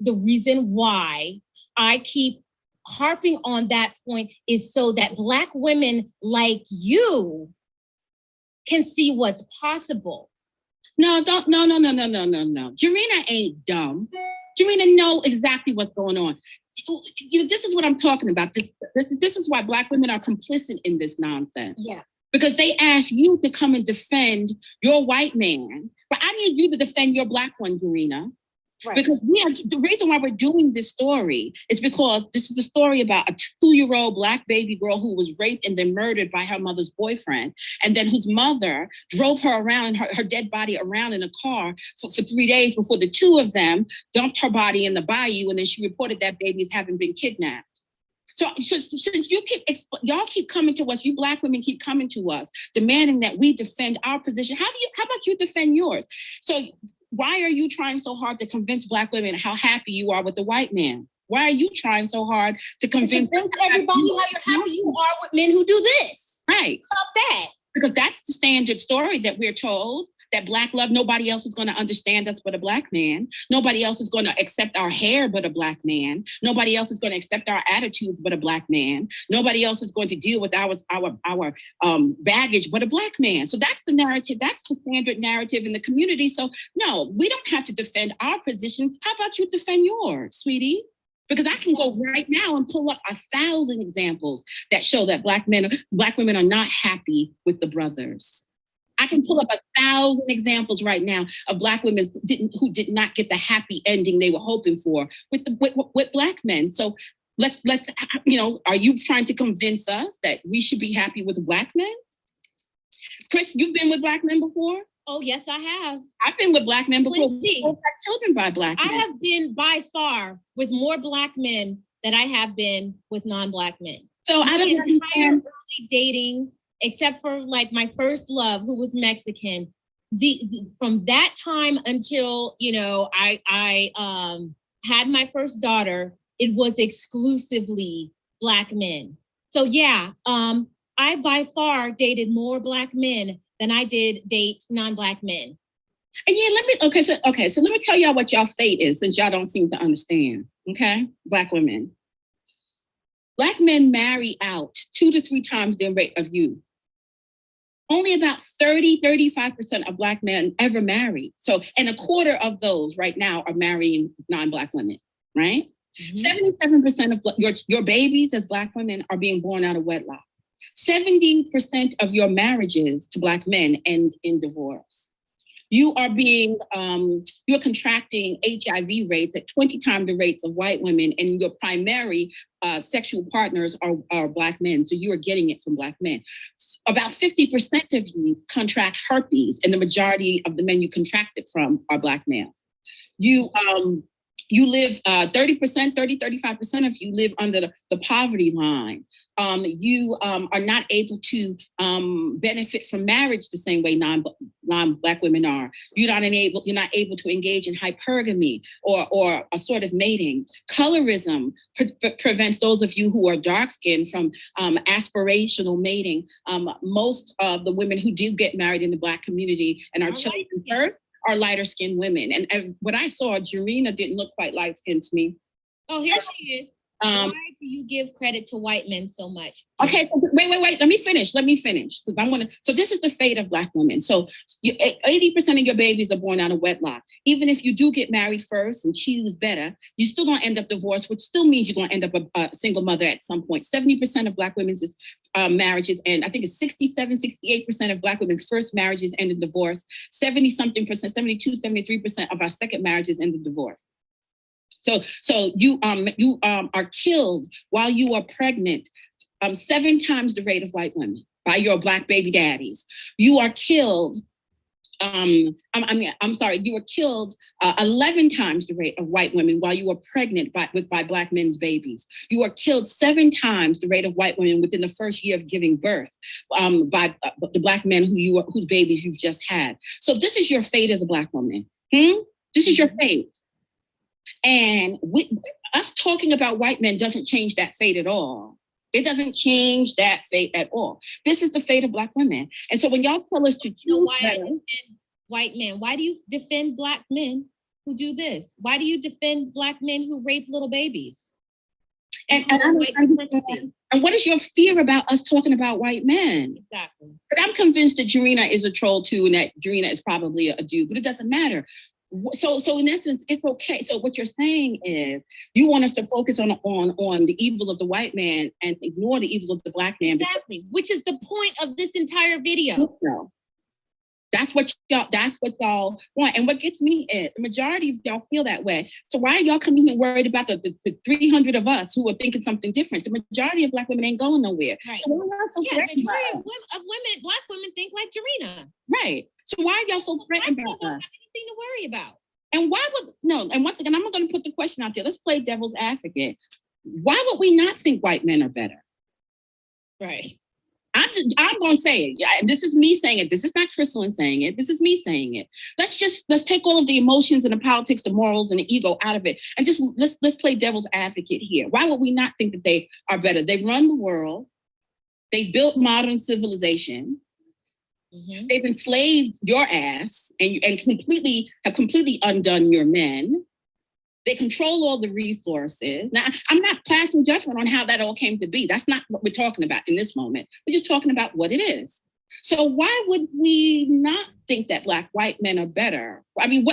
reason why I keep harping on that point is so that Black women like you can see what's possible. No. Jarena ain't dumb. Jarena know exactly what's going on. This is what I'm talking about. This is why Black women are complicit in this nonsense. Yeah. Because they ask you to come and defend your white man, but I need you to defend your Black one, Jarena. Right. Because the reason why we're doing this story is because this is a story about a 2-year-old Black baby girl who was raped and then murdered by her mother's boyfriend, and then whose mother drove her around, her dead body around in a car for 3 days before the two of them dumped her body in the bayou, and then she reported that baby as having been kidnapped. So y'all keep coming to us, you Black women keep coming to us, demanding that we defend our position. How about you defend yours? So why are you trying so hard to convince Black women how happy you are with the white man? Why are you trying so hard to convince everybody how you're happy you are with men who do this? Right. Stop that. Because that's the standard story that we're told, that Black love, nobody else is going to understand us but a Black man. Nobody else is going to accept our hair but a Black man. Nobody else is going to accept our attitude but a Black man. Nobody else is going to deal with our baggage but a Black man. So that's the narrative. That's the standard narrative in the community. So no, we don't have to defend our position. How about you defend yours, sweetie? Because I can go right now and pull up 1,000 examples that show that Black women are not happy with the brothers. I can pull up 1,000 examples right now of Black women who did not get the happy ending they were hoping for with Black men. So let's are you trying to convince us that we should be happy with Black men? Chris, you've been with Black men before? Oh, yes, I have. I've been with Black men before. Plenty. I've had children by Black men. I have been by far with more Black men than I have been with non-Black men. So I don't understand early dating, except for like my first love, who was Mexican. From that time until I had my first daughter, it was exclusively Black men. So yeah, I by far dated more Black men than I did date non-Black men. And yeah, so let me tell y'all what y'all fate is, since y'all don't seem to understand. Okay, Black women. Black men marry out 2 to 3 times their rate of you. Only about 35% of Black men ever marry. So, and a quarter of those right now are marrying non-Black women, right? Mm-hmm. 77% of your babies as Black women are being born out of wedlock. 70% of your marriages to Black men end in divorce. You are you're contracting HIV rates at 20 times the rates of white women, and your primary sexual partners are Black men. So you are getting it from Black men. About 50% of you contract herpes, and the majority of the men you contract it from are Black males. You live 35% of you live under the poverty line. You are not able to benefit from marriage the same way non-Black women are. You're not able to engage in hypergamy or a sort of mating. Colorism prevents those of you who are dark-skinned from aspirational mating. Most of the women who do get married in the Black community and are children birth are lighter skinned women. And what I saw, Jarena didn't look quite light skinned to me. Oh, here she is. Why do you give credit to white men so much? Okay, wait. Let me finish. Because so this is the fate of Black women. So 80% of your babies are born out of wedlock. Even if you do get married first and choose better, you're still gonna end up divorced, which still means you're gonna end up a single mother at some point. 70% of Black women's marriages, and I think it's 68% of Black women's first marriages end in divorce. 73% of our second marriages end in divorce. So you are killed while you are pregnant 7 times the rate of white women by your Black baby daddies. You are killed. You were killed 11 times the rate of white women while you were pregnant by Black men's babies. You are killed 7 times the rate of white women within the first year of giving birth by the Black men whose babies you've just had. So this is your fate as a Black woman. This is your fate. And us talking about white men doesn't change that fate at all. It doesn't change that fate at all. This is the fate of Black women. And so when y'all tell us to choose white men, why do you defend Black men who do this? Why do you defend Black men who rape little babies? And what is your fear about us talking about white men? Exactly. But I'm convinced that Jarena is a troll too, and that Jarena is probably a dude, but it doesn't matter. So in essence, it's okay. So what you're saying is you want us to focus on the evils of the white man and ignore the evils of the Black man. Exactly, which is the point of this entire video. No. That's what y'all want. And what gets me is the majority of y'all feel that way. So why are y'all coming here worried about the 300 of us who are thinking something different? The majority of Black women ain't going nowhere. Right. So why are y'all so threatened by us? Black women think like Jarena. Right. So why are y'all so threatened by us? Don't have anything to worry about. And and once again, I'm going to put the question out there. Let's play devil's advocate. Why would we not think white men are better? Right. I'm going to say it. Yeah, this is me saying it. This is not Crystalline saying it. This is me saying it. Let's take all of the emotions and the politics, the morals and the ego out of it. And just let's play devil's advocate here. Why would we not think that they are better? They've run the world. They've built modern civilization. Mm-hmm. They've enslaved your ass and have completely undone your men. They control all the resources. Now, I'm not passing judgment on how that all came to be. That's not what we're talking about in this moment. We're just talking about what it is. So why would we not think that white men are better? I mean,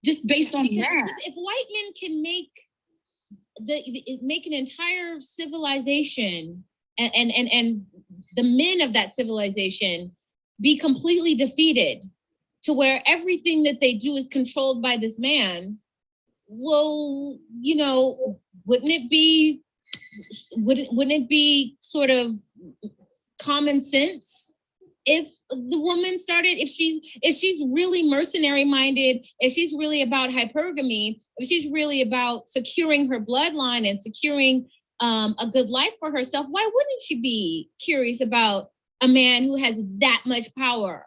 just based on that. If white men can make an entire civilization and the men of that civilization be completely defeated to where everything that they do is controlled by this man, well, wouldn't it be sort of common sense if the woman started, if she's really mercenary minded, if she's really about hypergamy, if she's really about securing her bloodline and securing a good life for herself, why wouldn't she be curious about a man who has that much power?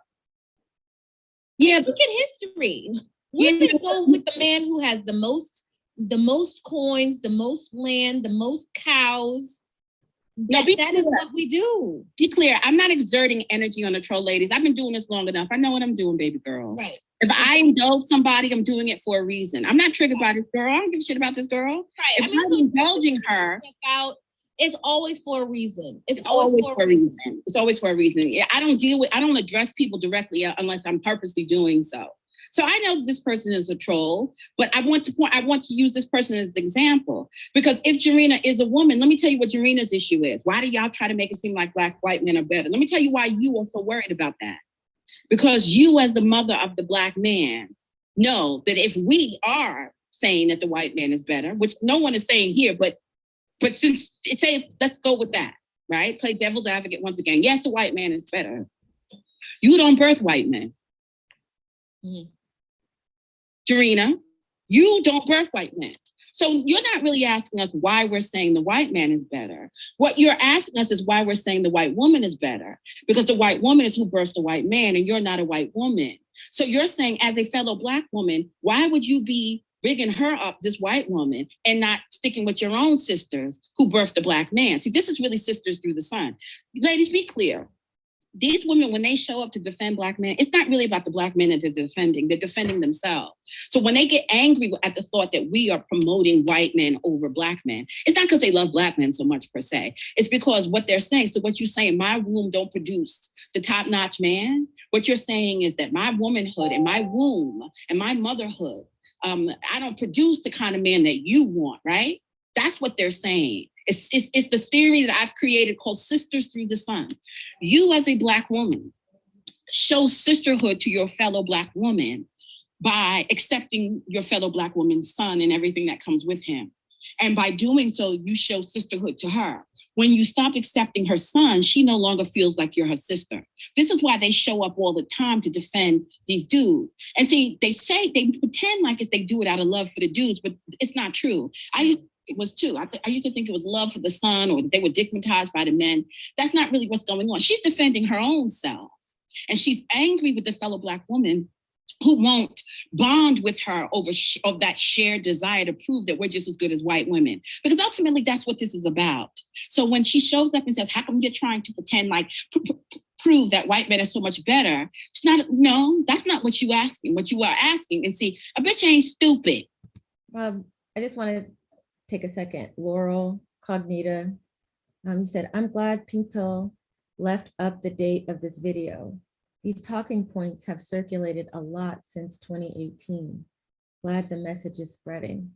Yeah, look at history. Women go with the man who has the most coins, the most land, the most cows. That is what we do. Be clear. I'm not exerting energy on the troll ladies. I've been doing this long enough. I know what I'm doing, baby girls. Right. If I indulge somebody, I'm doing it for a reason. I'm not triggered by this girl. I don't give a shit about this girl. Right. If I'm indulging her, it's always for a reason. It's always for a reason. It's always for a reason. Yeah, I don't address people directly unless I'm purposely doing so. So I know this person is a troll, but I want to use this person as an example, because if Jarena is a woman, let me tell you what Jarena's issue is. Why do y'all try to make it seem like white men are better? Let me tell you why you are so worried about that. because you as the mother of the Black man know that if we are saying that the white man is better, which no one is saying here, but since say, let's go with that, right? Play devil's advocate once again. Yes, the white man is better. You don't birth white men. Mm-hmm. Jarena, you don't birth white men. So you're not really asking us why we're saying the white man is better. What you're asking us is why we're saying the white woman is better, because the white woman is who births the white man, and you're not a white woman. So you're saying, as a fellow Black woman, why would you be bigging her up, this white woman, and not sticking with your own sisters who birthed the Black man? See, this is really sisters through the sun. Ladies, be clear. These women, when they show up to defend Black men, it's not really about the Black men that they're defending themselves. So when they get angry at the thought that we are promoting white men over Black men, it's not because they love Black men so much per se. It's because what they're saying, so what you're saying, my womb don't produce the top-notch man. What you're saying is that my womanhood and my womb and my motherhood, I don't produce the kind of man that you want, right? That's what they're saying. It's the theory that I've created called Sisters Through the Sun. You as a Black woman show sisterhood to your fellow Black woman by accepting your fellow Black woman's son and everything that comes with him. And by doing so, you show sisterhood to her. When you stop accepting her son, she no longer feels like you're her sister. This is why they show up all the time to defend these dudes. And see, they pretend like they do it out of love for the dudes, but it's not true. It was too. I used to think it was love for the son, or they were digmatized by the men. That's not really what's going on. She's defending her own self. And she's angry with the fellow Black woman who won't bond with her over of that shared desire to prove that we're just as good as white women. Because ultimately, that's what this is about. So when she shows up and says, how come you're trying to pretend like prove that white men are so much better? It's not, no, that's not what you asking. What you are asking, and see, I bet you ain't stupid. I just want to take a second. Laurel Cognita, you said, I'm glad Pink Pill left up the date of this video. These talking points have circulated a lot since 2018. Glad the message is spreading.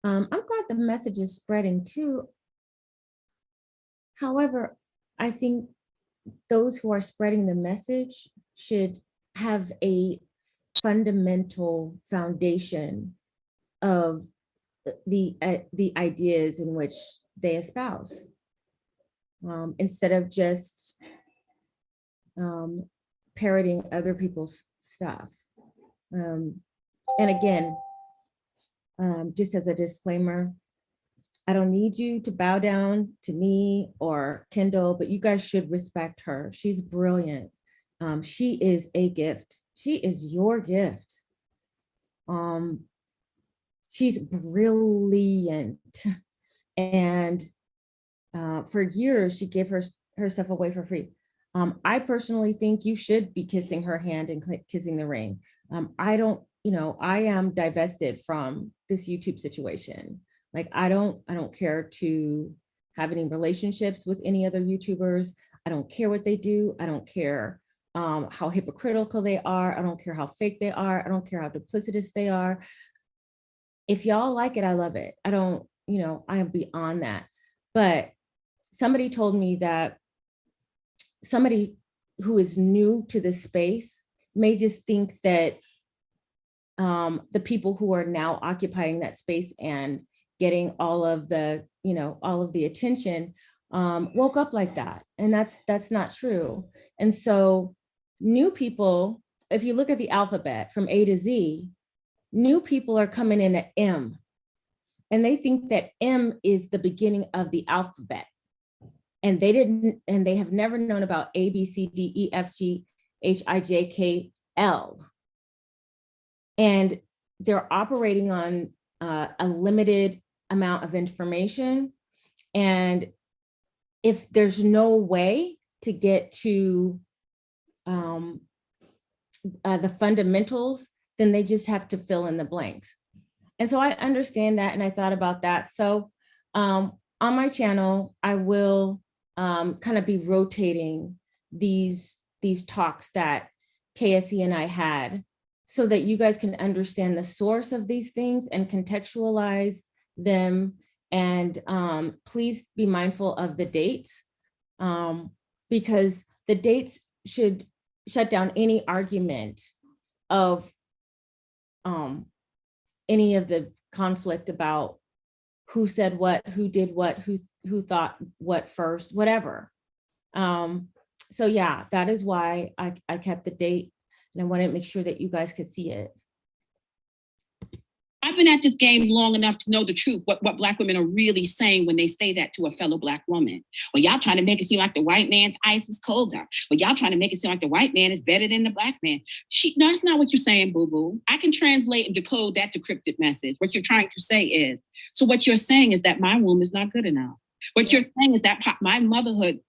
I'm glad the message is spreading too. However, I think those who are spreading the message should have a fundamental foundation of the ideas in which they espouse, instead of just parroting other people's stuff. And again, just as a disclaimer, I don't need you to bow down to me or Kendall, but you guys should respect her. She's brilliant. She is a gift. She is your gift. She's brilliant. And for years, she gave her stuff away for free. I personally think you should be kissing her hand and kissing the ring. I don't, I am divested from this YouTube situation. Like, I don't care to have any relationships with any other YouTubers. I don't care what they do. I don't care how hypocritical they are. I don't care how fake they are. I don't care how duplicitous they are. If y'all like it, I love it. I don't, I am beyond that. But somebody told me that somebody who is new to this space may just think that the people who are now occupying that space and getting all of the, all of the attention woke up like that. And that's not true. And so new people, if you look at the alphabet from A to Z, new people are coming in at M, and they think that M is the beginning of the alphabet. And they have never known about A, B, C, D, E, F, G, H, I, J, K, L. And they're operating on a limited amount of information. And if there's no way to get to the fundamentals, then they just have to fill in the blanks. And so I understand that, and I thought about that. So on my channel, I will kind of be rotating these talks that KsC and I had, so that you guys can understand the source of these things and contextualize them. And please be mindful of the dates, because the dates should shut down any argument of any of the conflict about who said what, who did what, who thought what first, whatever. So yeah, that is why I kept the date, and I wanted to make sure that you guys could see it. I've been at this game long enough to know the truth, what Black women are really saying when they say that to a fellow Black woman. Well, y'all trying to make it seem like the white man's ice is colder. Well, y'all trying to make it seem like the white man is better than the Black man. No, that's not what you're saying, boo-boo. I can translate and decode that decrypted message. What you're trying to say is, so what you're saying is that my womb is not good enough. What you're saying is that my motherhood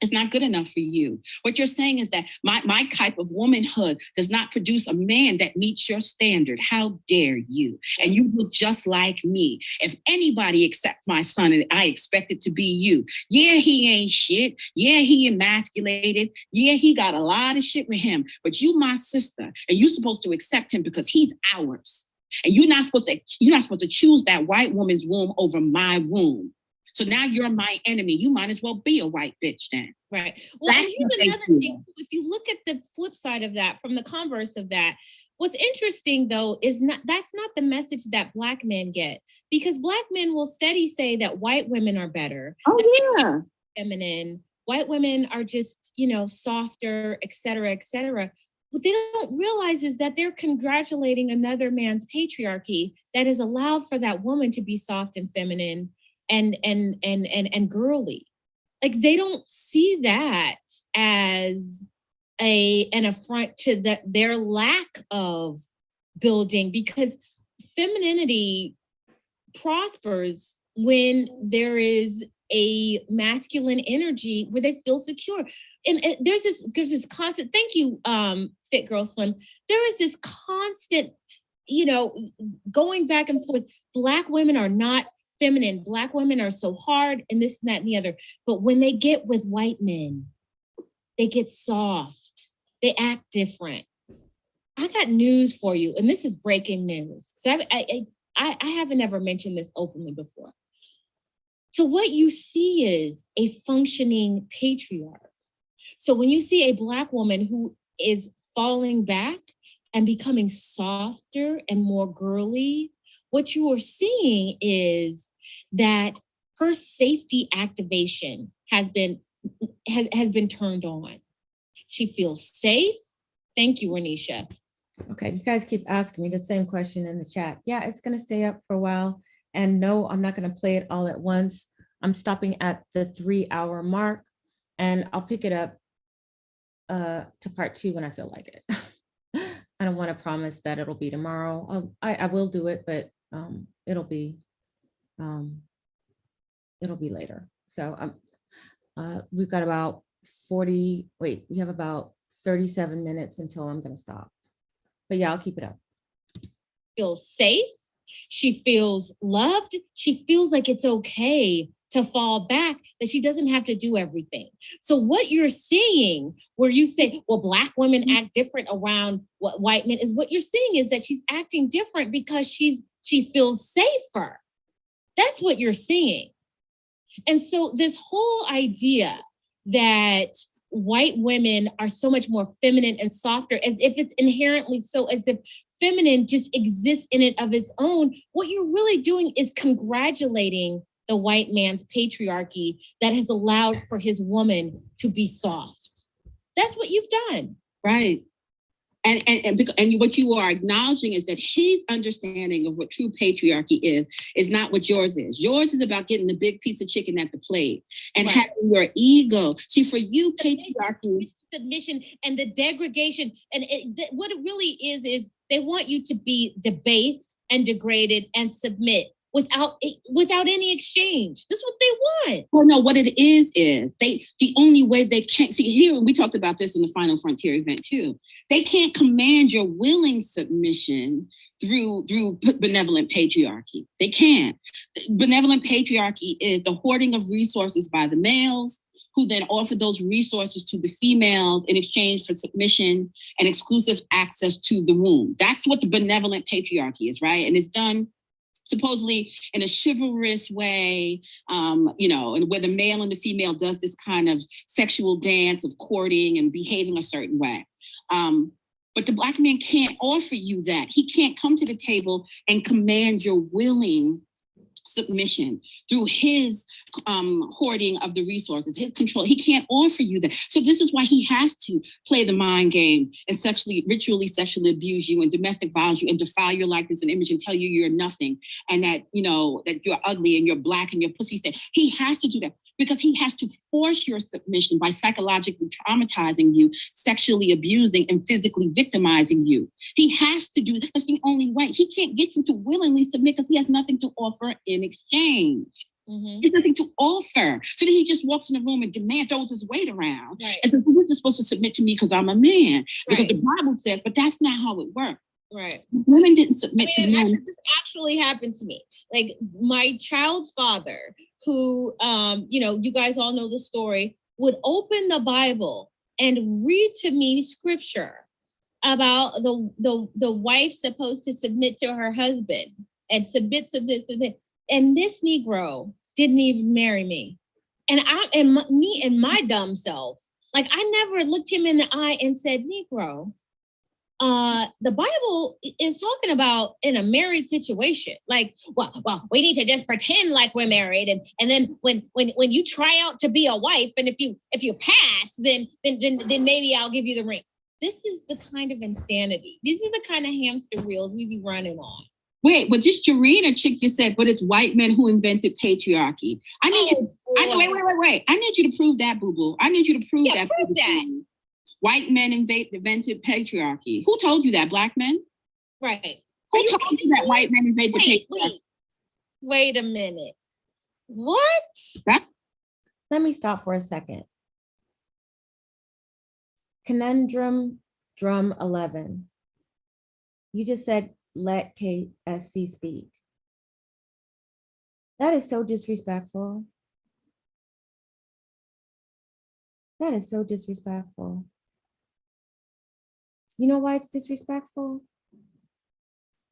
is not good enough for you. What you're saying is that my type of womanhood does not produce a man that meets your standard. How dare you? And you look just like me. If anybody except my son, and I expect it to be you. Yeah, he ain't shit. Yeah, he emasculated. Yeah, he got a lot of shit with him. But you my sister, and you're supposed to accept him because he's ours. And you're not supposed to choose that white woman's womb over my womb. So now you're my enemy. You might as well be a white bitch then. Right. Well, and here's another thing. If you look at the flip side of that, from the converse of that, what's interesting though is that's not the message that Black men get, because Black men will steady say that white women are better. Oh yeah. Feminine. White women are just, softer, et cetera, et cetera. What they don't realize is that they're congratulating another man's patriarchy that has allowed for that woman to be soft and feminine and girly. Like, they don't see that as an affront to their lack of building, because femininity prospers when there is a masculine energy where they feel secure. And there's this constant, thank you, Fit Girl Slim. There is this constant, going back and forth. Black women are not feminine. Black women are so hard and this and that and the other. But when they get with white men, they get soft. They act different. I got news for you, and this is breaking news. So I haven't ever mentioned this openly before. So what you see is a functioning patriarch. So when you see a Black woman who is falling back and becoming softer and more girly, what you are seeing is that her safety activation has been turned on. She feels safe. Thank you, Renisha. Okay, you guys keep asking me the same question in the chat. Yeah, it's going to stay up for a while. And no, I'm not going to play it all at once. I'm stopping at the 3-hour mark, and I'll pick it up to part 2 when I feel like it. I don't want to promise that it'll be tomorrow. I will do it, but it'll be later. So we've got about we have about 37 minutes until I'm going to stop. But yeah, I'll keep it up. Feels safe. She feels loved. She feels like it's okay to fall back, that she doesn't have to do everything. So what you're seeing, where you say, well, Black women act different around what white men, is what you're seeing is that she's acting different because she feels safer. That's what you're seeing. And so this whole idea that white women are so much more feminine and softer, as if it's inherently so, as if feminine just exists in it of its own, what you're really doing is congratulating the white man's patriarchy that has allowed for his woman to be soft. That's what you've done. Right. And what you are acknowledging is that his understanding of what true patriarchy is not what yours is. Yours is about getting the big piece of chicken at the plate and having your ego. See, for you, patriarchy, submission and the degradation, and what it really is they want you to be debased and degraded and submit without any exchange. That's what they want. Well, no, what it is the only way they can't see here. We talked about this in the Final Frontier event too. They can't command your willing submission through benevolent patriarchy. They can't. Benevolent patriarchy is the hoarding of resources by the males, who then offer those resources to the females in exchange for submission and exclusive access to the womb. That's what the benevolent patriarchy is, right? And it's done supposedly in a chivalrous way, and where the male and the female does this kind of sexual dance of courting and behaving a certain way. But the Black man can't offer you that. He can't come to the table and command your willing submission through his hoarding of the resources, his control. He can't offer you that. So this is why he has to play the mind games and ritually sexually abuse you and domestic violence you and defile your likeness and image and tell you you're nothing and that, that you're ugly and you're Black and your pussy stank. He has to do that because he has to force your submission by psychologically traumatizing you, sexually abusing and physically victimizing you. He has to do that. That's the only way. He can't get you to willingly submit because he has nothing to offer in exchange. Mm-hmm. There's nothing to offer. So then he just walks in the room and throws his weight around. Right. And says, well, you're just supposed to submit to me because I'm a man. Because Right. the Bible says, but that's not how it works. Right. Women didn't submit to men. This actually happened to me. Like my child's father, who, you guys all know the story, would open the Bible and read to me scripture about the wife supposed to submit to her husband and submit to this and that. And this Negro didn't even marry me. And me and my dumb self, like I never looked him in the eye and said, Negro, the Bible is talking about in a married situation. Like, well, we need to just pretend like we're married. And then when you try out to be a wife, and if you pass, then maybe I'll give you the ring. This is the kind of insanity. These are the kind of hamster wheels we be running on. Wait, but this Jarena chick just said, but it's white men who invented patriarchy. I need wait. I need you to prove that, boo-boo. I need you to prove that. Prove that. White men invented patriarchy. Who told you that? Black men? Right. Who told you that white men invented patriarchy? Wait a minute. What? Let me stop for a second. Conundrum Drum 11. You just said, let KsC speak. That is so disrespectful. That is so disrespectful. You know why it's disrespectful?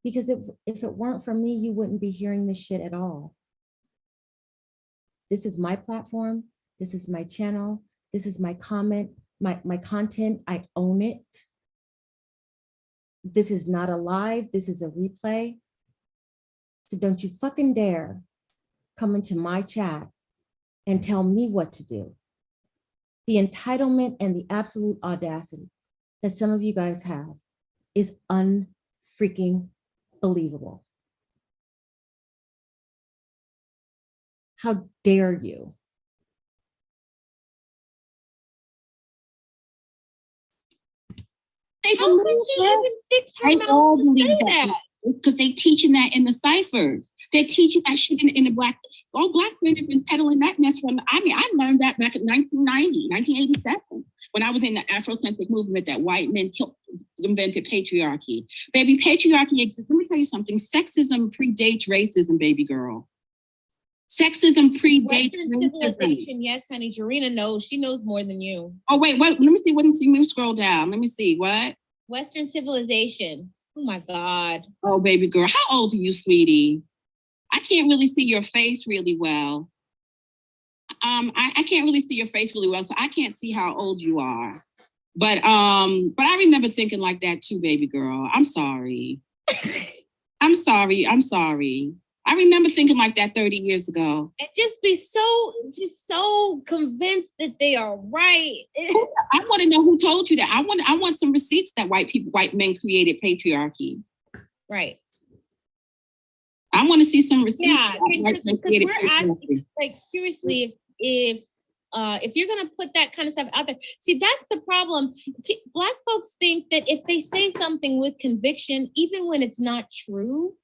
Because if it weren't for me, you wouldn't be hearing this shit at all. This is my platform. This is my channel. This is my comment, my content. I own it. This is not a live, this is a replay. So don't you fucking dare come into my chat and tell me what to do. The entitlement and the absolute audacity that some of you guys have is unfreaking believable. How dare you? How could she even fix her mouth to say that? Because they teaching that in the ciphers. They're teaching that shit in the all Black men have been peddling that mess from, I learned that back in 1990, 1987, when I was in the Afrocentric movement that white men invented patriarchy. Baby, patriarchy exists. Let me tell you something. Sexism predates racism, baby girl. Sexism predates Western civilization. Yes, honey. Jarena knows. She knows more than you. Oh, wait. Let me see. Let me scroll down. Let me see. What? Western civilization. Oh, my God. Oh, baby girl. How old are you, sweetie? I can't really see your face really well. I can't really see your face really well, so I can't see how old you are. But I remember thinking like that too, baby girl. I'm sorry. I'm sorry. I remember thinking like that 30 years ago. And just be so convinced that they are right. I want to know who told you that. I want some receipts that white men created patriarchy. Right. I want to see some receipts. Yeah, because we're asking, like, seriously, if you're gonna put that kind of stuff out there, see, that's the problem. Black folks think that if they say something with conviction, even when it's not true,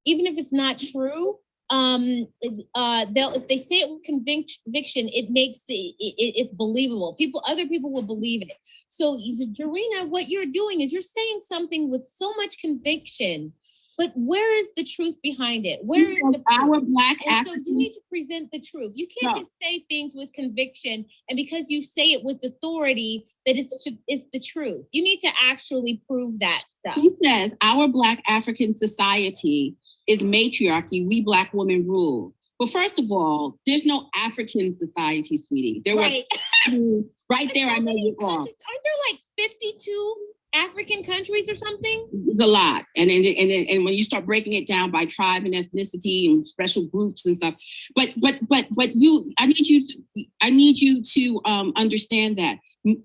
even if it's not true, if they say it with conviction, it makes it's believable. Other people will believe it. So, Jarena, what you're doing is you're saying something with so much conviction, but where is the truth behind it? Where is the our Black and so you need to present the truth. You can't just say things with conviction, and because you say it with authority, that it's the truth. You need to actually prove that stuff. He says our Black African society is matriarchy. We Black women rule. Well, first of all, there's no African society, sweetie. There right. were right there. I know you're wrong. Aren't there like 52 African countries or something? It's a lot. And when you start breaking it down by tribe and ethnicity and special groups and stuff, but I need you to understand that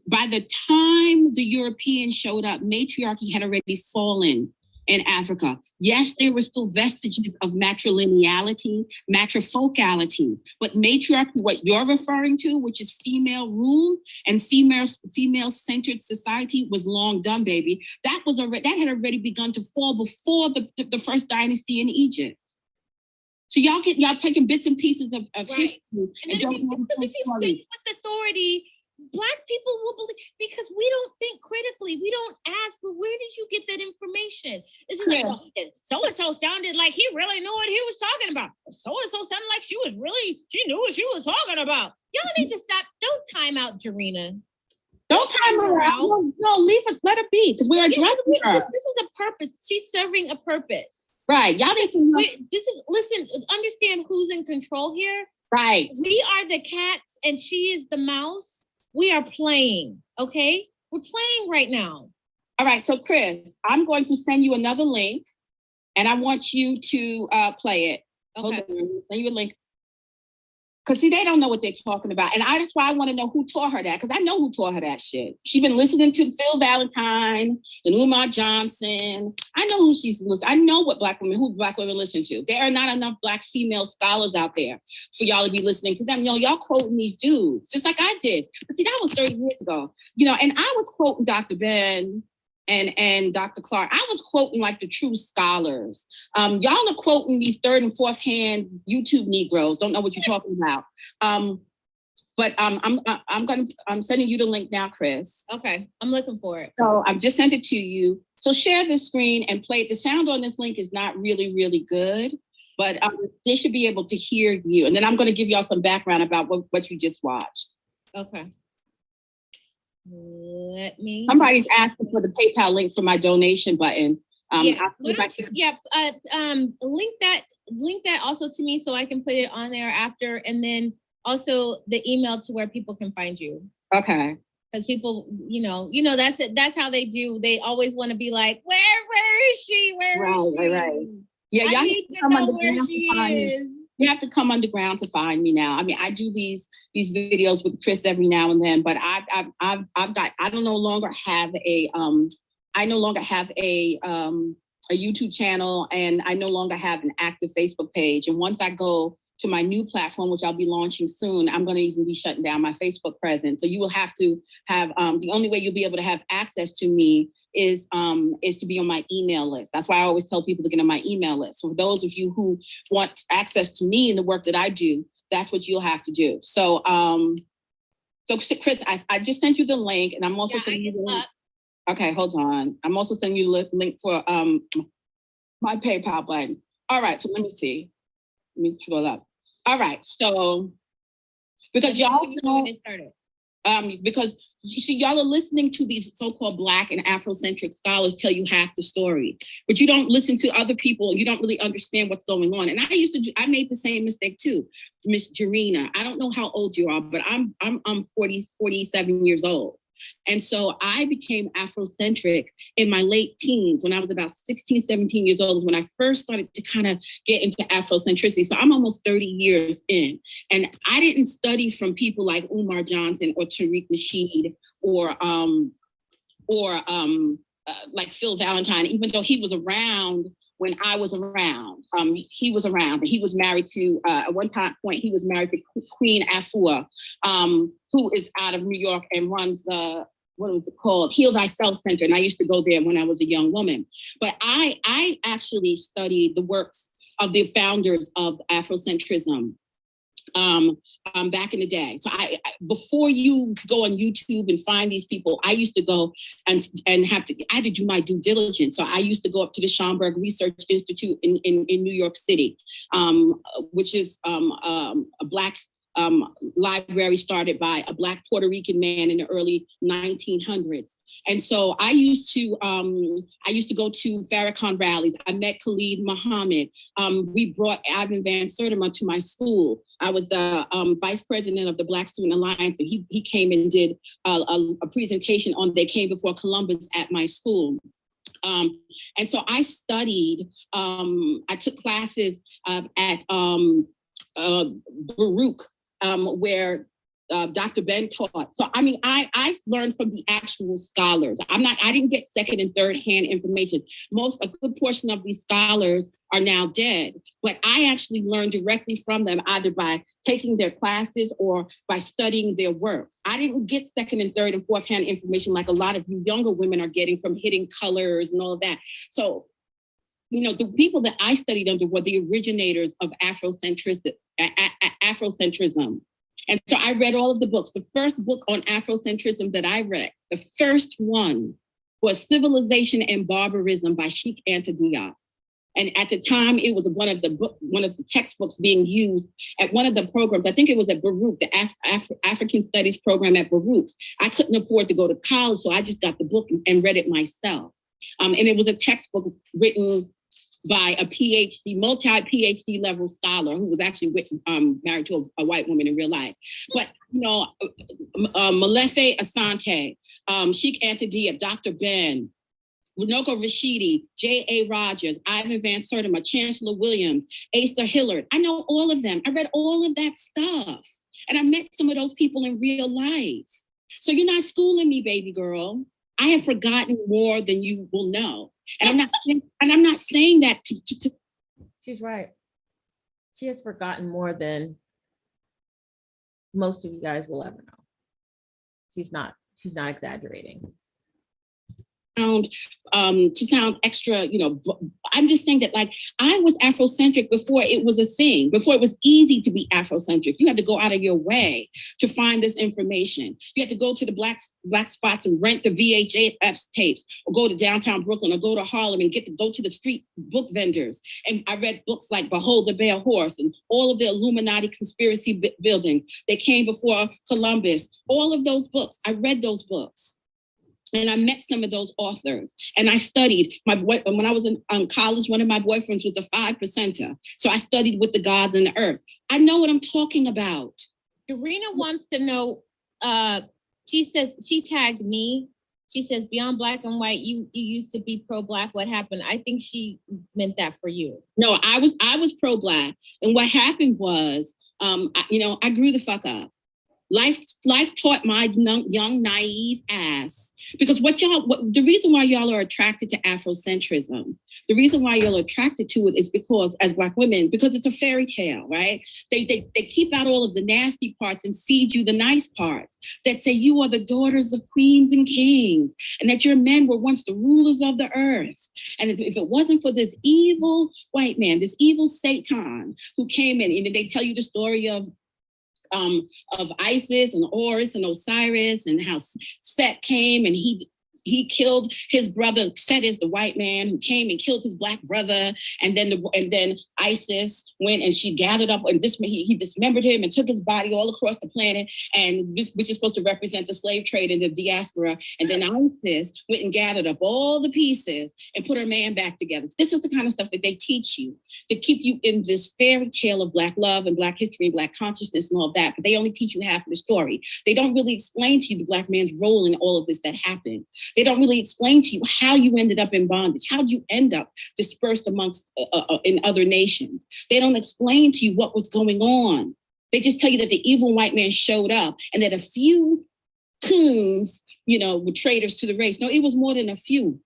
by the time the Europeans showed up, matriarchy had already fallen in Africa. Yes, there were still vestiges of matrilineality, matrifocality, but matriarchy, what you're referring to, which is female rule and female-centered society, was long done, baby. That had already begun to fall before the first dynasty in Egypt. So y'all taking bits and pieces of Right. history and don't know the If you story. think with authority, Black people will believe, because we don't think critically. We don't ask, well, where did you get that information? This is like, Yeah. well, so-and-so sounded like he really knew what he was talking about. So-and-so sounded like she knew what she was talking about. Y'all need to stop. Don't time out, Jarena. Don't time her out. No, leave it, let it be, because we're addressing her. This is a purpose. She's serving a purpose. Right. Y'all need to Listen, understand who's in control here. right. We are the cats and she is the mouse. We are playing, okay? We're playing right now. All right, so Chris, I'm going to send you another link and I want you to play it. Hold Okay. on, send you a link. Because see, they don't know what they're talking about. And that's why I want to know who taught her that, because I know who taught her that shit. She's been listening to Phil Valentine and Umar Johnson. I know who she's listening. I know who Black women listen to. There are not enough Black female scholars out there for y'all to be listening to them. Y'all quoting these dudes, just like I did. But see, that was 30 years ago. And I was quoting Dr. Ben and Dr. Clark. I was quoting like the true scholars. Y'all are quoting these third and fourth hand YouTube Negroes. Don't know what you're talking about. But I'm sending you the link now, Chris. Okay, I'm looking for it. So I've just sent it to you. So share the screen and play it. The sound on this link is not really, really good, but they should be able to hear you. And then I'm going to give y'all some background about what you just watched. Okay. Let me. Somebody's asking for the PayPal link for my donation button. Link that also to me so I can put it on there after, and then also the email to where people can find you. Okay. Because people, that's it. That's how they do. They always want to be like, where is she? Where is she? Right. Yeah, I y'all need to know where she is. You have to come underground to find me now. I mean, I do these videos with Chris every now and then, but I no longer have a YouTube channel, and I no longer have an active Facebook page. And once I go to my new platform, which I'll be launching soon, I'm going to even be shutting down my Facebook presence. So you will have to have the only way you'll be able to have access to me is to be on my email list. That's why I always tell people to get on my email list. So for those of you who want access to me and the work that I do, that's what you'll have to do. So Chris, I just sent you the link, and I'm also sending you the link. Okay, hold on. I'm also sending you the link for my PayPal button. All right, so let me see. Let me scroll up. All right, so because y'all know, because you see, y'all are listening to these so-called Black and Afrocentric scholars tell you half the story, but you don't listen to other people. You don't really understand what's going on. And I made the same mistake too, Miss Jarena. I don't know how old you are, but I'm 47 years old. And so I became Afrocentric in my late teens. When I was about 16, 17 years old is when I first started to kind of get into Afrocentricity. So I'm almost 30 years in. And I didn't study from people like Umar Johnson or Tariq Nasheed or like Phil Valentine, even though he was around when I was around. He was around, and he was married to, at one point, he was married to Queen Afua, who is out of New York and runs the, what was it called? Heal Thyself Center. And I used to go there when I was a young woman. But I actually studied the works of the founders of Afrocentrism back in the day. So I before you go on YouTube and find these people, I used to go and I had to do my due diligence. So I used to go up to the Schomburg Research Institute in New York City, which is a Black library started by a Black Puerto Rican man in the early 1900s. And so I used to go to Farrakhan rallies. I met Khalid Muhammad. We brought Ivan Van Sertima to my school. I was the vice president of the Black Student Alliance, and he came and did a presentation on They Came Before Columbus at my school. And so I studied, I took classes at Baruch, where Dr. Ben taught. So, I mean, I learned from the actual scholars. I didn't get second and third hand information. A good portion of these scholars are now dead, but I actually learned directly from them, either by taking their classes or by studying their works. I didn't get second and third and fourth hand information like a lot of you younger women are getting from Hidden Colors and all of that. So, you know, the people that I studied under were the originators of Afrocentrism. And so I read all of the books. The first book on Afrocentrism that I read, the first one, was Civilization and Barbarism by Cheikh Anta Diop. And at the time, it was one of the textbooks being used at one of the programs. I think it was at Baruch, the African Studies program at Baruch. I couldn't afford to go to college, so I just got the book and read it myself. And it was a textbook written by a PhD, multi-PhD level scholar who was actually married to a white woman in real life. But, you know, Molefe Asante, Cheikh Anta Diop, Dr. Ben, Runoko Rashidi, J.A. Rogers, Ivan Van Sertima, Chancellor Williams, Asa Hillard. I know all of them. I read all of that stuff. And I met some of those people in real life. So you're not schooling me, baby girl. I have forgotten more than you will know. And I'm not saying that to. She's right. She has forgotten more than most of you guys will ever know. She's not exaggerating. To sound extra, you know, I'm just saying that, like, I was Afrocentric before it was a thing, before it was easy to be Afrocentric. You had to go out of your way to find this information. You had to go to the black spots and rent the VHS tapes, or go to downtown Brooklyn, or go to Harlem and go to the street book vendors. And I read books like Behold the Pale Horse and all of the Illuminati conspiracy buildings. They Came Before Columbus. All of those books, I read those books. And I met some of those authors, and I studied. When I was in college, one of my boyfriends was a 5%er. So I studied with the gods and the earth. I know what I'm talking about. Dorena wants to know, she says, she tagged me. She says, beyond black and white, you used to be pro-black. What happened? I think she meant that for you. No, I was pro-black. And what happened was, I grew the fuck up. Life taught my young, naive ass, because the reason why y'all are attracted to Afrocentrism, the reason why y'all are attracted to it is because, as Black women, because it's a fairy tale, right? They keep out all of the nasty parts and feed you the nice parts that say you are the daughters of queens and kings, and that your men were once the rulers of the earth. And if it wasn't for this evil white man, this evil Satan who came in, and they tell you the story of Isis and Horus and Osiris, and how Set came and he killed his brother. Set is the white man who came and killed his black brother, and then Isis went and she gathered up and he dismembered him and took his body all across the planet, and which is supposed to represent the slave trade in the diaspora. And then Isis went and gathered up all the pieces and put her man back together. This is the kind of stuff that they teach you to keep you in this fairy tale of Black love and Black history and Black consciousness and all that. But they only teach you half of the story. They don't really explain to you the Black man's role in all of this that happened. They don't really explain to you how you ended up in bondage. How did you end up dispersed amongst in other nations? They don't explain to you what was going on. They just tell you that the evil white man showed up and that a few coons, were traitors to the race. No, it was more than a few.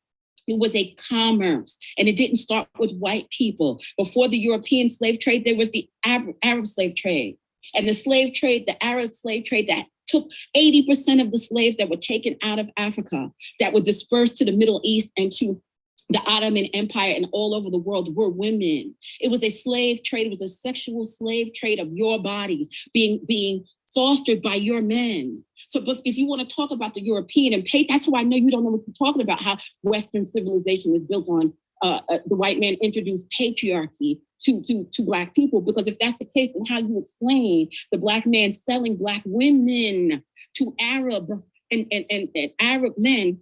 It was a commerce, and it didn't start with white people. Before the European slave trade, there was the Arab slave trade. And the slave trade, the Arab slave trade, that took 80% of the slaves that were taken out of Africa, that were dispersed to the Middle East and to the Ottoman Empire and all over the world, were women. It was a slave trade. It was a sexual slave trade of your bodies being fostered by your men. So but if you want to talk about the European and that's why I know you don't know what you're talking about, how Western civilization is built on the white man introduced patriarchy to Black people, because if that's the case, then how do you explain the Black man selling Black women to Arab and Arab men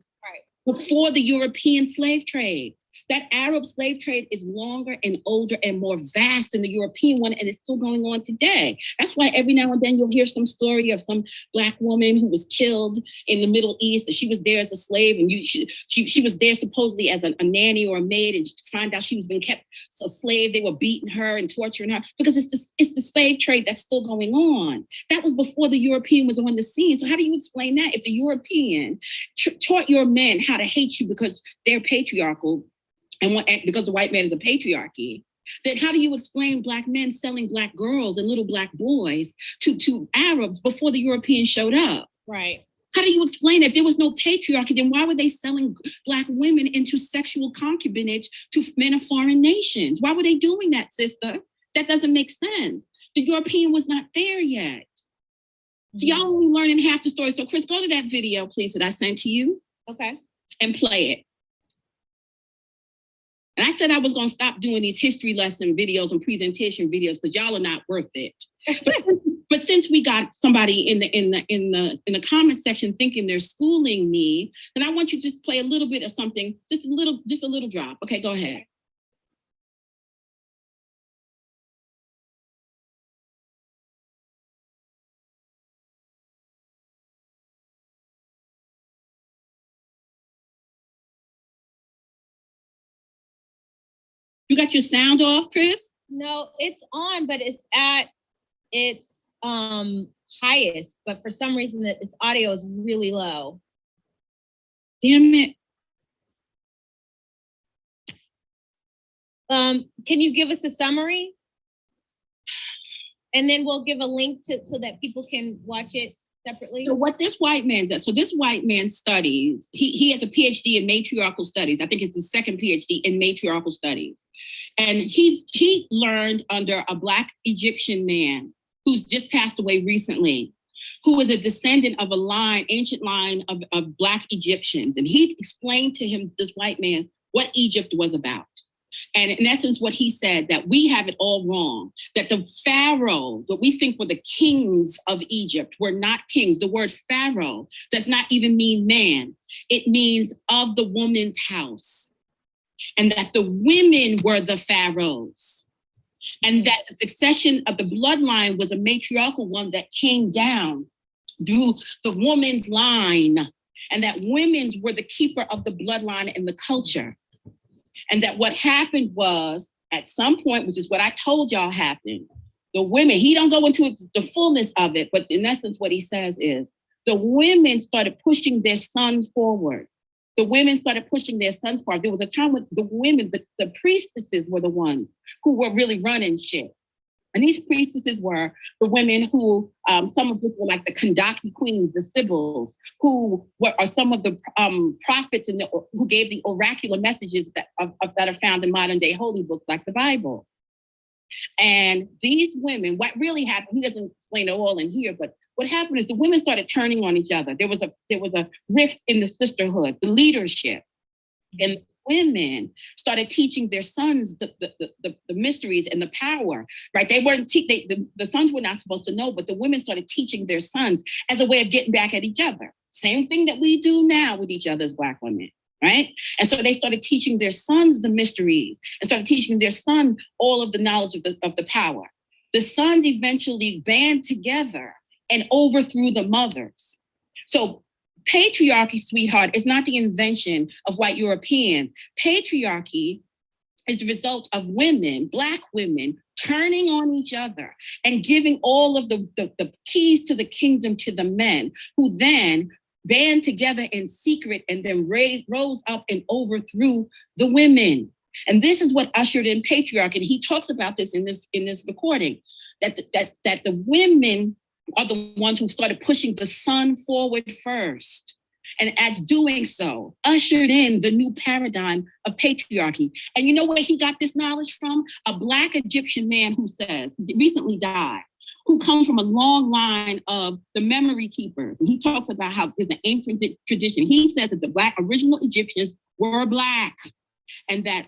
before the European slave trade? That Arab slave trade is longer and older and more vast than the European one, and it's still going on today. That's why every now and then you'll hear some story of some Black woman who was killed in the Middle East, and she was there as a slave, and she was there supposedly as a nanny or a maid, and to find out she was being kept a slave. They were beating her and torturing her because it's the slave trade that's still going on. That was before the European was on the scene. So how do you explain that? If the European taught your men how to hate you because they're patriarchal, and because the white man is a patriarchy, then how do you explain Black men selling Black girls and little Black boys to Arabs before the Europeans showed up? Right. How do you explain it? If there was no patriarchy, then why were they selling Black women into sexual concubinage to men of foreign nations? Why were they doing that, sister? That doesn't make sense. The European was not there yet. So y'all only learning half the story. So Chris, go to that video, please, that I sent to you. Okay. And play it. And I said I was going to stop doing these history lesson videos and presentation videos because y'all are not worth it. But since we got somebody in the comment section thinking they're schooling me, then I want you to just play a little bit of something, just a little drop. Okay, go ahead. You got your sound off, Chris? No, it's on, but it's at its highest. But for some reason, its audio is really low. Damn it. Can you give us a summary? And then we'll give a link so that people can watch it separately. So what this white man does, so this white man studies, he has a PhD in matriarchal studies. I think it's his second PhD in matriarchal studies. And he learned under a Black Egyptian man who's just passed away recently, who was a descendant of ancient line of Black Egyptians. And he explained to him, this white man, what Egypt was about. And in essence, what he said, that we have it all wrong, that the Pharaoh, what we think were the kings of Egypt, were not kings. The word Pharaoh does not even mean man. It means of the woman's house. And that the women were the pharaohs. And that the succession of the bloodline was a matriarchal one that came down through the woman's line. And that women were the keeper of the bloodline and the culture. And that what happened was, at some point, which is what I told y'all happened, the women, he don't go into the fullness of it, but in essence, what he says is, the women started pushing their sons forward. The women started pushing their sons forward. There was a time when the women, the priestesses were the ones who were really running shit. And these priestesses were the women who, some of which were like the Kandaki queens, the Sibyls, who are some of the prophets who gave the oracular messages that are found in modern day holy books like the Bible. And these women, what really happened, he doesn't explain it all in here, but what happened is the women started turning on each other. There was a rift in the sisterhood, the leadership, and women started teaching their sons the mysteries and the power, right? They weren't the sons were not supposed to know, but the women started teaching their sons as a way of getting back at each other. Same thing that we do now with each other as Black women, right? And so they started teaching their sons the mysteries and started teaching their son all of the knowledge of the power. The sons eventually band together and overthrew the mothers. So patriarchy, sweetheart, is not the invention of white Europeans. Patriarchy is the result of women, Black women, turning on each other and giving all of the keys to the kingdom to the men, who then band together in secret and then rose up and overthrew the women. And this is what ushered in patriarchy. And he talks about this in this recording, that the women are the ones who started pushing the son forward first. And as doing so, ushered in the new paradigm of patriarchy. And you know where he got this knowledge from? A Black Egyptian man who recently died, who comes from a long line of the memory keepers. And he talks about how there's an ancient tradition. He says that the original Egyptians were Black, and that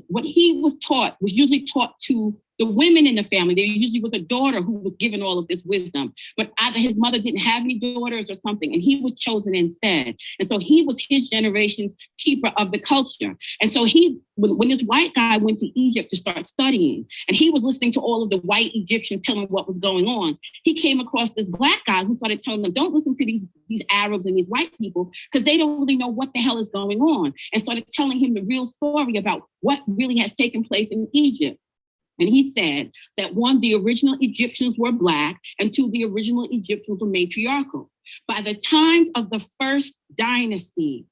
what he was taught was usually taught to the women in the family. There usually was a daughter who was given all of this wisdom, but either his mother didn't have any daughters or something, and he was chosen instead. And so he was his generation's keeper of the culture. And so when this white guy went to Egypt to start studying, and he was listening to all of the white Egyptians telling him what was going on, he came across this black guy who started telling them, don't listen to these Arabs and these white people, because they don't really know what the hell is going on, and started telling him the real story about what really has taken place in Egypt. And he said that one, the original Egyptians were black, and two, the original Egyptians were matriarchal. By the times of the first dynasty,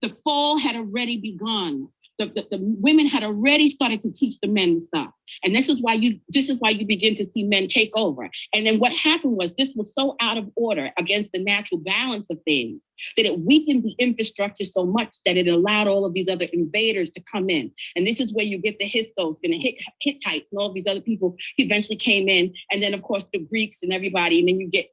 the fall had already begun. The women had already started to teach the men stuff. And this is why you begin to see men take over. And then what happened was this was so out of order against the natural balance of things that it weakened the infrastructure so much that it allowed all of these other invaders to come in. And this is where you get the Hyksos and the Hittites and all of these other people who eventually came in. And then, of course, the Greeks and everybody. And then you get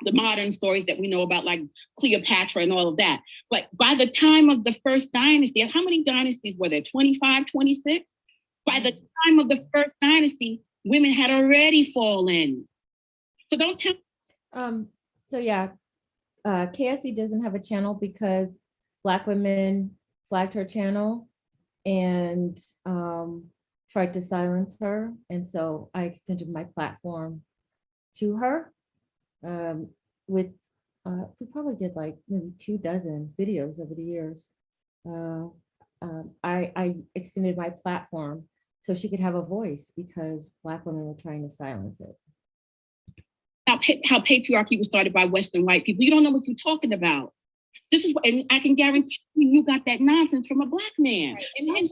the modern stories that we know about, like Cleopatra and all of that. But by the time of the first dynasty, how many dynasties were there? 25, 26? By the time of the first dynasty, women had already fallen. So don't tell. So yeah, KsC doesn't have a channel because Black women flagged her channel and tried to silence her. And so I extended my platform to her. We probably did like maybe 24 videos over the years. I extended my platform so she could have a voice because Black women were trying to silence it. How patriarchy was started by Western white people. You don't know what you're talking about. This is what, and I can guarantee you got that nonsense from a Black man. Right. And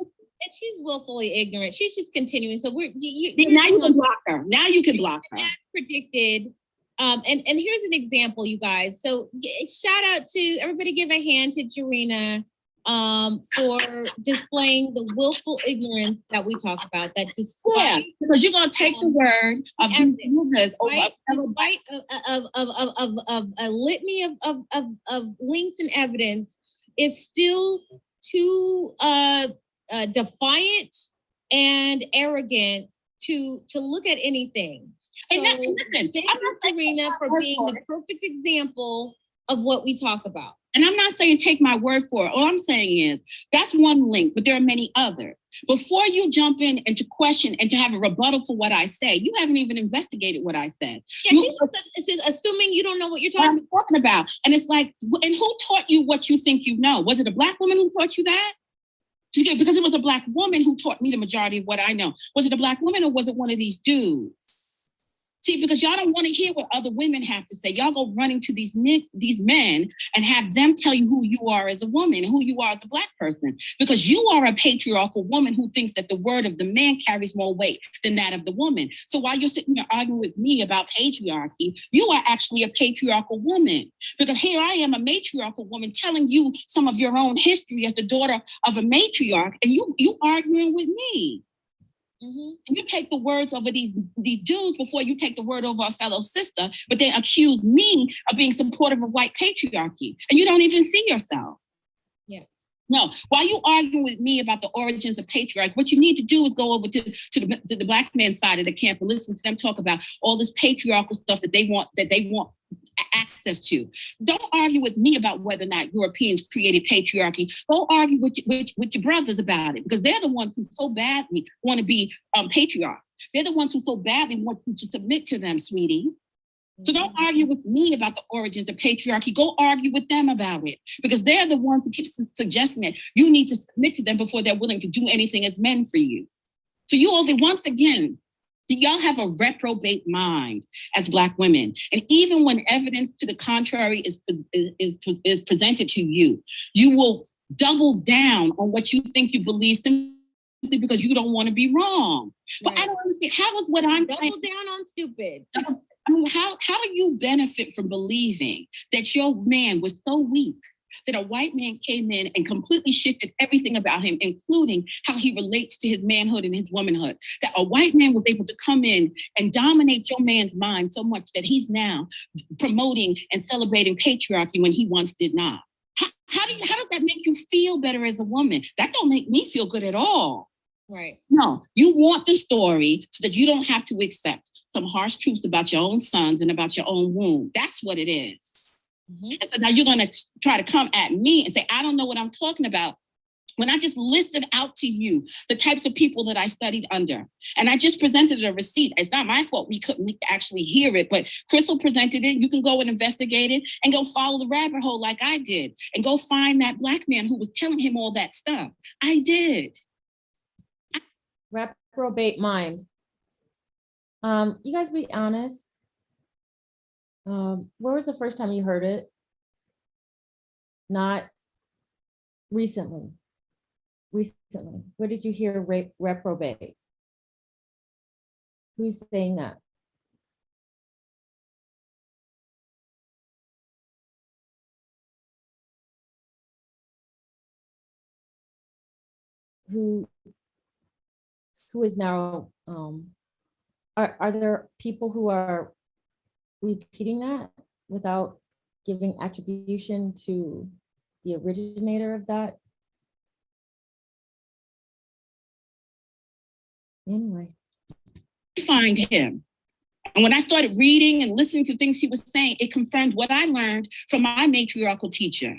she's willfully ignorant. She's just continuing. So now you can block her. Now you can block her. As predicted. And here's an example, you guys. So shout out to everybody, give a hand to Jarena for displaying the willful ignorance that we talk about. That despite, because you're gonna take the word of these despite a litany of links and evidence, is still too defiant and arrogant to look at anything. So listen, thank you, Jarena, for being the perfect example of what we talk about. And I'm not saying take my word for it. All I'm saying is that's one link, but there are many others. Before you jump in and to question and to have a rebuttal for what I say, you haven't even investigated what I said. Yeah, she's assuming you don't know what you're talking about. And it's like, and who taught you what you think you know? Was it a Black woman who taught you that? Because it was a Black woman who taught me the majority of what I know. Was it a Black woman or was it one of these dudes? See, because y'all don't want to hear what other women have to say. Y'all go running to these men and have them tell you who you are as a woman and who you are as a Black person. Because you are a patriarchal woman who thinks that the word of the man carries more weight than that of the woman. So while you're sitting here arguing with me about patriarchy, you are actually a patriarchal woman. Because here I am, a matriarchal woman, telling you some of your own history as the daughter of a matriarch, and you arguing with me. Mm-hmm. And you take the words over these dudes before you take the word over a fellow sister, but then accuse me of being supportive of white patriarchy. And you don't even see yourself. Yeah. No, while you arguing with me about the origins of patriarchy, what you need to do is go over to the Black man's side of the camp and listen to them talk about all this patriarchal stuff that they want access to. Don't argue with me about whether or not Europeans created patriarchy. Go argue with your brothers about it, because they're the ones who so badly want to be patriarchs. They're the ones who so badly want you to submit to them, sweetie. So don't argue with me about the origins of patriarchy. Go argue with them about it, because they're the ones who keep suggesting that you need to submit to them before they're willing to do anything as men for you. So you all, once again, y'all have a reprobate mind as Black women. And even when evidence to the contrary is presented to you, you will double down on what you think you believe simply because you don't want to be wrong. Right. But I don't understand. How is what I'm double down on stupid? I mean, how do you benefit from believing that your man was so weak that a white man came in and completely shifted everything about him, including how he relates to his manhood and his womanhood? That a white man was able to come in and dominate your man's mind so much that he's now promoting and celebrating patriarchy when he once did not. How does that make you feel better as a woman? That don't make me feel good at all. Right. No, you want the story so that you don't have to accept some harsh truths about your own sons and about your own womb. That's what it is. And so now you're going to try to come at me and say, I don't know what I'm talking about. When I just listed out to you the types of people that I studied under, and I just presented a receipt. It's not my fault we couldn't actually hear it, but Crystal presented it. You can go and investigate it and go follow the rabbit hole like I did and go find that Black man who was telling him all that stuff. I did. Reprobate mind. You guys be honest. Where was the first time you heard it? Not recently. Recently. Where did you hear reprobate? Who's saying that? Who is now, are there people who are repeating that without giving attribution to the originator of that? Anyway. Find him. And when I started reading and listening to things he was saying, it confirmed what I learned from my matriarchal teacher.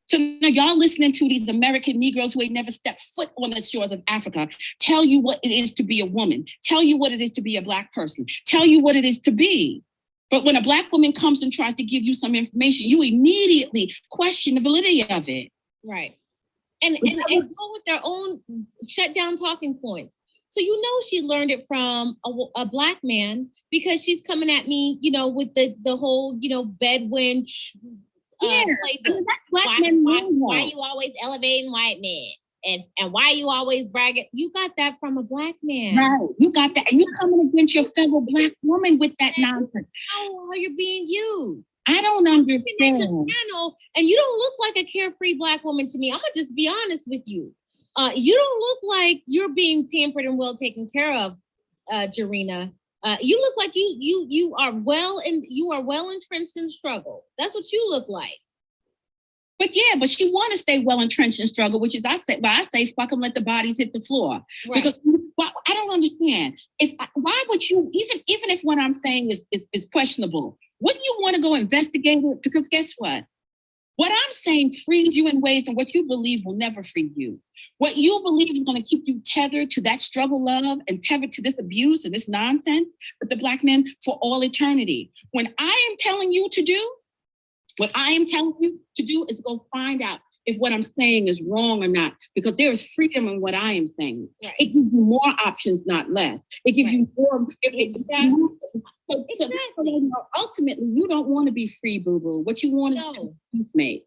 So now y'all listening to these American Negroes who ain't never stepped foot on the shores of Africa tell you what it is to be a woman, tell you what it is to be a Black person, tell you what it is to be. But when a Black woman comes and tries to give you some information, you immediately question the validity of it. Right. And go with their own shut down talking points. So you know she learned it from a Black man because she's coming at me, with the whole, bed wench. Playbook. Why you always elevating white men? And why you always bragging? You got that from a Black man. Right. You got that. And you're coming against your fellow Black woman with that nonsense. How you're being used. I don't understand. Channel, and you don't look like a carefree Black woman to me. I'm going to just be honest with you. You don't look like you're being pampered and well taken care of, Jarena. You look like you are well entrenched in struggle. That's what you look like. But she want to stay well entrenched in struggle, which is I say fuck them, let the bodies hit the floor. Right. Because I don't understand. Why would you even if what I'm saying is questionable, wouldn't you want to go investigate it? Because guess what? What I'm saying frees you in ways that what you believe will never free you. What you believe is going to keep you tethered to that struggle love and tethered to this abuse and this nonsense with the Black men for all eternity. When I am telling you to do, what I am telling you to do is go find out if what I'm saying is wrong or not, because there is freedom in what I am saying. Right. It gives you more options, not less. It gives you more. Exactly. So ultimately, you don't want to be free, boo-boo. What you want is to peace make.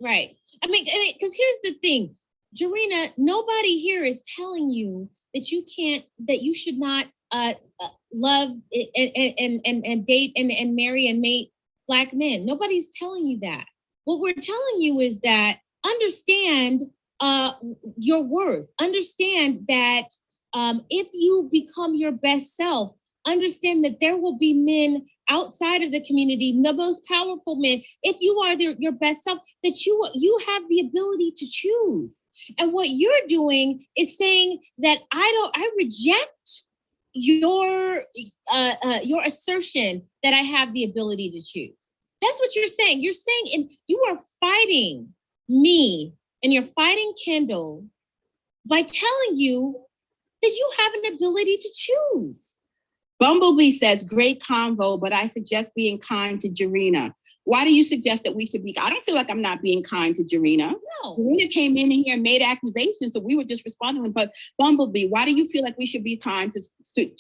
Right. I mean, because here's the thing, Jarena, nobody here is telling you that you should not love and date and marry and mate Black men. Nobody's telling you that. What we're telling you is that understand your worth. Understand that if you become your best self, understand that there will be men outside of the community, the most powerful men. If you are your best self, that you have the ability to choose. And what you're doing is saying that I reject your assertion that I have the ability to choose. That's what you're saying. You're saying, and you are fighting me and you're fighting Kendall by telling you that you have an ability to choose. Bumblebee says, great convo, but I suggest being kind to Jarena. Why do you suggest that we should be? I don't feel like I'm not being kind to Jarena. No. Jarena came in here and made accusations, so we were just responding. But Bumblebee, why do you feel like we should be kind to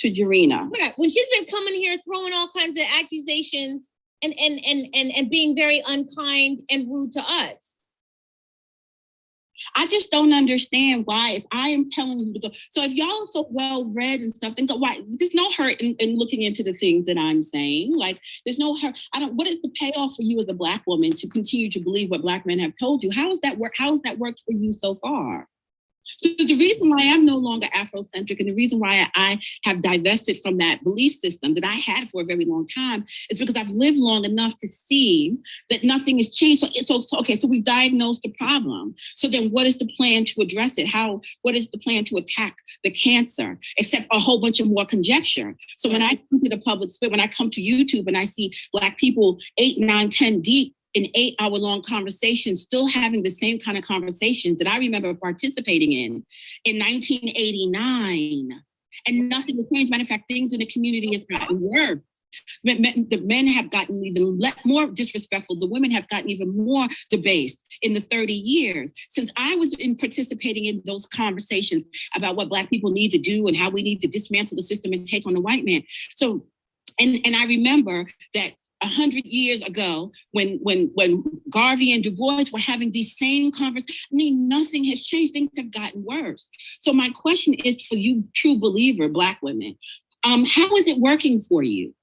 Jarena? Right. When she's been coming here throwing all kinds of accusations and being very unkind and rude to us. I just don't understand why, if I am telling you to go. So if y'all are so well read and stuff, then go, why? There's no hurt in looking into the things that I'm saying. Like, there's no hurt. What is the payoff for you as a Black woman to continue to believe what Black men have told you? How has that worked for you so far? So the reason why I'm no longer Afrocentric and the reason why I have divested from that belief system that I had for a very long time is because I've lived long enough to see that nothing has changed. So we've diagnosed the problem. So then what is the plan to address it? What is the plan to attack the cancer, except a whole bunch of more conjecture? So when I come to the public sphere, when I come to YouTube and I see Black people 8, 9, 10 deep in 8-hour-long conversations, still having the same kind of conversations that I remember participating in 1989, and nothing has changed. Matter of fact, things in the community has gotten worse. The men have gotten even more disrespectful. The women have gotten even more debased in the 30 years since I was participating in those conversations about what Black people need to do and how we need to dismantle the system and take on the white man. So, and I remember that 100 years ago, when Garvey and Du Bois were having these same conversations, I mean, nothing has changed. Things have gotten worse. So my question is for you, true believer, Black women, how is it working for you?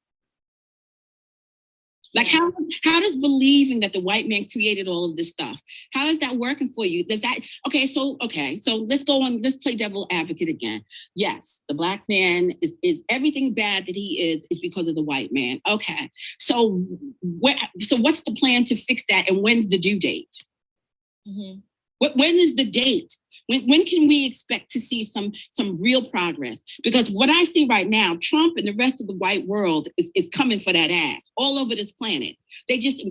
Like how does believing that the white man created all of this stuff, how is that working for you? So let's go on, let's play devil advocate again. Yes, the Black man is everything bad that he is because of the white man. Okay, so what's the plan to fix that, and when's the due date? Mm-hmm. When is the date? When can we expect to see some real progress? Because what I see right now, Trump and the rest of the white world is coming for that ass all over this planet. They just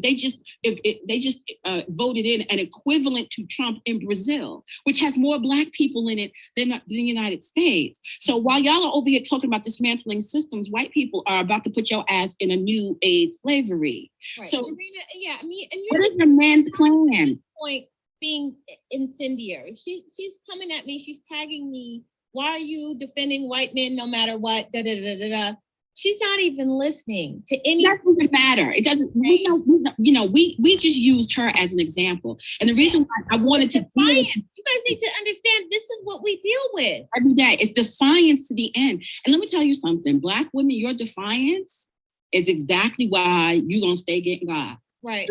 voted in an equivalent to Trump in Brazil, which has more Black people in it than the United States. So while y'all are over here talking about dismantling systems, white people are about to put your ass in a new age slavery. Right. So, Marina, yeah, I mean, and what is the man's plan? Point being incendiary. She's coming at me. She's tagging me. Why are you defending white men no matter what? Da, da, da, da, da. She's not even listening to any. That doesn't matter. It doesn't. We just used her as an example, and the reason why I wanted to defiance. You guys need to understand. This is what we deal with every day. It's defiance to the end. And let me tell you something, Black women, your defiance is exactly why you're gonna stay getting God. Right.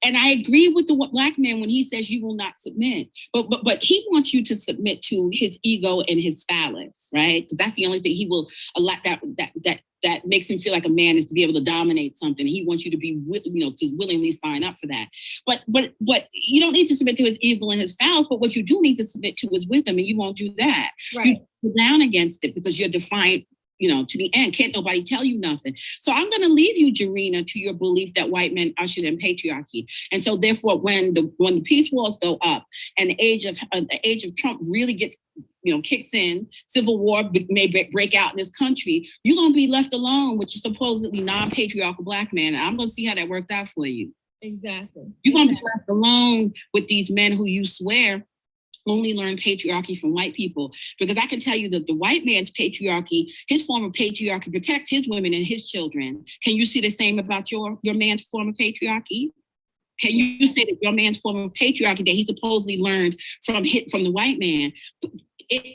And I agree with the Black man when he says you will not submit, but he wants you to submit to his ego and his phallus, right? Because that's the only thing he will allow, that makes him feel like a man, is to be able to dominate something. He wants you to be, to willingly sign up for that. But you don't need to submit to his ego and his phallus. But what you do need to submit to is wisdom, and you won't do that. Right. You go down against it because you're defiant. To the end, can't nobody tell you nothing. So I'm going to leave you, Jarena, to your belief that white men ushered in patriarchy. And so therefore, when the peace walls go up and the age of Trump really gets, kicks in, civil war may break out in this country, you're going to be left alone with your supposedly non-patriarchal Black man. And I'm going to see how that works out for you. Exactly. You're going to be left alone with these men who you swear only learn patriarchy from white people, because I can tell you that the white man's patriarchy, his form of patriarchy, protects his women and his children. Can you see the same about your man's form of patriarchy? Can you say that your man's form of patriarchy that he supposedly learned from the white man,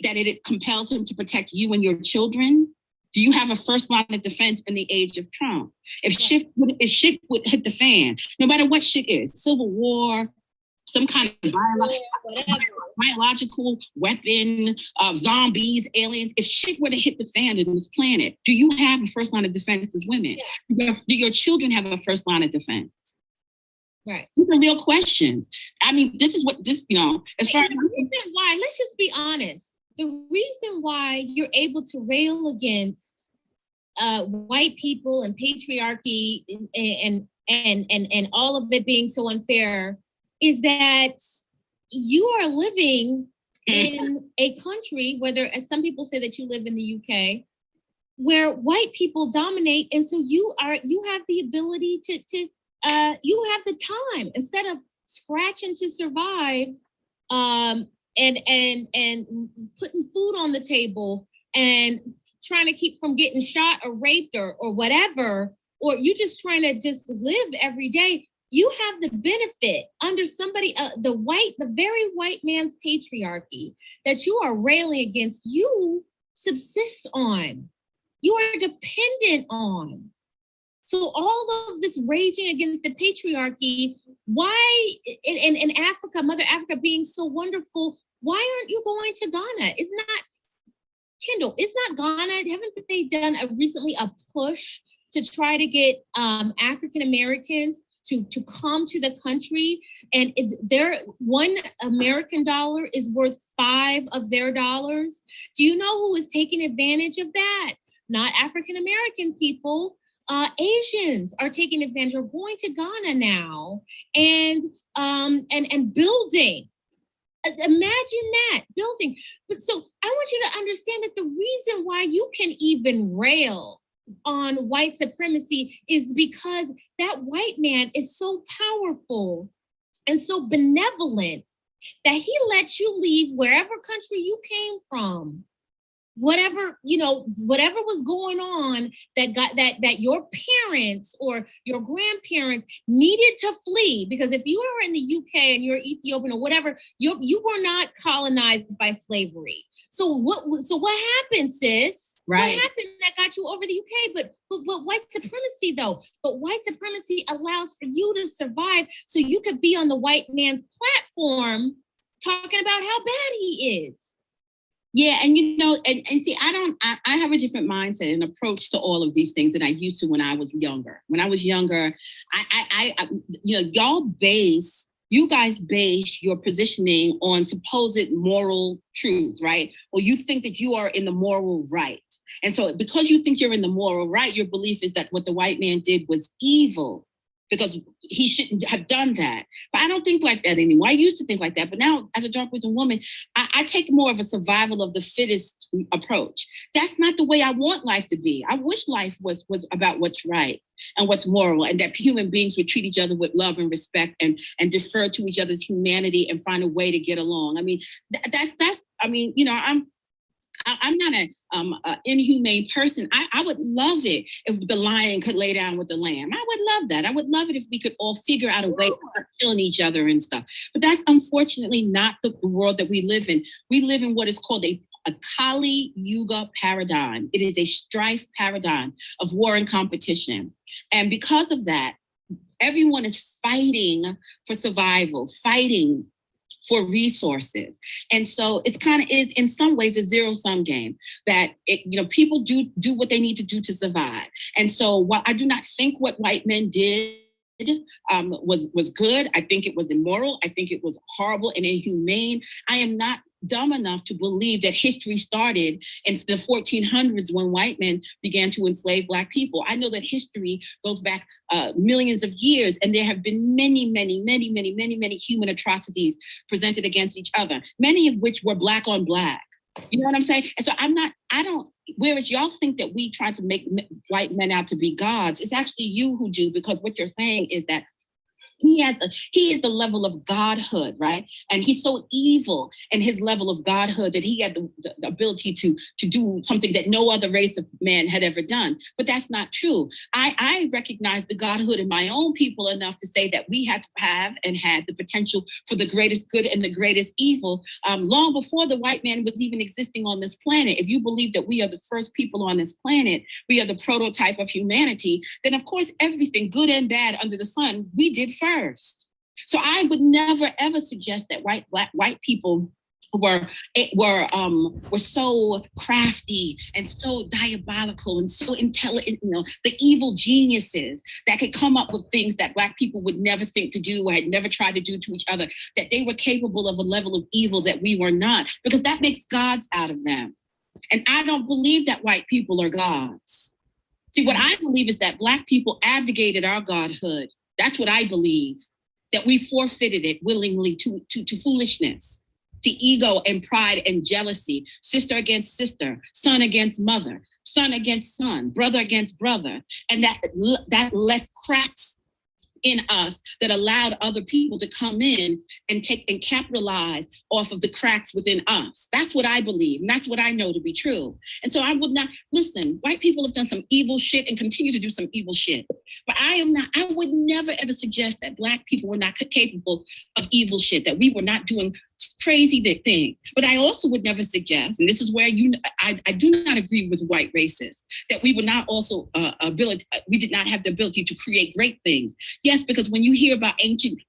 that it compels him to protect you and your children? Do you have a first line of defense in the age of Trump? If shit would hit the fan, no matter what shit is, civil war, some kind of biological weapon, zombies, aliens. If shit were to hit the fan in this planet, do you have a first line of defense as women? Yeah. Do your children have a first line of defense? Right. These are real questions. I mean, this is what as far as the reason why, let's just be honest. The reason why you're able to rail against white people and patriarchy and all of it being so unfair is that you are living in a country, as some people say that you live in the UK, where white people dominate, and so you have the ability to you have the time, instead of scratching to survive, and putting food on the table and trying to keep from getting shot or raped or whatever, or you just trying to just live every day. You have the benefit under somebody, the very white man's patriarchy that you are railing against, you subsist on, you are dependent on. So all of this raging against the patriarchy, why in Africa, Mother Africa being so wonderful, Why aren't you going to Ghana? It's not, Kendall, it's not Ghana. Haven't they done recently a push to try to get African Americans to come to the country? And their $1 is worth 5 of their dollars. Do you know who is taking advantage of that? Not African American people. Asians are taking advantage. Are going to Ghana now and building. Imagine that, building. But so I want you to understand that the reason why you can even rail on white supremacy is because that white man is so powerful and so benevolent that he lets you leave wherever country you came from. Whatever was going on that your parents or your grandparents needed to flee, because if you are in the UK and you're Ethiopian or whatever, you were not colonized by slavery. So what happened, sis? Right. What happened that got you over the UK? But white supremacy though. But white supremacy allows for you to survive so you could be on the white man's platform talking about how bad he is. Yeah, and and see, I have a different mindset and approach to all of these things than I used to when I was younger. When I was younger, you guys base your positioning on supposed moral truth, right? Or you think that you are in the moral right. And so because you think you're in the moral right, your belief is that what the white man did was evil, because he shouldn't have done that. But I don't think like that anymore. I used to think like that, but now as a dark wisdom woman, I take more of a survival of the fittest approach. That's not the way I want life to be. I wish life was about what's right and what's moral, and that human beings would treat each other with love and respect and defer to each other's humanity and find a way to get along. I mean, I'm not an inhumane person. I would love it if the lion could lay down with the lamb. I would love that. I would love it if we could all figure out a way to start killing each other and stuff. But that's unfortunately not the world that we live in. We live in what is called a Kali Yuga paradigm. It is a strife paradigm of war and competition. And because of that, everyone is fighting for survival, fighting for resources. And so it's in some ways a zero-sum game that people do what they need to do to survive. And so while I do not think what white men did was good, I think it was immoral, I think it was horrible and inhumane. I am not dumb enough to believe that history started in the 1400s when white men began to enslave Black people. I know that history goes back millions of years, and there have been many human atrocities presented against each other, many of which were Black on Black. You know what I'm saying? And so whereas y'all think that we try to make white men out to be gods, it's actually you who do, because what you're saying is that he is the level of godhood, right? And he's so evil in his level of godhood that he had the ability to do something that no other race of man had ever done. But that's not true. I recognize the godhood in my own people enough to say that we had to have and had the potential for the greatest good and the greatest evil long before the white man was even existing on this planet. If you believe that we are the first people on this planet, we are the prototype of humanity, then of course everything good and bad under the sun, we did first. So I would never ever suggest that white people were so crafty and so diabolical and so intelligent, the evil geniuses that could come up with things that Black people would never think to do or had never tried to do to each other, that they were capable of a level of evil that we were not, because that makes gods out of them. And I don't believe that white people are gods. See, what I believe is that Black people abdicated our godhood. That's what I believe, that we forfeited it willingly to foolishness, to ego and pride and jealousy, sister against sister, son against mother, son against son, brother against brother. And that left cracks in us that allowed other people to come in and take and capitalize off of the cracks within us. That's what I believe. And that's what I know to be true. And so I would not, listen, white people have done some evil shit and continue to do some evil shit. But I would never ever suggest that Black people were not capable of evil shit, that we were not doing crazy things. But I also would never suggest, and this is where I do not agree with white racists, that we were not also we did not have the ability to create great things. Yes, because when you hear about ancient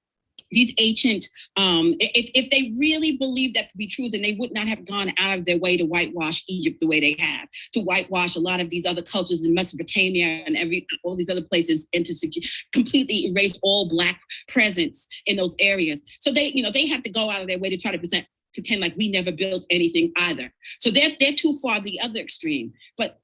these ancient, if they really believed that to be true, then they would not have gone out of their way to whitewash Egypt the way they have, to whitewash a lot of these other cultures in Mesopotamia and all these other places, and to completely erase all Black presence in those areas. So they have to go out of their way to try to pretend like we never built anything either. So they're too far the other extreme. But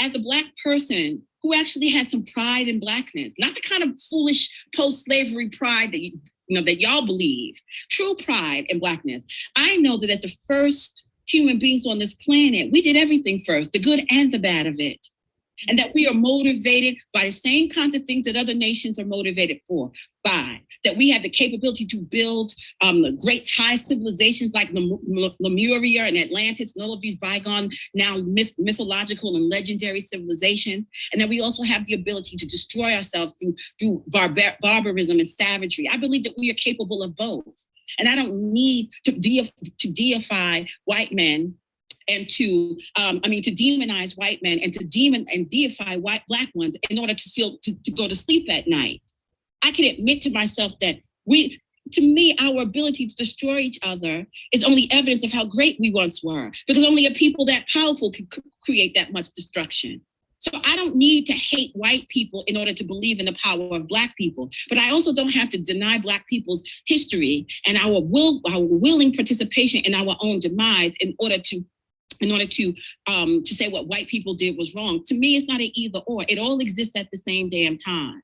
as a Black person who actually has some pride in Blackness, not the kind of foolish post-slavery pride that that y'all believe, true pride in Blackness. I know that as the first human beings on this planet, we did everything first, the good and the bad of it. And that we are motivated by the same kinds of things that other nations are motivated by. That we have the capability to build great high civilizations like Lemuria and Atlantis and all of these bygone, now mythological and legendary civilizations. And that we also have the ability to destroy ourselves through barbarism and savagery. I believe that we are capable of both. And I don't need to deify white men and to demonize white men and to deify Black ones in order to go to sleep at night. I can admit to myself that our ability to destroy each other is only evidence of how great we once were, because only a people that powerful can create that much destruction. So I don't need to hate white people in order to believe in the power of Black people, but I also don't have to deny Black people's history and our willing participation in our own demise in order to say what white people did was wrong. To me, it's not an either or. It all exists at the same damn time.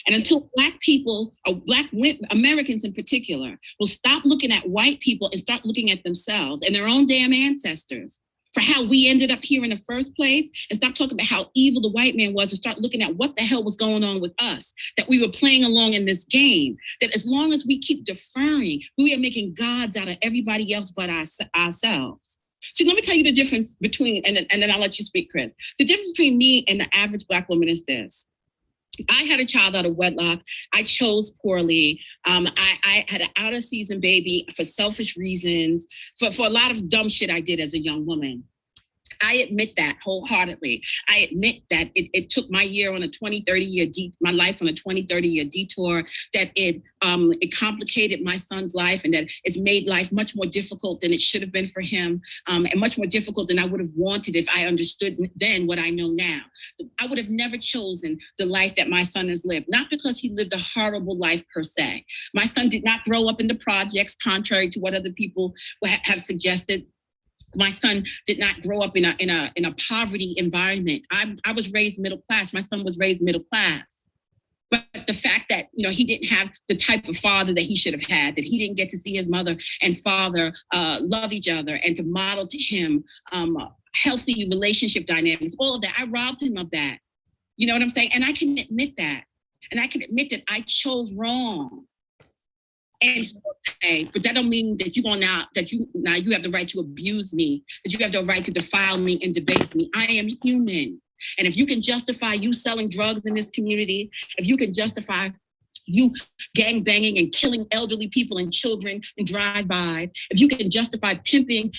And until Black people, or Black Americans in particular, will stop looking at white people and start looking at themselves and their own damn ancestors for how we ended up here in the first place, and stop talking about how evil the white man was and start looking at what the hell was going on with us, that we were playing along in this game, that as long as we keep deferring, we are making gods out of everybody else but ourselves. So let me tell you the difference between, and then I'll let you speak, Chris. The difference between me and the average Black woman is this. I had a child out of wedlock. I chose poorly. I had an out of season baby for selfish reasons, for a lot of dumb shit I did as a young woman. I admit that wholeheartedly. I admit that it took my year on a 20, 30 year, my life on a 20, 30 year detour, that it complicated my son's life, and that it's made life much more difficult than it should have been for him, and much more difficult than I would have wanted if I understood then what I know now. I would have never chosen the life that my son has lived, not because he lived a horrible life per se. My son did not grow up in the projects, contrary to what other people have suggested. My son did not grow up in a poverty environment. I was raised middle class. My son was raised middle class. But the fact that, he didn't have the type of father that he should have had, that he didn't get to see his mother and father love each other and to model to him healthy relationship dynamics, all of that, I robbed him of that. You know what I'm saying? And I can admit that. And I can admit that I chose wrong. And say, but that don't mean that you have the right to abuse me, that you have the right to defile me and debase me. I am human. And if you can justify you selling drugs in this community, if you can justify you gang banging and killing elderly people and children in drive-by, if you can justify pimping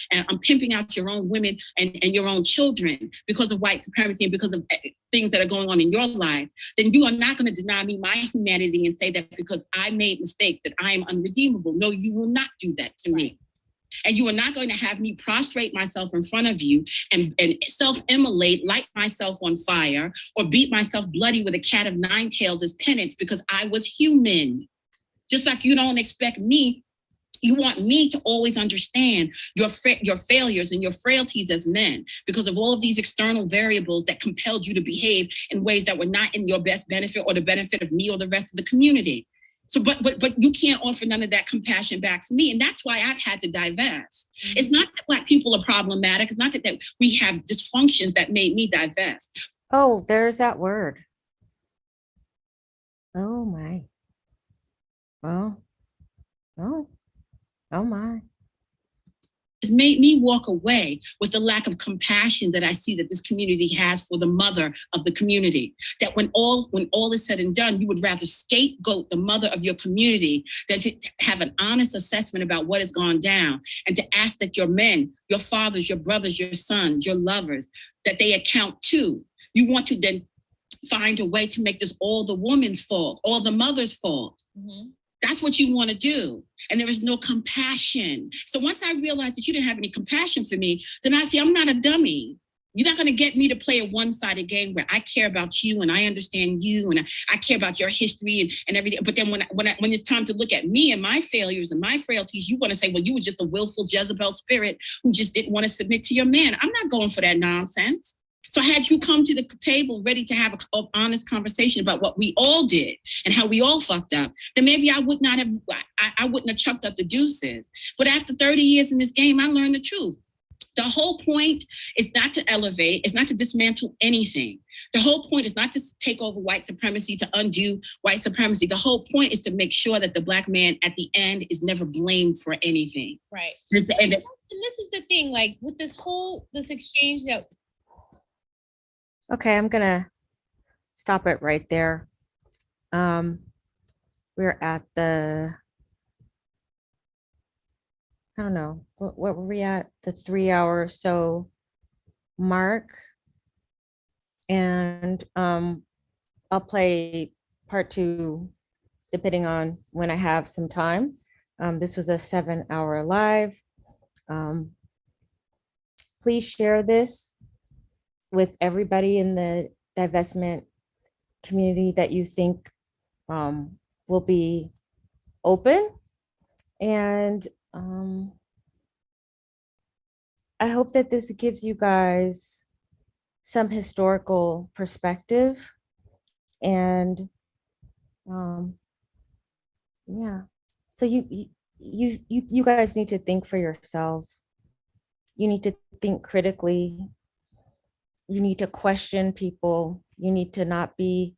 out your own women and your own children because of white supremacy and because of things that are going on in your life, then you are not going to deny me my humanity and say that because I made mistakes that I am unredeemable. No, you will not do that to me. And you are not going to have me prostrate myself in front of you and self-immolate, light myself on fire, or beat myself bloody with a cat of nine tails as penance because I was human. Just like you don't expect me, you want me to always understand your failures and your frailties as men because of all of these external variables that compelled you to behave in ways that were not in your best benefit or the benefit of me or the rest of the community. So, but you can't offer none of that compassion back for me. And that's why I've had to divest. Mm-hmm. It's not that Black people are problematic. It's not that we have dysfunctions that made me divest. Oh, there's that word. Oh my. Oh my. It's made me walk away with the lack of compassion that I see that this community has for the mother of the community. That when all is said and done, you would rather scapegoat the mother of your community than to have an honest assessment about what has gone down and to ask that your men, your fathers, your brothers, your sons, your lovers, that they account too. You want to then find a way to make this all the woman's fault, all the mother's fault. Mm-hmm. That's what you want to do. And there is no compassion. So once I realized that you didn't have any compassion for me, then I say, I'm not a dummy. You're not going to get me to play a one-sided game where I care about you and I understand you and I care about your history and everything. But then when it's time to look at me and my failures and my frailties, you want to say, well, you were just a willful Jezebel spirit who just didn't want to submit to your man. I'm not going for that nonsense. So had you come to the table ready to have an honest conversation about what we all did and how we all fucked up, then maybe I wouldn't have chucked up the deuces. But after 30 years in this game, I learned the truth. The whole point is not to elevate, it's not to dismantle anything. The whole point is not to take over white supremacy, to undo white supremacy. The whole point is to make sure that the Black man at the end is never blamed for anything. Right. And this is the thing, like with this exchange that. Okay, I'm gonna stop it right there. We're at the, I don't know, what were we at? The 3 hour or so mark. And I'll play part 2 depending on when I have some time. This was a 7-hour live. Please share this with everybody in the divestment community that you think will be open. And I hope that this gives you guys some historical perspective. And yeah, so you guys need to think for yourselves. You need to think critically. You need to question people. You need to not be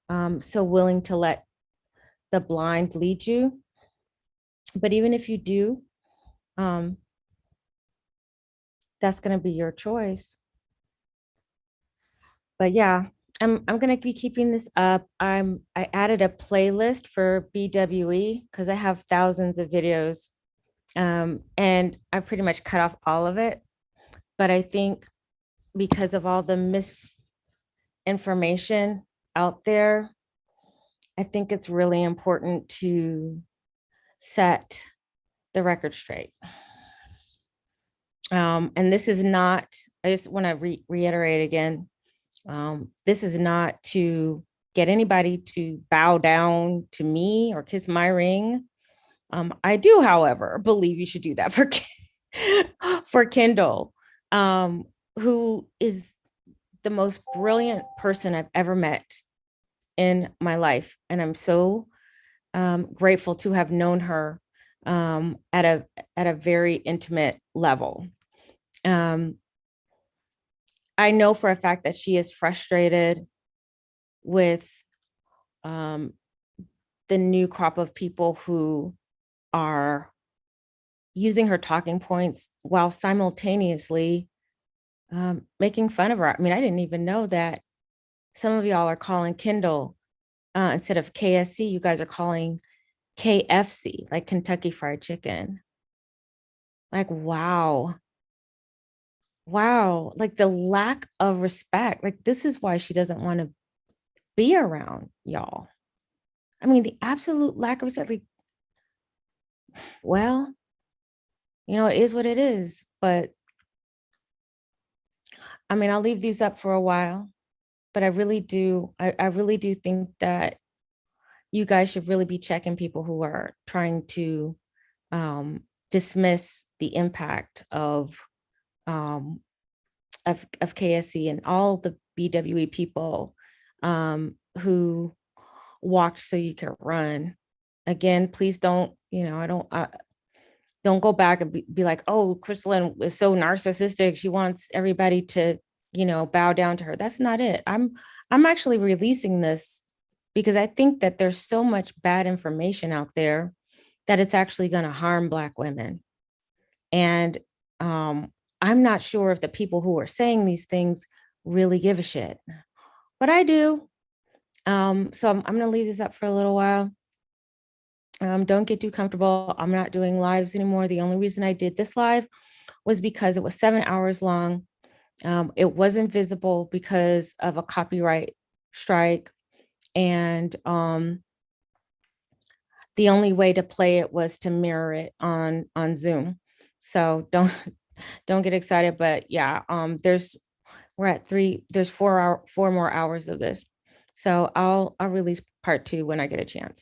so willing to let the blind lead you. But even if you do, that's going to be your choice. But yeah, I'm going to be keeping this up. I added a playlist for BWE because I have thousands of videos, and I pretty much cut off all of it. But I think because of all the misinformation out there, I think it's really important to set the record straight. And this is not, I just want to reiterate again, this is not to get anybody to bow down to me or kiss my ring. I do, however, believe you should do that for Kendall, who is the most brilliant person I've ever met in my life. And I'm so grateful to have known her at a very intimate level. I know for a fact that she is frustrated with the new crop of people who are using her talking points while simultaneously making fun of her. I mean, I didn't even know that some of y'all are calling Kendall instead of KsC, you guys are calling KFC, like Kentucky Fried Chicken. Like, wow. Wow. Like the lack of respect. Like, this is why she doesn't want to be around y'all. I mean, the absolute lack of respect. Like, well, you know, it is what it is. But I mean, I'll leave these up for a while. But I really do think that you guys should really be checking people who are trying to dismiss the impact of KsC and all the BWE people who walked so you could run. Again, please don't, you know, don't go back and be like, oh, Crystalline is so narcissistic. She wants everybody to, you know, bow down to her. That's not it. I'm actually releasing this because I think that there's so much bad information out there that it's actually going to harm Black women. And I'm not sure if the people who are saying these things really give a shit, but I do. So I'm going to leave this up for a little while. Don't get too comfortable. I'm not doing lives anymore. The only reason I did this live was because it was 7 hours long. It wasn't visible because of a copyright strike. And the only way to play it was to mirror it on Zoom. So don't get excited, but yeah, we're at 3, there's 4 more hours of this. So I'll release part 2 when I get a chance.